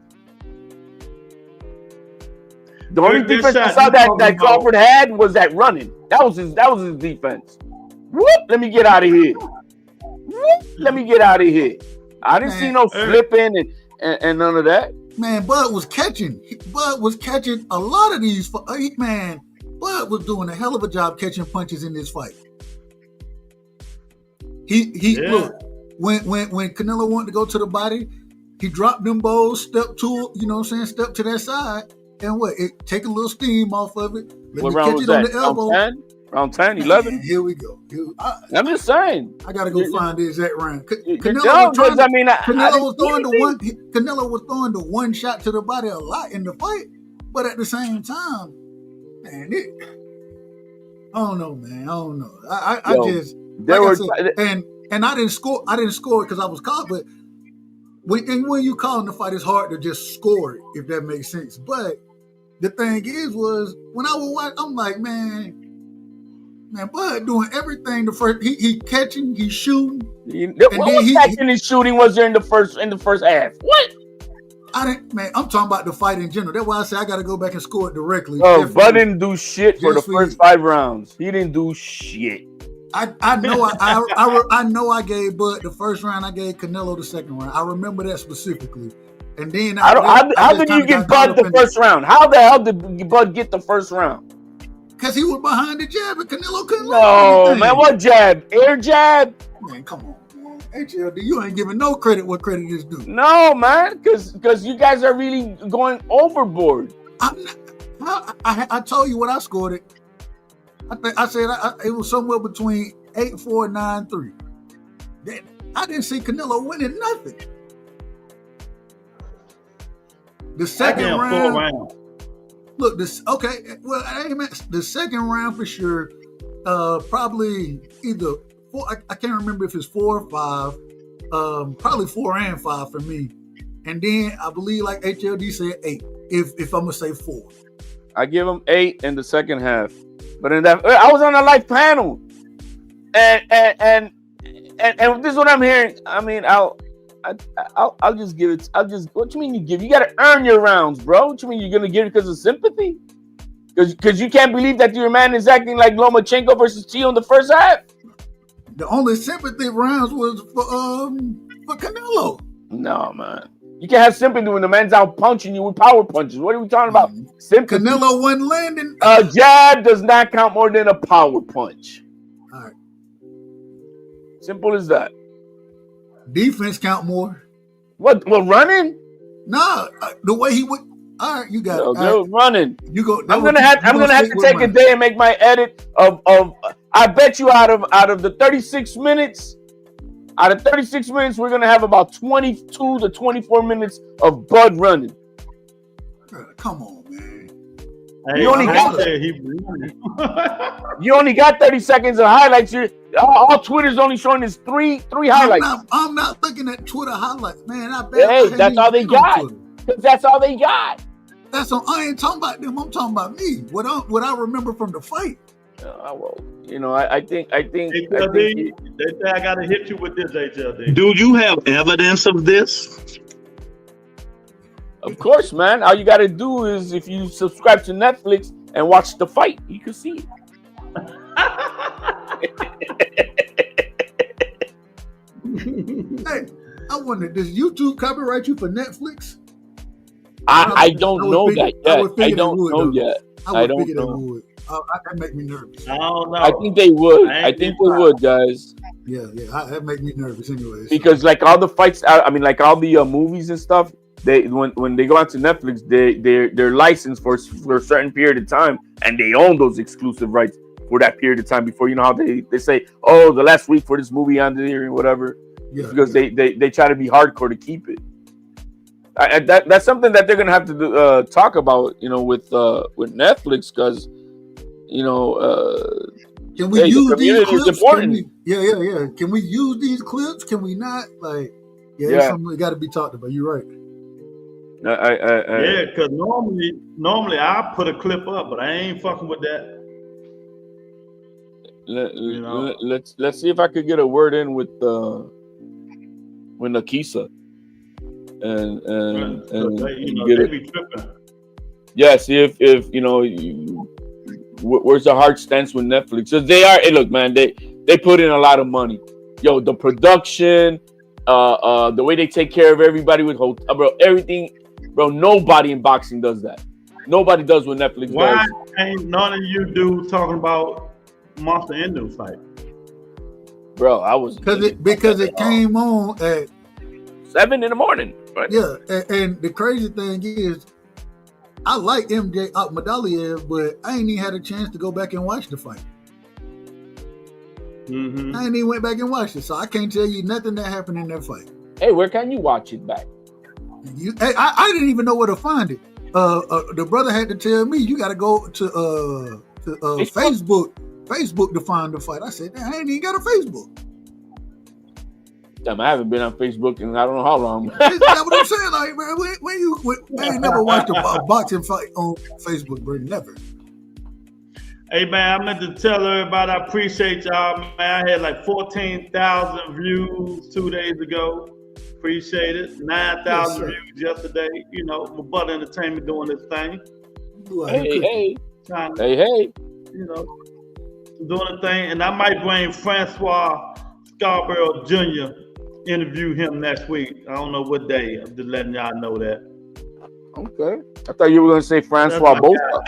Speaker 4: The only defense I saw that Crawford had was that running. That was his defense. Whoop! Let me get out of here. Let me get out of here. I didn't see no flipping and none of that.
Speaker 5: Man, Bud was catching. Bud was catching a lot of these. Man, Bud was doing a hell of a job catching punches in this fight. Look, when Canelo wanted to go to the body, he dropped them bows, step to that side, and take a little steam off of it.
Speaker 4: What round was that? Round 10, 11?
Speaker 5: Here we go.
Speaker 4: I'm just saying.
Speaker 5: I gotta go find the exact round.
Speaker 4: Canelo
Speaker 5: was throwing the one shot to the body a lot in the fight, but at the same time, man, I don't know, man. I don't know. And I didn't score. I didn't score because I was caught. But when you call in the fight, it's hard to just score it, if that makes sense. But the thing was when I would watch, I'm like, man, Bud doing everything. The first, he catching, he shooting.
Speaker 4: Catching and shooting was there in the first half? What?
Speaker 5: I'm talking about the fight in general. That's why I say I got to go back and score it directly.
Speaker 4: Oh, Bud didn't do shit for the first 5 rounds. He didn't do shit.
Speaker 5: I know I gave Bud the first round. I gave Canelo the second round. I remember that specifically. And then
Speaker 4: how did you get Bud the first round? How the hell did Bud get the first round?
Speaker 5: Because he was behind the jab and Canelo couldn't.
Speaker 4: No, man, what jab? Air jab?
Speaker 5: Man, come on, man. HLD, you ain't giving no credit what credit is due.
Speaker 4: No, man, because you guys are really going overboard.
Speaker 5: I told you what I scored it. I said it was somewhere between 8-4 and 9-3. I didn't see Canelo winning nothing. The second round. Look, the second round for sure. Probably either 4. I can't remember if it's 4 or 5. Probably 4 and 5 for me. And then I believe, like HLD said, 8. If I'm gonna say 4,
Speaker 4: I give him 8 in the second half. But in that, I was on a live panel, and this is what I'm hearing. I mean, I'll just give it. What you mean you give? You got to earn your rounds, bro. What you mean you're gonna give it because of sympathy? Because you can't believe that your man is acting like Lomachenko versus Tio in the first half.
Speaker 5: The only sympathy rounds was for Canelo.
Speaker 4: No, man. You can't have sympathy when the man's out punching you with power punches. What are we talking about? Sympathy.
Speaker 5: Canelo wasn't landing.
Speaker 4: A jab does not count more than a power punch.
Speaker 5: All right.
Speaker 4: Simple as that.
Speaker 5: Defense count more.
Speaker 4: What? Well, running?
Speaker 5: Nah, the way he went. All right, you got it.
Speaker 4: Right. Running.
Speaker 5: You go.
Speaker 4: I'm gonna have to take a day and make my edit of. I bet you out of the 36 minutes. Out of 36 minutes, we're going to have about 22 to 24 minutes of Bud running.
Speaker 5: Come on, man.
Speaker 3: Hey,
Speaker 4: you only got 30 seconds of highlights. All Twitter's only showing is three highlights.
Speaker 5: I'm not looking at Twitter highlights, man.
Speaker 4: That's all they got. That's all they got.
Speaker 5: I ain't talking about them. I'm talking about me. What I remember from the fight.
Speaker 4: Well, I think.
Speaker 3: HLD, they say I gotta hit you with this, HLD.
Speaker 8: Do you have evidence of this?
Speaker 4: Of course, man. All you gotta do is if you subscribe to Netflix and watch the fight, you can see it.
Speaker 5: Hey, I wonder, does YouTube copyright you for Netflix?
Speaker 4: I don't know that yet. I don't know yet. I don't know.
Speaker 5: That make me nervous.
Speaker 3: I don't know.
Speaker 4: I think they would. I think they would, guys.
Speaker 5: Yeah. That make me nervous, anyways.
Speaker 4: Because like all the fights, like all the movies and stuff, they when they go onto Netflix, they're licensed for a certain period of time, and they own those exclusive rights for that period of time. Before how they say, oh, the last week for this movie on there and whatever. Yeah. Because they try to be hardcore to keep it. That's something that they're gonna have to talk about, with Netflix, because.
Speaker 5: Can we use these clips? Yeah. Can we use these clips? Can we not? It's something that got to be talked about. You're right.
Speaker 3: Yeah, because normally I put a clip up, but I ain't fucking with that.
Speaker 4: Let's see if I could get a word in with Nakisa and
Speaker 3: they be tripping.
Speaker 4: Yeah, see if where's the hard stance with Netflix? So they are. Hey, look, man, they put in a lot of money. Yo, the production, the way they take care of everybody with everything, bro. Nobody in boxing does that. Nobody does what Netflix does.
Speaker 3: Why ain't none of you dudes talking about Monster Endo fight?
Speaker 4: Bro, I was
Speaker 5: because it came on at
Speaker 4: 7 in the morning. Right?
Speaker 5: Yeah, and the crazy thing is, I like MJ Akhmadaliev, but I ain't even had a chance to go back and watch the fight.
Speaker 3: Mm-hmm.
Speaker 5: I ain't even went back and watched it, so I can't tell you nothing that happened in that fight.
Speaker 4: Hey, where can you watch it back?
Speaker 5: I didn't even know where to find it. The brother had to tell me, you got to go to Facebook to find the fight. I said, I ain't even got a Facebook.
Speaker 4: Damn, I haven't been on Facebook in I don't know how long.
Speaker 5: That's what I'm saying. Like, man, I ain't never watched a boxing fight on Facebook, bro. Never.
Speaker 3: Hey, man, I meant to tell everybody I appreciate y'all, man. I had like 14,000 views 2 days ago. Appreciate it. 9,000 views yesterday. My butt entertainment doing this thing.
Speaker 4: Hey.
Speaker 3: Doing a thing. And I might bring Francois Scarborough Jr., interview him next week. I don't know what day. I'm just letting y'all know that.
Speaker 4: Okay. I thought you were going to say Francois Bosa.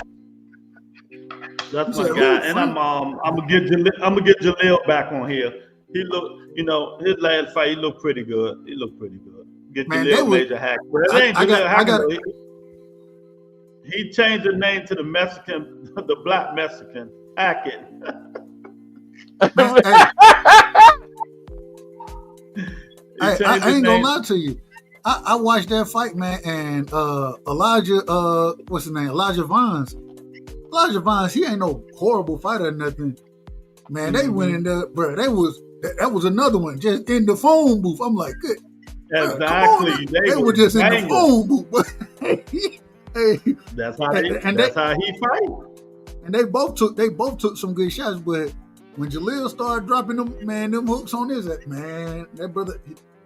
Speaker 3: That's my guy. And I'm gonna get Jaleel back on here. He look, his last fight, he looked pretty good. Get Jaleel major hack. But it ain't Jaleel Hack. He changed the name to the Mexican, the Black Mexican. Hackett.
Speaker 5: Man,
Speaker 3: He changed
Speaker 5: I
Speaker 3: his
Speaker 5: ain't gonna
Speaker 3: name.
Speaker 5: lie to you. I watched that fight, man, and Elijah, what's his name? Elijah Vines, he ain't no horrible fighter or nothing. Man, they went in there, bro. That was another one just in the phone booth. I'm like, good.
Speaker 3: Exactly.
Speaker 5: They were just in the phone booth. But hey,
Speaker 3: That's how he fight.
Speaker 5: and they both took some good shots. But when Jaleel started dropping them hooks on his, man, that brother,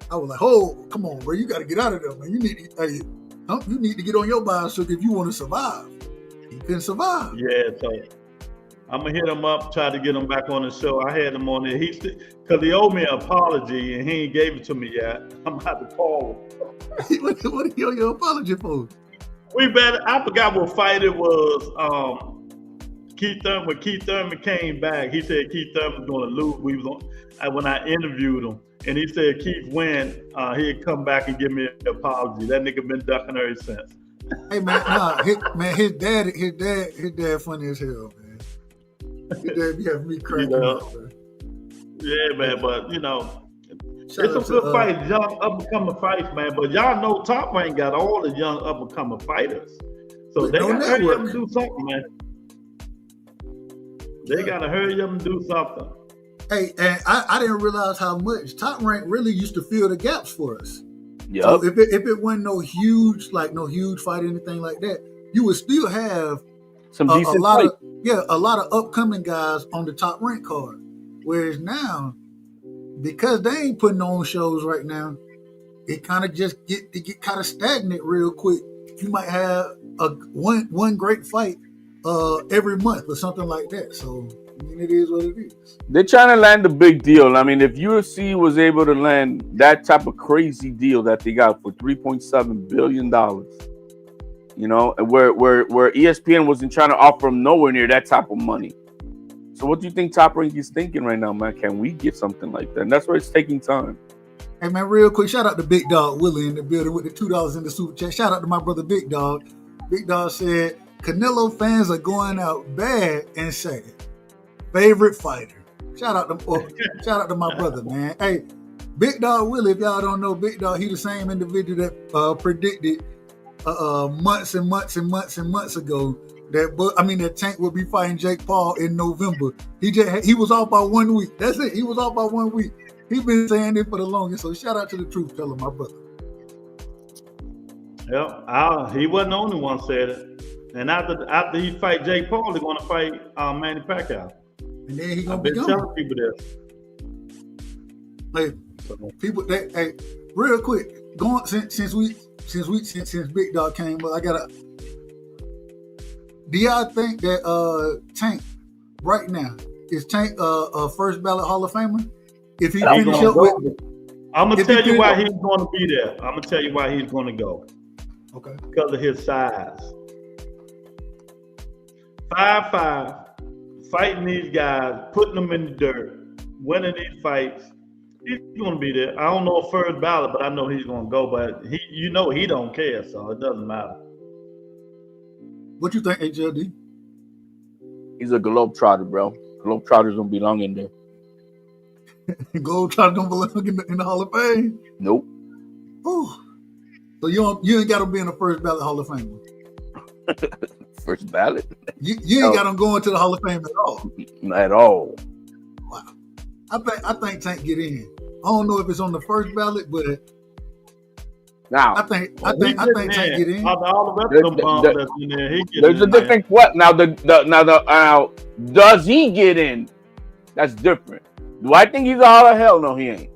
Speaker 5: I was like, oh, come on, bro, you got to get out of there, man. You need to get on your bicycle if you want to survive. He couldn't survive.
Speaker 3: Yeah, so I'm gonna hit him up, try to get him back on the show. I had him on there. Because he owed me an apology and he ain't gave it to me yet. I'm about to call him.
Speaker 5: What did he owe your apology for?
Speaker 3: I forgot what fight it was. Keith Thurman. When Keith Thurman came back, he said Keith Thurman was going to lose. When I interviewed him, and he said Keith win, he'd come back and give me an apology. That nigga been ducking her since.
Speaker 5: Hey man, his dad funny as hell, man. His dad be having me cracking up, man.
Speaker 3: Yeah, man, but it's
Speaker 5: Shout
Speaker 3: some
Speaker 5: out
Speaker 3: good
Speaker 5: to,
Speaker 3: fights, young up-and-coming fights, man. But y'all know Top Rank got all the young up-and-coming fighters. So they gotta hurry up and do something, man. They gotta hurry up and do something.
Speaker 5: Hey, and I didn't realize how much Top Rank really used to fill the gaps for us.
Speaker 4: Yep.
Speaker 5: So if it wasn't no huge fight or anything like that, you would still have
Speaker 4: some decent
Speaker 5: a lot
Speaker 4: fight.
Speaker 5: of upcoming guys on the Top Rank card. Whereas now, because they ain't putting on shows right now, it kind of just get kind of stagnant real quick. You might have one great fight every month or something like that. So I mean, it is what it is.
Speaker 4: They're trying to land a big deal. I mean, if UFC was able to land that type of crazy deal that they got for $3.7 billion, where ESPN wasn't trying to offer them nowhere near that type of money. So what do you think Top Rank is thinking right now, man? Can we get something like that? And that's where it's taking time.
Speaker 5: Hey, man, real quick, shout out to Big Dog Willie in the building with the $2 in the super chat. Shout out to my brother Big Dog. Big Dog said, Canelo fans are going out bad and sad. Favorite fighter. Shout out to my brother, man. Hey, Big Dog Willie, if y'all don't know, Big Dog, he the same individual that predicted months and months and months and months ago that Tank would be fighting Jake Paul in November. He was off by 1 week. That's it. He was off by 1 week. He's been saying it for the longest. So shout out to the truth teller, my brother.
Speaker 3: Yeah, he wasn't the only one said it. And after he fight Jake Paul, they're going to fight Manny Pacquiao.
Speaker 5: And then he gonna
Speaker 3: I've
Speaker 5: be
Speaker 3: been
Speaker 5: gone.
Speaker 3: telling people this.
Speaker 5: Hey, real quick, going since Big Dog came up, do y'all think that Tank right now is Tank a first ballot Hall of Famer? If he finish up with,
Speaker 3: I'm gonna tell you why he's going to be there. I'm gonna tell you why he's going to go.
Speaker 5: Okay.
Speaker 3: Because of his size. 5'5", fighting these guys, putting them in the dirt, winning these fights. He's going to be there. I don't know a first ballot, but I know he's going to go. But he don't care, so it doesn't matter.
Speaker 5: What you think, HLD?
Speaker 4: He's a globetrotter, bro. Globetrotters don't belong in there.
Speaker 5: Globetrotter don't belong in the Hall of Fame?
Speaker 4: Nope.
Speaker 5: Ooh. So you ain't got to be in the first ballot Hall of Fame.
Speaker 4: First ballot?
Speaker 5: You ain't got him going to the Hall of Fame at all.
Speaker 4: At all.
Speaker 5: Wow. I think Tank get in. I don't know if it's on the first ballot, but
Speaker 4: now
Speaker 5: I think Tank get in.
Speaker 3: All the rest of them bombs that's in there, he get
Speaker 4: there's
Speaker 3: in
Speaker 4: a different what now. Does he get in? That's different. Do I think he's a Hall of Hell? No, he ain't.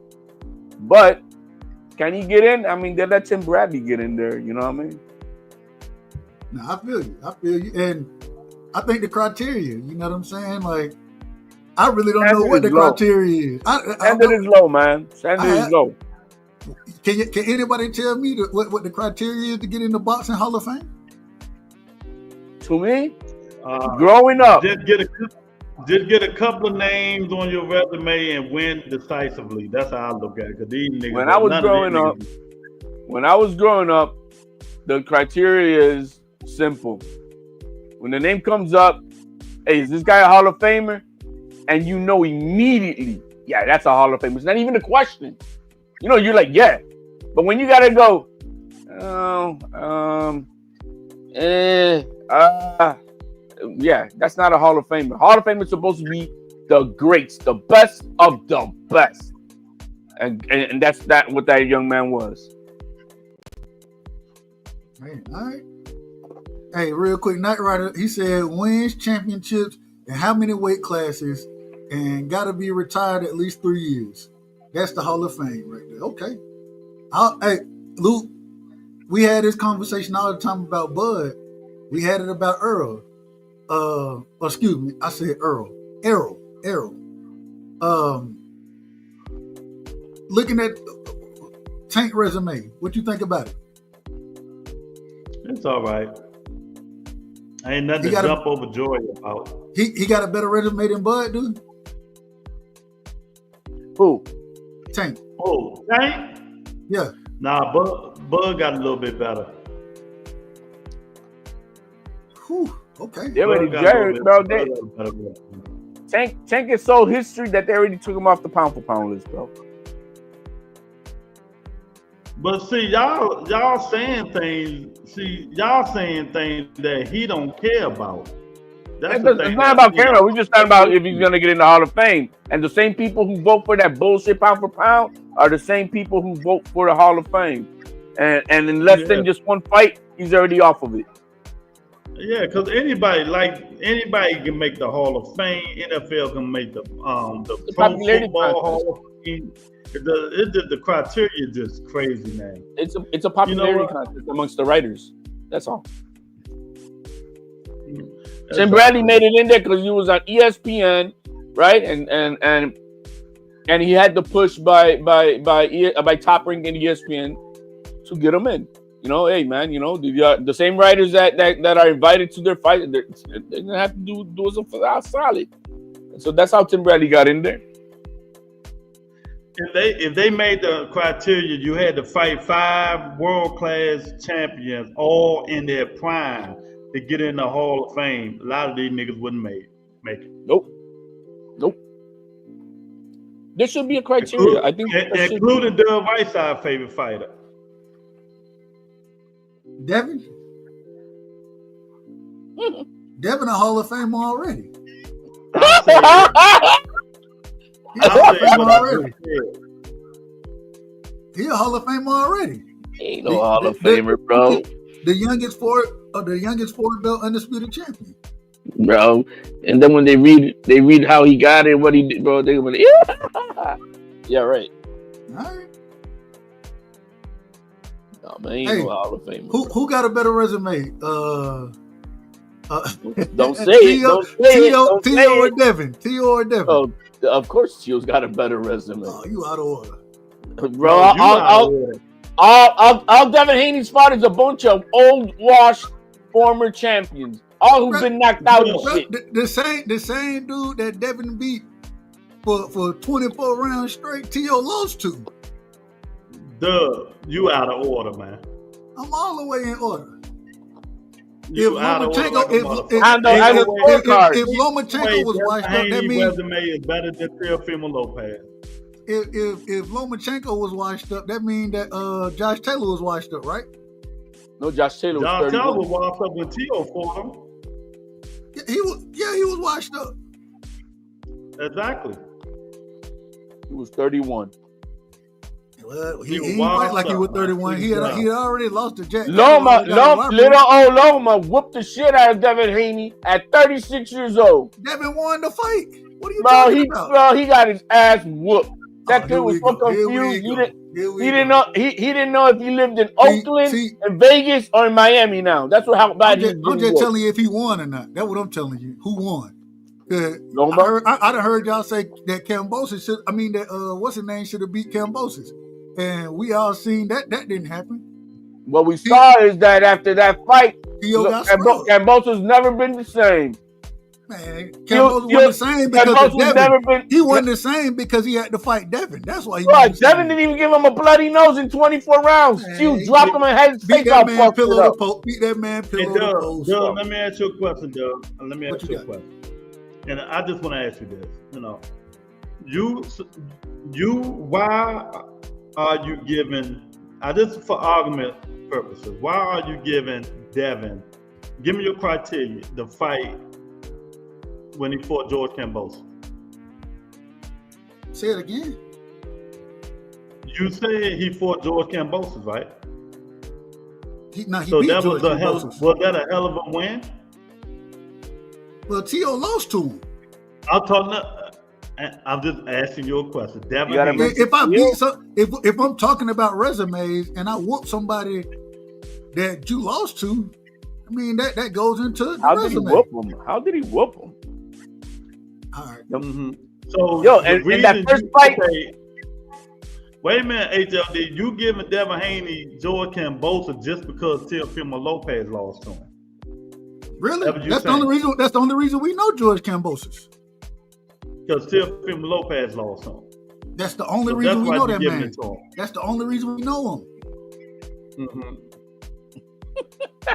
Speaker 4: But can he get in? I mean, they let Tim Bradley get in there. You know what I mean?
Speaker 5: No, I feel you, and I think the criteria. You know what I'm saying? Like, I really don't know what the criteria is.
Speaker 4: Standard is low, man. Standard is low.
Speaker 5: Can anybody tell me what the criteria is to get in the Boxing Hall of Fame?
Speaker 4: To me, growing up,
Speaker 3: just get a couple of names on your resume and win decisively. That's how I look at it. Because these niggas.
Speaker 4: When I was growing up, the criteria is simple. When the name comes up, hey, is this guy a Hall of Famer? And you know immediately, yeah, that's a Hall of Famer. It's not even a question. You know, you're like, yeah. But when you gotta go, yeah, that's not a Hall of Famer. Hall of Famer is supposed to be the greats, the best of the best. And that's what that young man was.
Speaker 5: Man, all right. Hey, real quick, Knight Rider, he said wins championships in how many weight classes and got to be retired at least 3 years. That's the Hall of Fame right there. Okay. Hey, Luke, we had this conversation all the time about Bud. We had it about Earl. Excuse me, I said Earl. Errol. Looking at Tank resume, what you think about it?
Speaker 3: It's all right. Ain't nothing to jump overjoyed about.
Speaker 5: He got a better resume than Bud, dude.
Speaker 4: Who?
Speaker 5: Tank.
Speaker 3: Oh, Tank?
Speaker 5: Yeah.
Speaker 3: Nah, Bud got a little bit better.
Speaker 5: Whew, okay.
Speaker 4: They already Jared, bro. Tank is so history that they already took him off the pound for pound list, bro.
Speaker 3: But see, y'all saying things. See, y'all saying things that he don't care about. That's
Speaker 4: it's not about caring. We're just talking about if he's gonna get in the Hall of Fame. And the same people who vote for that bullshit pound for pound are the same people who vote for the Hall of Fame. And in less than just one fight, he's already off of it.
Speaker 3: Yeah, because anybody can make the Hall of Fame. NFL can make the Pro Football Hall of Fame. The criteria is just crazy, man.
Speaker 4: It's a popularity contest amongst the writers. That's all. Tim Bradley made it in there because he was on ESPN, right? And he had the push by Top Rank and ESPN to get him in. You know, hey man, you know the same writers that are invited to their fight, they're gonna have to do something solid. So that's how Tim Bradley got in there.
Speaker 3: If they made the criteria, you had to fight 5 world-class champions all in their prime to get in the Hall of Fame. A lot of these niggas wouldn't make it.
Speaker 4: Nope. There should be a criteria. I think
Speaker 3: including the rightside favorite fighter.
Speaker 5: Devin a Hall of Fame already. He a Hall of Fame already.
Speaker 4: Ain't no Hall of Famer, bro.
Speaker 5: The youngest four belt undisputed champion,
Speaker 4: bro. And then when they read how he got it, what he did, bro, they're gonna yeah, right.
Speaker 5: All right.
Speaker 4: No, man, ain't no Hall of Famer.
Speaker 5: Who got a better resume?
Speaker 4: Don't say it.
Speaker 5: Tio or Devin?
Speaker 4: Oh, of course, Tio's got a better resume.
Speaker 5: Oh, you out of order,
Speaker 4: bro. All Devin Haney's fought is a bunch of old, washed, former champions, all who've been knocked out and shit.
Speaker 5: The same dude that Devin beat for 24 rounds straight, Tio lost to.
Speaker 3: Duh, you out of order, man.
Speaker 5: I'm all the way in order.
Speaker 3: If
Speaker 5: Lomachenko was washed up, that means
Speaker 3: resume is better than Teofimo Lopez.
Speaker 5: If Lomachenko was washed up, that means that Josh Taylor was washed up, right?
Speaker 4: No, Josh Taylor
Speaker 3: was washed up when Tio fought him.
Speaker 5: Yeah, he was washed up.
Speaker 3: Exactly.
Speaker 4: He was 31.
Speaker 5: Well, he fight like he was 31. He had already lost to Jack.
Speaker 4: Loma whooped the shit out of Devin Haney at 36 years old.
Speaker 5: Devin won the fight. What are you talking about?
Speaker 4: Bro, he got his ass whooped. That kid was so confused. He didn't know if he lived in Oakland, in Vegas, or in Miami now. That's how bad he was.
Speaker 5: I'm just telling you if he won or not. That's what I'm telling you. Who won? I done heard y'all say that Kambosos what's his name should have beat Kambosos. And we all seen that didn't happen.
Speaker 4: What we saw is that after that fight, Kambosos never been the same.
Speaker 5: Man, Kambosos wasn't the same because of Devin. He wasn't the same because he had to fight Devin. That's why he wasn't.
Speaker 4: Devin didn't even give him a bloody nose in 24 rounds. Q dropped him and had his face all fucked up.
Speaker 5: Beat that man pillow to post.
Speaker 3: Doug, let me ask you a question, Doug. Let me ask you a question. and I just want to ask you this. Why are you giving? This is for argument purposes. Why are you giving Devin? Give me your criteria. The fight when he fought George Kambosos.
Speaker 5: Say it again.
Speaker 3: You said he fought George Kambosos, right?
Speaker 5: He
Speaker 3: So
Speaker 5: beat
Speaker 3: that
Speaker 5: George
Speaker 3: was
Speaker 5: Kambosos.
Speaker 3: was that a hell of a win?
Speaker 5: Well, T.O. lost to him.
Speaker 3: I'm just asking you a question. Devin,
Speaker 4: You gotta
Speaker 3: Haney-
Speaker 4: mention-
Speaker 5: If I beat if I'm talking about resumes and I whoop somebody that you lost to, I mean that goes into the
Speaker 4: How did he
Speaker 5: resume.
Speaker 4: whoop him? How did he whoop him?
Speaker 5: All right.
Speaker 3: So
Speaker 4: Yo,
Speaker 3: the
Speaker 4: and
Speaker 3: reason
Speaker 4: that first
Speaker 3: you
Speaker 4: fight-
Speaker 3: say- wait a minute, HLD, you giving Devin Haney George Kambosos just because Teofimo Lopez lost to him?
Speaker 5: Really?
Speaker 3: That what you
Speaker 5: That's the
Speaker 3: saying?
Speaker 5: only reason. That's the only reason we know George Kambosos.
Speaker 3: Because Teofimo Lopez lost to him.
Speaker 5: That's the only
Speaker 3: So
Speaker 5: reason
Speaker 3: that's
Speaker 5: we
Speaker 3: why
Speaker 5: know
Speaker 3: you
Speaker 5: that
Speaker 3: giving
Speaker 5: man.
Speaker 3: it to him.
Speaker 5: That's the only reason we know him.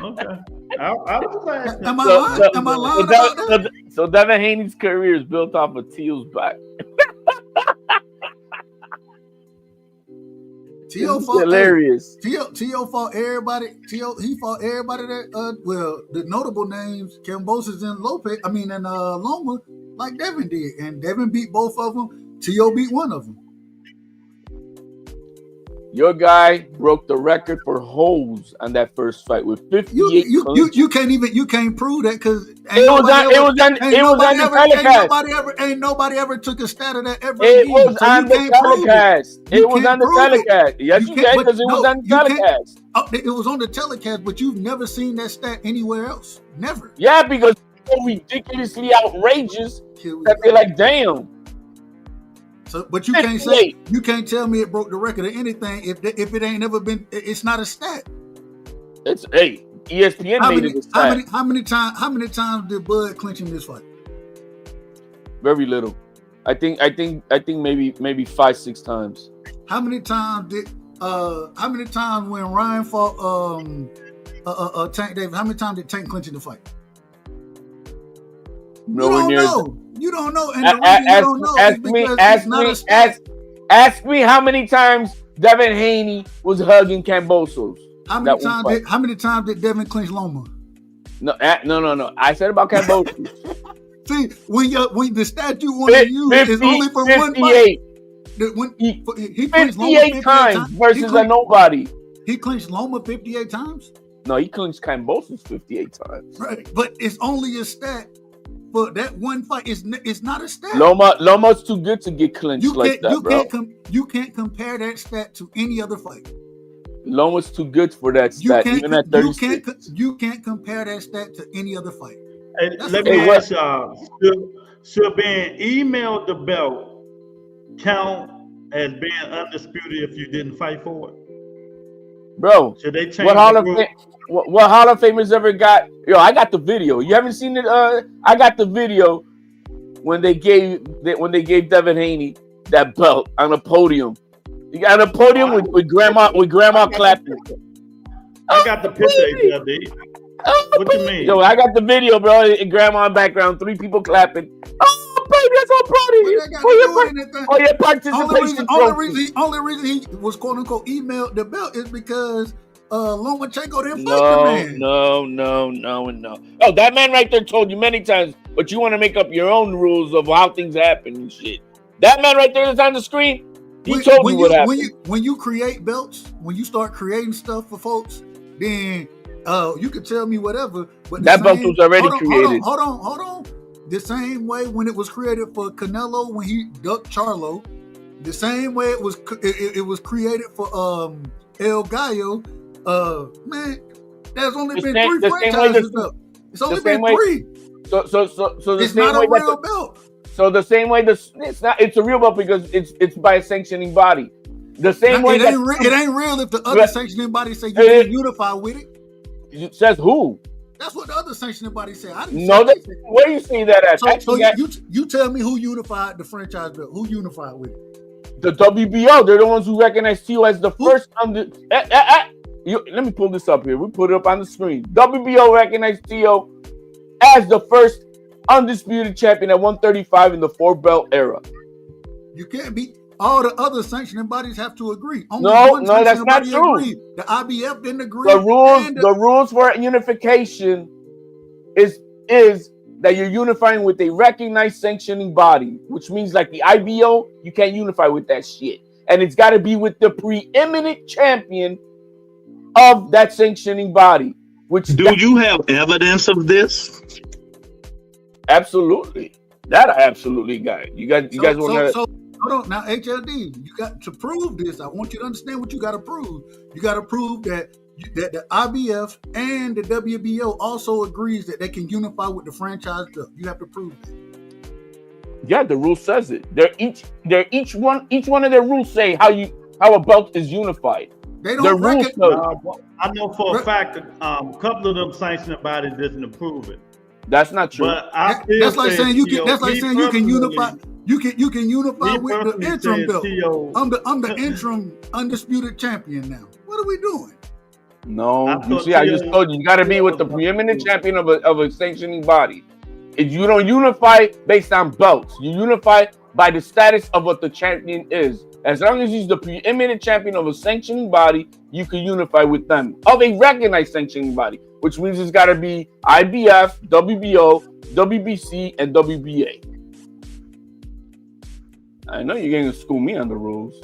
Speaker 3: Okay. I was asking.
Speaker 5: Am I lying? Am I lying about that?
Speaker 4: So Devin Haney's career is built off of Teal's back.
Speaker 5: T.O.
Speaker 4: It's
Speaker 5: fought
Speaker 4: hilarious.
Speaker 5: T.O. fought everybody. He fought everybody that well, the notable names, Kambosos and Lopez. I mean, and Loma, like Devin did, and Devin beat both of them. T.O. beat one of them.
Speaker 4: Your guy broke the record for holds on that first fight with 58.
Speaker 5: You can't prove that because
Speaker 4: It was on the telecast.
Speaker 5: Ain't nobody ever took a stat of that ever.
Speaker 4: It
Speaker 5: again.
Speaker 4: was
Speaker 5: So
Speaker 4: on
Speaker 5: you
Speaker 4: the
Speaker 5: can't prove
Speaker 4: telecast. It was
Speaker 5: can't
Speaker 4: on the
Speaker 5: prove it.
Speaker 4: telecast. Yes, you can,
Speaker 5: but
Speaker 4: because it was on the
Speaker 5: you can't-
Speaker 4: telecast.
Speaker 5: It was on the telecast, but you've never seen that stat anywhere else. Never.
Speaker 4: Yeah, because it's so ridiculously outrageous
Speaker 5: Here we
Speaker 4: that
Speaker 5: go.
Speaker 4: they're like, damn.
Speaker 5: So, but you can't say
Speaker 4: 58.
Speaker 5: you can't tell me it broke the record or anything if it ain't never been. It's not a stat.
Speaker 4: It's ESPN made it a stat.
Speaker 5: How many times did Bud clinch in this fight?
Speaker 4: Very little. I think maybe 5-6 times.
Speaker 5: How many times when Ryan fought Tank Davis? How many times did Tank clinch in the fight?
Speaker 4: Nowhere near.
Speaker 5: You don't know, and the reason you don't know is because it's not a stat.
Speaker 4: Ask me how many times Devin Haney was hugging Kambosos.
Speaker 5: How many times did Devin clinch Loma?
Speaker 4: No. I said about Kambosos.
Speaker 5: See, when the stat you want to use is only for one fight.
Speaker 4: 58.
Speaker 5: When he clinched Loma
Speaker 4: 58 times versus a nobody.
Speaker 5: He clinched Loma 58 times?
Speaker 4: No, he clinched Kambosos 58 times.
Speaker 5: Right, but it's only a stat for that one fight. It's not a stat.
Speaker 4: Loma's too good to get clinched like that, bro.
Speaker 5: You can't compare that stat to any other fight.
Speaker 4: Loma's too good for that stat, even at 36.
Speaker 5: You can't compare that stat to any other fight.
Speaker 3: Hey, let me ask y'all, should being emailed the belt count as being undisputed if you didn't fight for it?
Speaker 4: Bro,
Speaker 3: Should they change
Speaker 4: what Hall of Famers ever got? Yo, I got the video. You haven't seen it? I got the video when they gave Devin Haney that belt on a podium. You got on a podium with grandma clapping.
Speaker 3: I got the picture, HLD. What you mean?
Speaker 4: Yo, I got the video, bro. And grandma in the background, 3 people clapping. Oh, baby, I'm so proud of you. For your participation.
Speaker 5: Only reason he was quote unquote emailed the belt is because Lomachenko didn't fight the man.
Speaker 4: No. Oh, that man right there told you many times, but you want to make up your own rules of how things happen and shit. That man right there that's on the screen, he told you what happened.
Speaker 5: When you create belts, when you start creating stuff for folks, then you can tell me whatever. But
Speaker 4: that belt was already created.
Speaker 5: Hold on. The same way when it was created for Canelo when he ducked Charlo, the same way it was created for El Gallo. Man, there's only been 3 franchises belt. It's only been 3.
Speaker 4: So the
Speaker 5: it's
Speaker 4: same
Speaker 5: not
Speaker 4: way
Speaker 5: a real belt.
Speaker 4: So the same way it's a real belt because it's by a sanctioning body. The same way
Speaker 5: it ain't real if the other sanctioning body say you can't unify with it.
Speaker 4: It says who?
Speaker 5: That's what the other sanctioning body said. I didn't
Speaker 4: know that. Where you see that at?
Speaker 5: So you tell me who unified the franchise belt? Who unified with it?
Speaker 4: The WBO. They're the ones who recognize Tio as the first. Let me pull this up here. We put it up on the screen. WBO recognized Tio as the first undisputed champion at 135 in the 4-belt era.
Speaker 5: You can't beat all the other sanctioning bodies have to agree. Only
Speaker 4: No,
Speaker 5: one
Speaker 4: that's
Speaker 5: sanctioning
Speaker 4: not
Speaker 5: body
Speaker 4: true.
Speaker 5: agreed. The IBF didn't agree.
Speaker 4: The rules for unification is that you're unifying with a recognized sanctioning body, which means like the IBO, you can't unify with that shit. And it's got to be with the preeminent champion of that sanctioning body.
Speaker 8: Do you have evidence of this?
Speaker 4: Absolutely. That I absolutely got. You guys want to...
Speaker 5: So, hold on. Now, HLD, you got to prove this. I want you to understand what you got to prove. You got to prove that the IBF and the WBO also agrees that they can unify with the franchise belt. You have to prove that.
Speaker 4: Yeah, the rule says it. Each one of their rules say how a belt is unified.
Speaker 5: They don't
Speaker 3: I know for a fact that a couple of them sanctioning bodies doesn't approve it.
Speaker 4: That's not true.
Speaker 3: But
Speaker 5: that's like saying you can. That's like saying you can unify. You can unify with the interim belt. I'm the interim undisputed champion now. What are we doing?
Speaker 4: No, you see, I just told you, you got to be with the preeminent champion of a sanctioning body. If you don't unify based on belts, you unify by the status of what the champion is. As long as he's the preeminent champion of a sanctioning body, you can unify with them of a recognized sanctioning body, which means it's got to be IBF, WBO, WBC, and WBA. I know you're going to school me on the rules.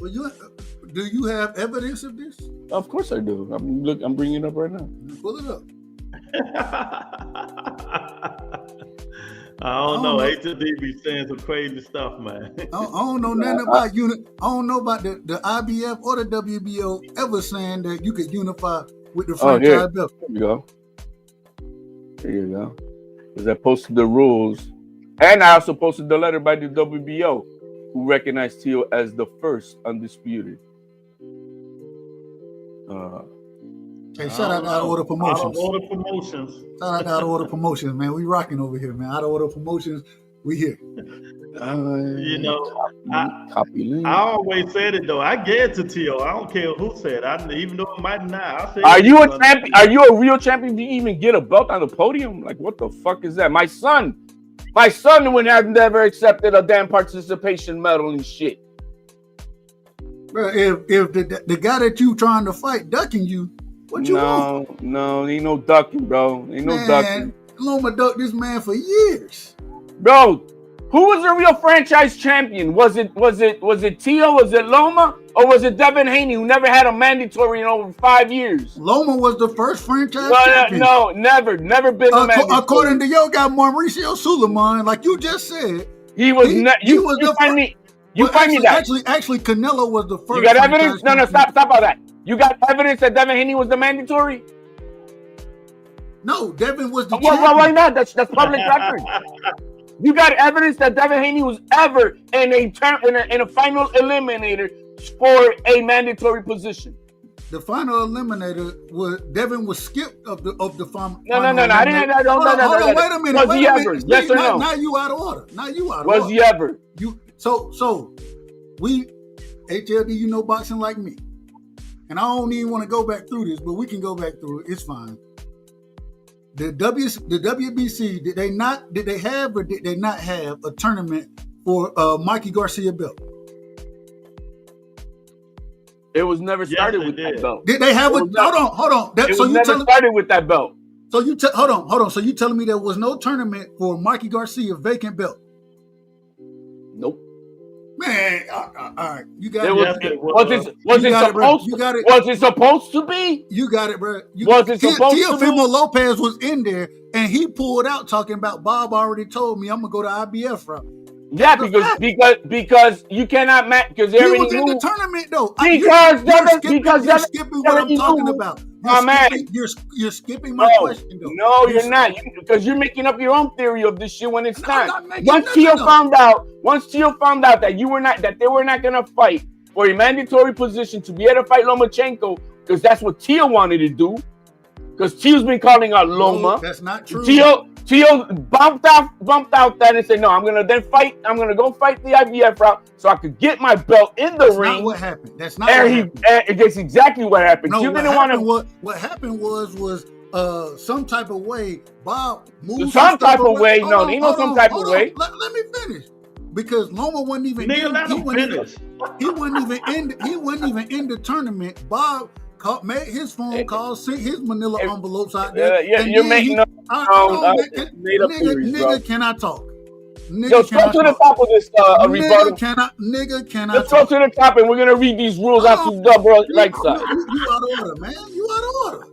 Speaker 5: Well, do you have evidence of this?
Speaker 4: Of course I do. I'm bringing it up right now.
Speaker 5: Pull it up.
Speaker 3: I don't know. HLD be saying some crazy stuff, man.
Speaker 5: I don't know nothing about unit. I don't know about the IBF or the WBO ever saying that you could unify with the franchise belt.
Speaker 4: Here you go. Here you go. Because I posted the rules, and I also posted the letter by the WBO, who recognized Tio as the first undisputed.
Speaker 5: Hey, shout out to Out of Order Promotions.
Speaker 3: Out of Order Promotions.
Speaker 5: Shout out to Out of Order Promotions, man. We rocking over here, man. Out of Order Promotions, we here.
Speaker 3: You know, I always said it though. I get to Tio. I don't care who said it. Even though it might not.
Speaker 4: Are you a champion? Are you a real champion? Do you even get a belt on the podium? Like, what the fuck is that? My son would have never accepted a damn participation medal and shit.
Speaker 5: Bro, if the guy that you trying to fight ducking you, what you want?
Speaker 4: No, ain't no ducking, bro. Ain't no ducking.
Speaker 5: Loma ducked this man for years.
Speaker 4: Bro, who was the real franchise champion? Was it Tio? Was it Loma? Or was it Devin Haney, who never had a mandatory in over 5 years?
Speaker 5: Loma was the first franchise champion.
Speaker 4: No, never been a mandatory.
Speaker 5: According to your guy Mauricio Suleiman, like you just said,
Speaker 4: he was. You find me that.
Speaker 5: Actually, Canelo was the first.
Speaker 4: You got evidence? No, stop all that. You got evidence that Devin Haney was the mandatory?
Speaker 5: No, Devin was the
Speaker 4: champion. Why not? That's public record. You got evidence that Devin Haney was ever in a final eliminator for a mandatory position.
Speaker 5: The final eliminator was Devin was skipped of the final.
Speaker 4: No. I didn't. No.
Speaker 5: Wait a minute.
Speaker 4: Was he ever? Yes or no?
Speaker 5: Now you out of order.
Speaker 4: Was he ever?
Speaker 5: So we HLD, you know boxing like me, and I don't even want to go back through this, but we can go back through it. It's fine. The WBC, did they have or did they not have a tournament for Mikey Garcia belt?
Speaker 4: It was never started with that belt.
Speaker 5: Did they have hold on.
Speaker 4: It was never started with that belt.
Speaker 5: So you hold on. So you telling me there was no tournament for Mikey Garcia vacant belt?
Speaker 4: Nope.
Speaker 5: Man, all right. You got
Speaker 4: it. Was it supposed to be?
Speaker 5: You got it, bro.
Speaker 4: Was it supposed to be?
Speaker 5: Teofimo Lopez was in there, and he pulled out talking about Bob already told me I'm gonna go to IBF route.
Speaker 4: Yeah, because you cannot match because
Speaker 5: he was in the tournament though. You're skipping what I'm talking about. You're skipping my question though.
Speaker 4: No, you're not. Because you're making up your own theory of this shit when it's not. Once Tio found out that they were not gonna fight for a mandatory position to be able to fight Lomachenko, because that's what Tio wanted to do. Because Tio's been calling out Loma.
Speaker 5: No, that's not true.
Speaker 4: Tio bumped out that and said, no, I'm gonna go fight the IBF route so I could get my belt in the ring.
Speaker 5: That's not what happened. That's not what happened.
Speaker 4: That's exactly what happened.
Speaker 5: No,
Speaker 4: you didn't want to.
Speaker 5: What happened was some type of way, Bob moved
Speaker 4: some type of way. No, ain't no some type of way.
Speaker 5: Let me finish. Because Loma wasn't even
Speaker 3: Nigga, let him finish.
Speaker 5: He wasn't even in the tournament. Bob made his phone calls, sent his manila envelopes out there.
Speaker 4: You're making up made up theories, bro.
Speaker 5: Can I talk?
Speaker 4: Yo, let's go to the top of this rebuttal.
Speaker 5: Nigga, can I
Speaker 4: Let's go to the top, and we're gonna read these rules out to the right side.
Speaker 5: You out of order, man. You out of order.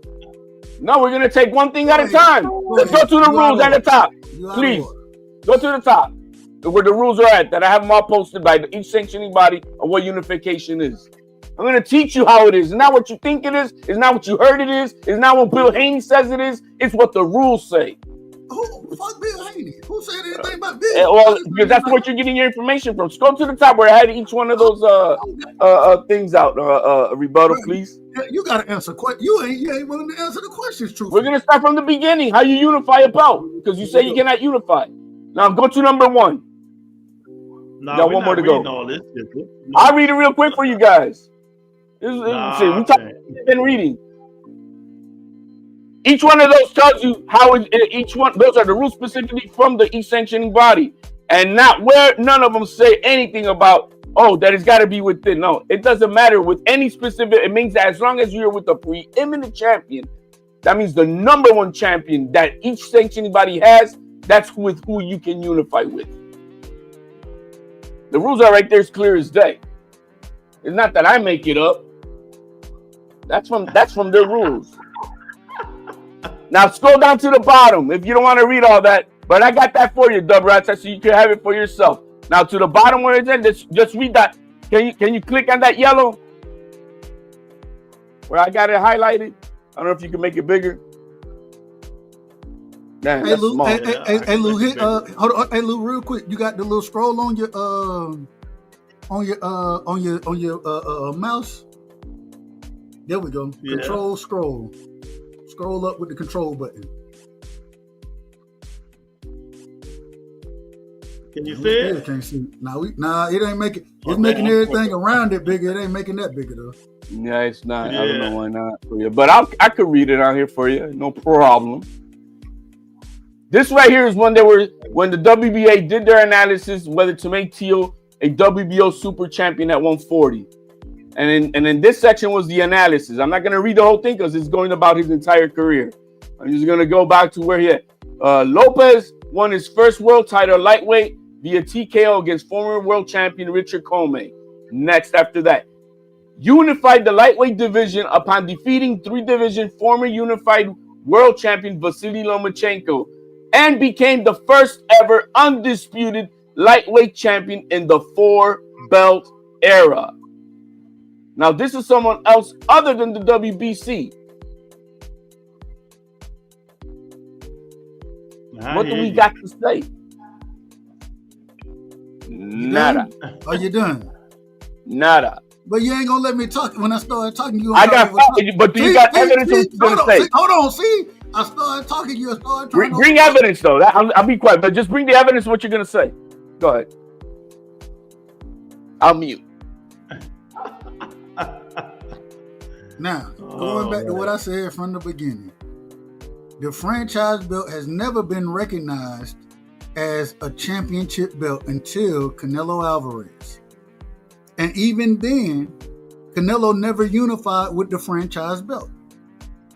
Speaker 4: No, we're gonna take one thing at a time. Let's go to the rules at the top, please. Go to the top, where the rules are at. That I have them all posted by each sanctioning body of what unification is. I'm gonna teach you how it is. It's not what you think it is. It's not what you heard it is. It's not what Bill Haney says it is. It's what the rules say.
Speaker 5: Who fuck Bill Haney? Who said anything about Bill?
Speaker 4: Well, because that's where you're getting your information from. Scroll to the top where I had each one of those things out. Rebuttal, please.
Speaker 5: You gotta answer. You ain't willing to answer the questions. Truthfully.
Speaker 4: We're gonna start from the beginning. How you unify a belt? Because you say you cannot unify. Now go to number 1. Got one more to go. I'll read it real quick for you guys. We been reading. Each one of those tells you how each one. Those are the rules specifically from the each sanctioning body, and not where none of them say anything about that it's got to be within. No, it doesn't matter with any specific. It means that as long as you're with the preeminent champion, that means the number 1 champion that each sanctioning body has. That's with who you can unify with. The rules are right there, as clear as day. It's not that I make it up. That's from their rules. Now scroll down to the bottom if you don't want to read all that, but I got that for you, Dub Rats, so you can have it for yourself. Now to the bottom where it's at, just read that. Can you click on that yellow where I got it highlighted? I don't know if you can make it bigger. Man,
Speaker 5: hey Lou, hey Lou, hold on, hey Lou, real quick. You got the little scroll on your mouse. There we go. Yeah. Control scroll. Scroll up with the control button.
Speaker 3: Can you see it?
Speaker 5: Can't see it. Nah, it ain't making. It's making everything around it bigger. It ain't making that bigger though.
Speaker 4: Yeah, it's not. Yeah. I don't know why not for you, but I could read it on here for you. No problem. This right here is when the WBA did their analysis whether to make Teal a WBO super champion at 140. And in this section was the analysis. I'm not going to read the whole thing because it's going about his entire career. I'm just going to go back to where he had. Lopez won his first world title lightweight via TKO against former world champion Richard Comey. Next after that, unified the lightweight division upon defeating 3-division former unified world champion Vasily Lomachenko and became the first ever undisputed lightweight champion in the 4-belt era. Now, this is someone else other than the WBC. What do we got to say? Nada.
Speaker 5: Are you done?
Speaker 4: Nada.
Speaker 5: But you ain't gonna let me talk. When I started talking, you.
Speaker 4: I got, but do you got evidence of what you're gonna say?
Speaker 5: Hold on, see, I started talking. You started trying to
Speaker 4: bring evidence though. I'll be quiet, but just bring the evidence of what you're gonna say. Go ahead. I'll mute.
Speaker 5: Now, going back to what I said from the beginning, the franchise belt has never been recognized as a championship belt until Canelo Alvarez. And even then, Canelo never unified with the franchise belt.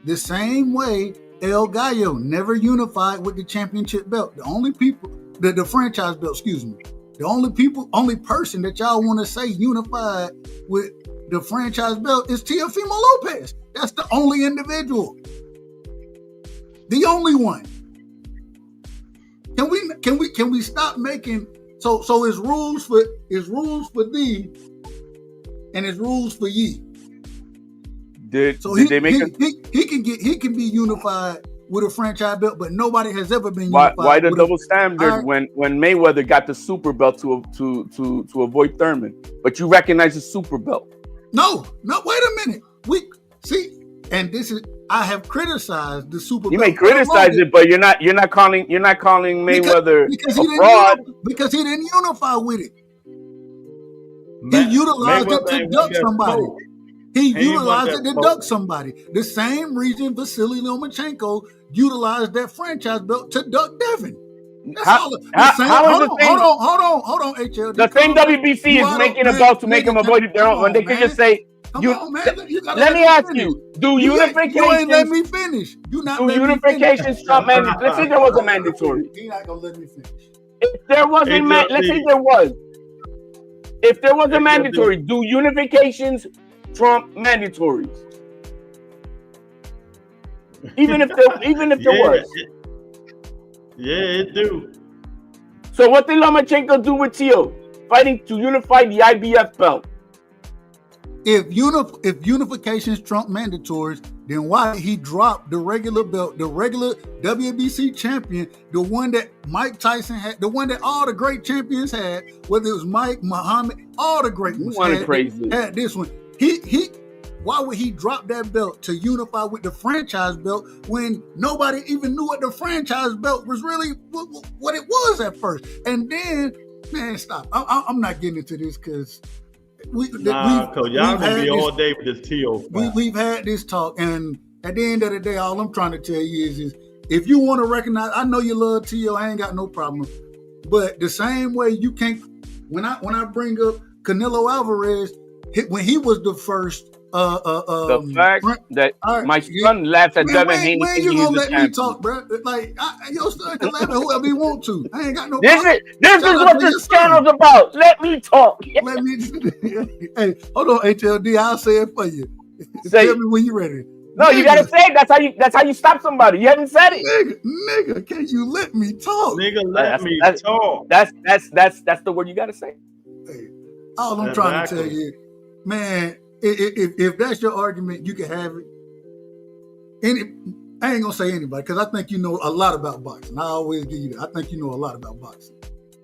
Speaker 5: The same way El Gallo never unified with the championship belt. The only people, the franchise belt, the only person that y'all want to say unified with the franchise belt is Teofimo Lopez. That's the only individual. The only one. Can we stop making so it's rules for thee and it's rules for ye.
Speaker 4: Did they make
Speaker 5: he can be unified with a franchise belt, but nobody has ever been unified.
Speaker 4: Why the double standard when Mayweather got the super belt to avoid Thurman? But you recognize the super belt.
Speaker 5: No, wait a minute. We see, and this is I have criticized the super belt.
Speaker 4: You may criticize it, but you're not calling Mayweather a fraud
Speaker 5: because he didn't unify with it. He utilized it to duck somebody. He
Speaker 3: He ain't want
Speaker 5: utilized
Speaker 3: that
Speaker 5: it to
Speaker 3: smoke.
Speaker 5: duck somebody. The same reason Vasily Lomachenko utilized that franchise belt to duck Devin. That's all.
Speaker 4: How is the thing?
Speaker 5: Hold on, HLD.
Speaker 4: The same WBC is making a belt to make them avoid it their own when they could just say,
Speaker 5: Come on, man. You gotta
Speaker 4: let me ask
Speaker 5: finish.
Speaker 4: you, do
Speaker 5: You ain't let
Speaker 4: unifications
Speaker 5: me finish. You not
Speaker 4: do
Speaker 5: let me finish.
Speaker 4: unifications trump mandatory? Let's say there was a mandatory.
Speaker 5: He not gonna let me finish.
Speaker 4: If there was a let's say there was. If there was a mandatory, do unifications trump mandatories? Even if there was.
Speaker 3: Yeah, it do.
Speaker 4: So what did Lomachenko do with Tio? Fighting to unify the IBF belt.
Speaker 5: If unifications trump mandatories, then why did he drop the regular belt, the regular WBC champion, the one that Mike Tyson had, the one that all the great champions had, whether it was Mike, Muhammad, all the great ones had this one. Why would he drop that belt to unify with the franchise belt when nobody even knew what the franchise belt was really, what it was at first? And then, man, stop. I'm not getting into this because
Speaker 3: Cause y'all gonna be all day with this T.O.
Speaker 5: We've had this talk, and at the end of the day, all I'm trying to tell you is if you want to recognize, I know you love T.O., I ain't got no problem. But the same way you can't, when I bring up Canelo Alvarez, when he was the first.
Speaker 4: The fact that my son laughs at Devin Haney.
Speaker 5: When you gonna let me talk, bro? Like your son can laugh at whoever he want to. I ain't got no.
Speaker 4: This is what this channel's about. Let me talk.
Speaker 5: Let me. Hey, hold on, HLD. I'll say it for you. Tell me when you're ready.
Speaker 4: No, you gotta say it. That's how you stop somebody. You haven't said it.
Speaker 5: Nigga, can you let me talk?
Speaker 3: Nigga, let me talk.
Speaker 4: That's the word you gotta say.
Speaker 5: Hey, all I'm trying to tell you, man. If that's your argument, you can have it. I ain't gonna say anybody because I think you know a lot about boxing. I always give you that. I think you know a lot about boxing.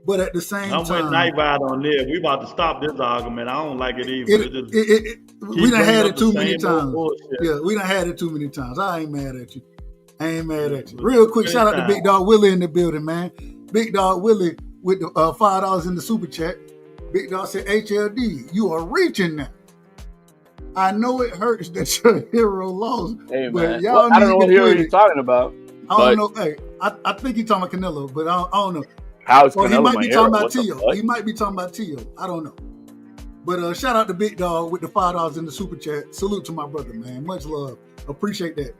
Speaker 5: But at the same time,
Speaker 3: I'm with Night Ride on there. We about to stop this argument. I don't like it either.
Speaker 5: We done had it too many times. Yeah, we done had it too many times. I ain't mad at you. Real quick, shout out to Big Dog Willie in the building, man. Big Dog Willie with the $5 in the super chat. Big Dog said, HLD, you are reaching now. I know it hurts that your hero lost,
Speaker 4: hey,
Speaker 5: but
Speaker 4: y'all I don't know what hero you're talking about.
Speaker 5: I don't know. Hey, I think he's talking about Canelo, but I don't know.
Speaker 4: How's Canelo?
Speaker 5: He might be talking about Tio. He might be talking about Tio. I don't know. But shout out to Big Dog with the $5 in the super chat. Salute to my brother, man. Much love. Appreciate that.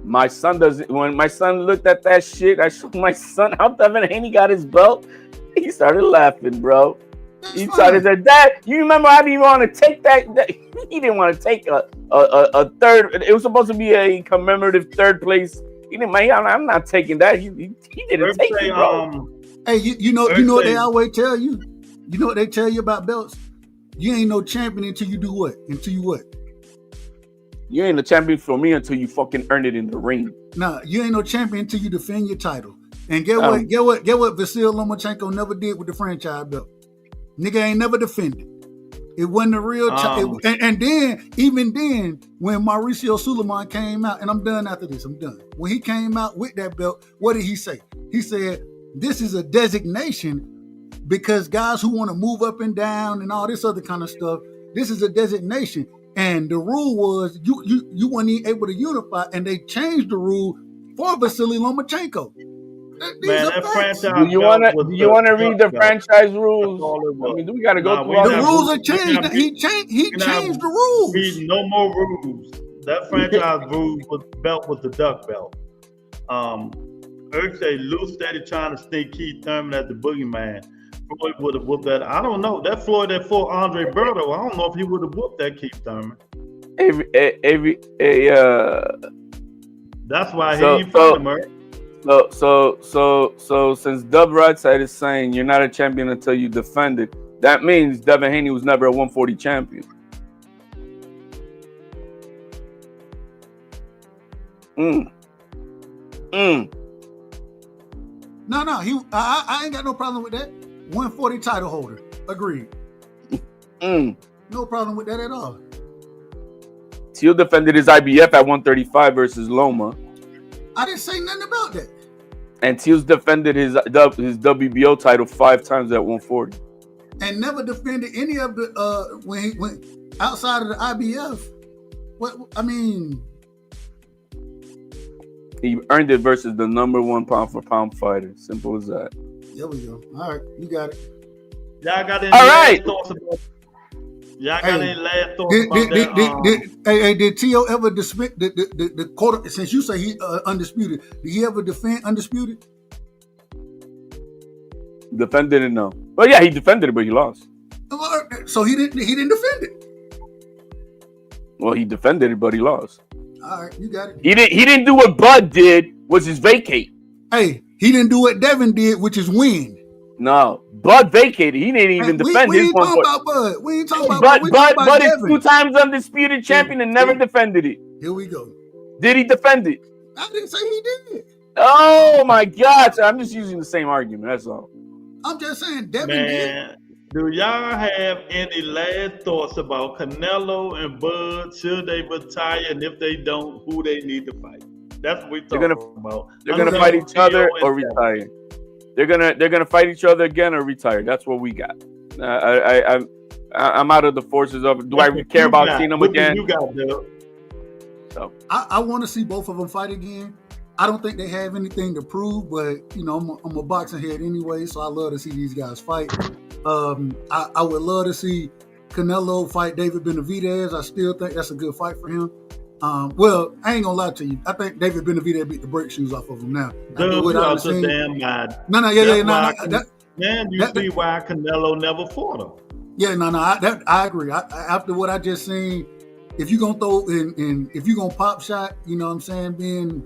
Speaker 4: My son doesn't. When my son looked at that shit, I showed my son how Devin Haney got his belt. He started laughing, bro. He started to Dad. You remember I didn't want to take that. He didn't want to take a third. It was supposed to be a commemorative third place. He didn't. I'm not taking that. He didn't take it, bro.
Speaker 5: Hey, you know what they always tell you. You know what they tell you about belts. You ain't no champion until you do what?
Speaker 4: You ain't a champion for me until you fucking earn it in the ring.
Speaker 5: Nah, you ain't no champion until you defend your title. And get what Vasily Lomachenko never did with the franchise belt. Nigga ain't never defended. It wasn't a real and then, even then, when Mauricio Suleiman came out, and I'm done after this, I'm done. When he came out with that belt, what did he say? He said, this is a designation because guys who want to move up and down and all this other kind of stuff, this is a designation. And the rule was you weren't even able to unify, and they changed the rule for Vasily Lomachenko.
Speaker 3: Man, that franchise.
Speaker 4: Do you want to read the franchise rules? I mean, we got to go through all
Speaker 5: the rules are changed. He changed the rules.
Speaker 3: Read no more rules. That franchise belt was the duck belt. Eric say Lou steady trying to sneak Keith Thurman as the boogeyman. Floyd would have whooped that. I don't know. That Floyd that fought Andre Berto, I don't know if he would have whooped that Keith Thurman. That's why he fought him, Eric.
Speaker 4: So since Dub Rightside is saying you're not a champion until you defend it, that means Devin Haney was never a 140 champion.
Speaker 5: No, I ain't got no problem with that. 140 title holder. Agreed. No problem with that at all.
Speaker 4: Teal defended his IBF at 135 versus Loma.
Speaker 5: I didn't say nothing about that.
Speaker 4: And Teal's defended his WBO title 5 times at 140.
Speaker 5: and never defended any of the when he went outside of the IBF. What I mean,
Speaker 4: he earned it versus the number 1 pound for pound fighter. Simple as that.
Speaker 5: there we go. All right, you got it.
Speaker 3: Y'all got any
Speaker 4: All
Speaker 3: last
Speaker 4: right.
Speaker 3: thoughts about? Y'all got
Speaker 5: Hey,
Speaker 3: any last thoughts about that?
Speaker 5: Did T.O. ever dispute the quarter? Since you say he undisputed, did he ever defend undisputed?
Speaker 4: Defended it, no. Well, yeah, he defended it, but he lost.
Speaker 5: So he didn't defend it.
Speaker 4: Well, he defended it, but he lost.
Speaker 5: All right, you got it.
Speaker 4: He didn't do what Bud did, which is vacate.
Speaker 5: Hey, he didn't do what Devin did, which is win.
Speaker 4: No, Bud vacated. He didn't even defend
Speaker 5: we
Speaker 4: his
Speaker 5: ain't
Speaker 4: one.
Speaker 5: talking about Bud. We ain't talking about Bud. We talking about
Speaker 4: Bud is
Speaker 5: Devin.
Speaker 4: 2 times undisputed champion and never defended it.
Speaker 5: Here we go.
Speaker 4: Did he defend it?
Speaker 5: I didn't say he did.
Speaker 4: Oh my God! I'm just using the same argument. That's all.
Speaker 5: I'm just saying Devin
Speaker 3: Man, do y'all have any last thoughts about Canelo and Bud? Should they retire? And if they don't, who they need to fight? That's what we're talking about.
Speaker 4: They're gonna fight each other or retire. They're gonna fight each other again or retire. That's what we got. I'm out of the forces of. Do I care about seeing them again?
Speaker 3: You got, Bill.
Speaker 4: So
Speaker 5: I want to see both of them fight again. I don't think they have anything to prove, but you know, I'm a boxing head anyway, so I love to see these guys fight. I would love to see Canelo fight David Benavidez. I still think that's a good fight for him. Well, I ain't gonna lie to you. I think David Benavidez beat the brake shoes off of him now.
Speaker 3: Dude, you are so damn mad.
Speaker 5: No,
Speaker 3: Man, you see why Canelo never fought him.
Speaker 5: Yeah, I agree. After what I just seen, if you're gonna throw in, if you're gonna pop shot, you know what I'm saying, being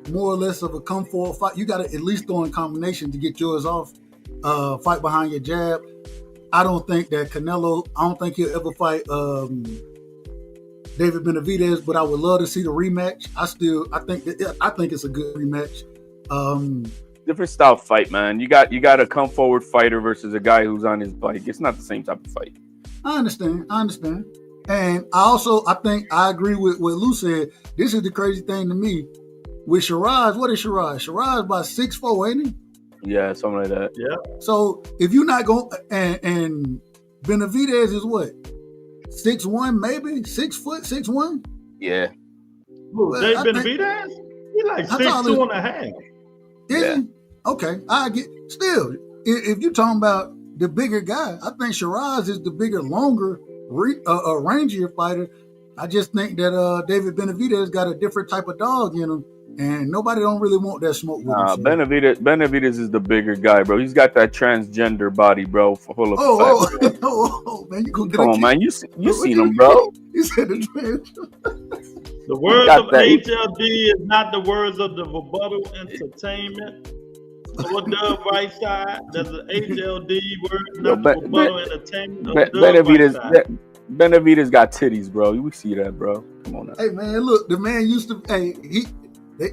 Speaker 5: more or less of a come forward fight, you gotta at least throw in combination to get yours off. Fight behind your jab. I don't think that Canelo, I don't think he'll ever fight David Benavidez, but I would love to see the rematch. I think it's a good rematch.
Speaker 4: different style fight, man. You got a come forward fighter versus a guy who's on his bike. It's not the same type of fight.
Speaker 5: I understand. And I think I agree with what Lou said. This is the crazy thing to me. With Shiraz, what is Shiraz? Shiraz about 6'4", ain't he?
Speaker 4: Yeah, something like that.
Speaker 3: Yeah.
Speaker 5: So if you're not going, and Benavidez is what? 6'1", maybe? 6 foot, 6'1"?
Speaker 4: Yeah.
Speaker 3: Well, Dave Benavidez? He like 6'2" and a half.
Speaker 5: Is he? Okay. I get still. If you're talking about the bigger guy, I think Shiraz is the bigger, longer, rangier fighter. I just think that David Benavidez got a different type of dog in him, and nobody don't really want that smoke with him. So.
Speaker 4: Benavidez is the bigger guy, bro. He's got that transgender body, bro, full of fat.
Speaker 5: Man, you gonna get
Speaker 4: Come on, man. You seen him, bro.
Speaker 5: You said the transgender.
Speaker 3: The words of HLD is not the words of the Rebuttal Entertainment. So what does right side? That's the HLD word, not the Rebuttal Entertainment.
Speaker 4: Benavidez got titties, bro. We see that, bro. Come on now.
Speaker 5: Hey, man, look, the man used to. Hey,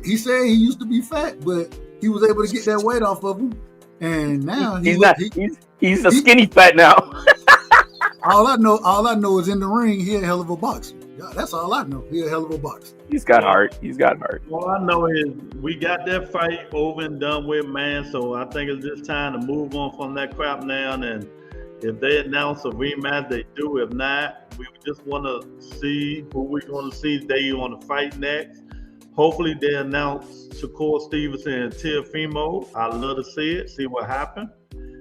Speaker 5: he said he used to be fat, but he was able to get that weight off of him, and now
Speaker 4: he's a skinny fat now.
Speaker 5: all I know is in the ring, he a hell of a boxer. Yeah, that's all I know. He a hell of a boxer.
Speaker 4: He's got heart.
Speaker 3: All I know is we got that fight over and done with, man. So I think it's just time to move on from that crap now. And if they announce a rematch, they do. If not, we just want to see who we're going to see they want to fight next. Hopefully they announce Shakur Stevenson and Teofimo. I'd love to see it, see what happened.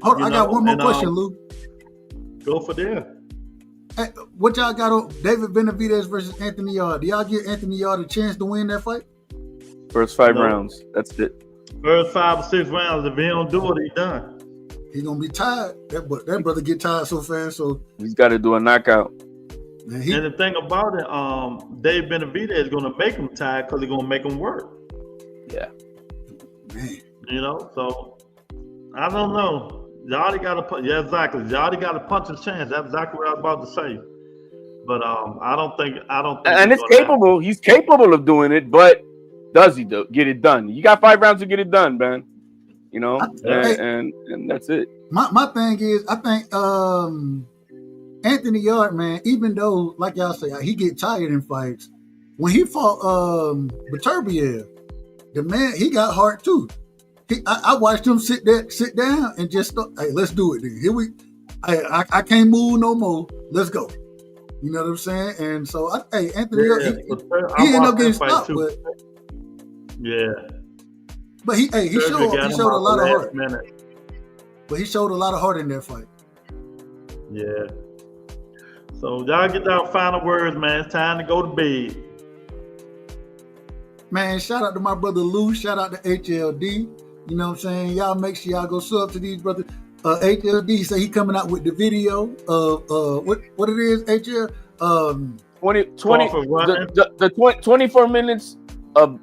Speaker 5: Hold on, I got one more question, Lou.
Speaker 3: Go for there.
Speaker 5: Hey, what y'all got on David Benavidez versus Anthony Yarde? Do y'all give Anthony Yarde a chance to win that fight?
Speaker 4: First 5 rounds. That's it.
Speaker 3: First 5 or 6 rounds. If he don't do it, he done.
Speaker 5: He's gonna be tired. That brother get tired so fast. So
Speaker 4: he's got to do a knockout.
Speaker 3: And the thing about it, Dave Benavidez is gonna make him tired because he's gonna make him work.
Speaker 4: Yeah.
Speaker 5: Man.
Speaker 3: You know, so I don't know. Yarde got to exactly. Yarde got a punch his chance. That's exactly what I was about to say. But I don't think.
Speaker 4: And it's capable. Happen. He's capable of doing it, but does he get it done? You got 5 rounds to get it done, man. You know, and that's it.
Speaker 5: My thing is, I think Anthony Yarde, man, even though, like y'all say, he get tired in fights, when he fought Beterbiev, the man, he got heart too. I watched him sit down and just thought, hey, let's do it then. I can't move no more. Let's go. You know what I'm saying? And so, Anthony, he ended up getting stopped, but
Speaker 3: yeah.
Speaker 5: But he showed a lot of heart.
Speaker 3: Minute.
Speaker 5: But he showed a lot of heart in that fight.
Speaker 3: Yeah. So y'all get our final words, man. It's time to go to bed.
Speaker 5: Man, shout out to my brother Lou. Shout out to HLD. You know what I'm saying? Y'all make sure y'all go sub to these brothers. HLD say he coming out with the video of what it is, HL
Speaker 4: 24 minutes of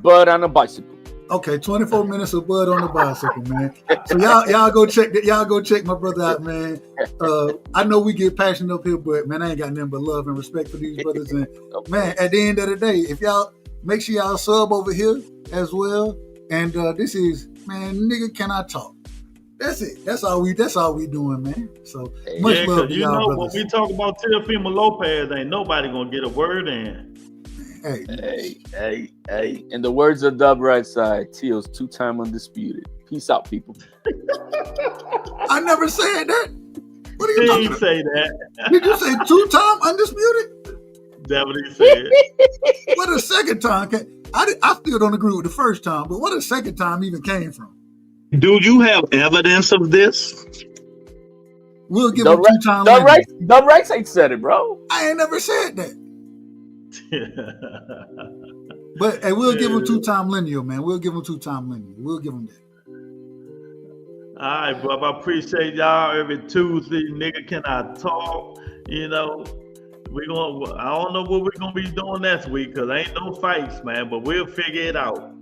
Speaker 4: Bud on a bicycle.
Speaker 5: Okay, 24 minutes of Bud on the bicycle, man. So y'all go check that. Y'all go check my brother out, man. I know we get passionate up here, but man, I ain't got nothing but love and respect for these brothers. And man, at the end of the day, if y'all make sure y'all sub over here as well. And this is, man, nigga, can I talk? That's it. That's all we doing, man. So much love to y'all, brothers.
Speaker 3: When we talk about Teofimo Lopez, ain't nobody gonna get a word in.
Speaker 4: Hey. In the words of Dub Rightside, Teal's 2-time undisputed. Peace out, people.
Speaker 5: I never said that. What are you talking about?
Speaker 3: Say that.
Speaker 5: Did you say 2-time undisputed?
Speaker 3: That's what he said.
Speaker 5: What a second time I still don't agree with the first time, but what a second time even came from?
Speaker 8: Do you have evidence of this?
Speaker 5: We'll give him 2-time.
Speaker 4: Dub Rightside said it, bro.
Speaker 5: I ain't never said that. But hey, we'll give him 2-time lineal, man. We'll give him 2-time lineal. We'll give him that.
Speaker 3: All right, bro. I appreciate y'all every Tuesday. Nigga, can I talk? You know, I don't know what we're gonna be doing next week because ain't no fights, man. But we'll figure it out.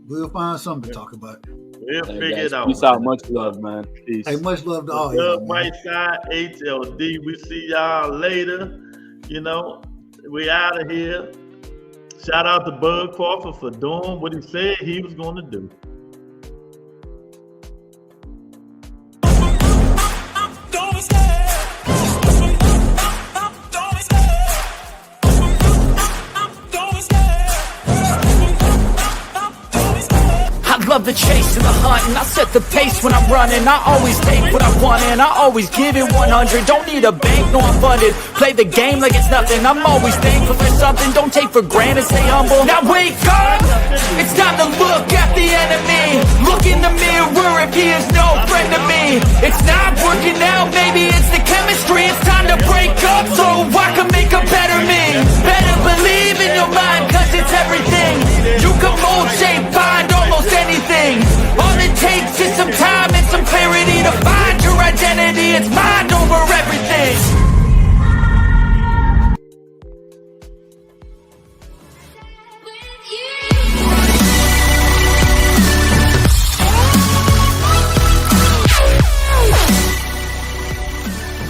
Speaker 5: We'll find something to talk about.
Speaker 3: We'll figure it out.
Speaker 4: Peace out. Much love, man. Peace.
Speaker 5: Hey, much love to all y'all.
Speaker 3: Rightside, HLD. We see y'all later. You know, we out of here. Shout out to Bud Crawford for doing what he said he was going to do.
Speaker 2: I love the chase and the hunt, and I set the pace when I'm running. I always take what I want and I always give it 100. Don't need a bank, no I'm funded. Play the game like it's nothing. I'm always thankful for something. Don't take for granted, stay humble. Now wake up!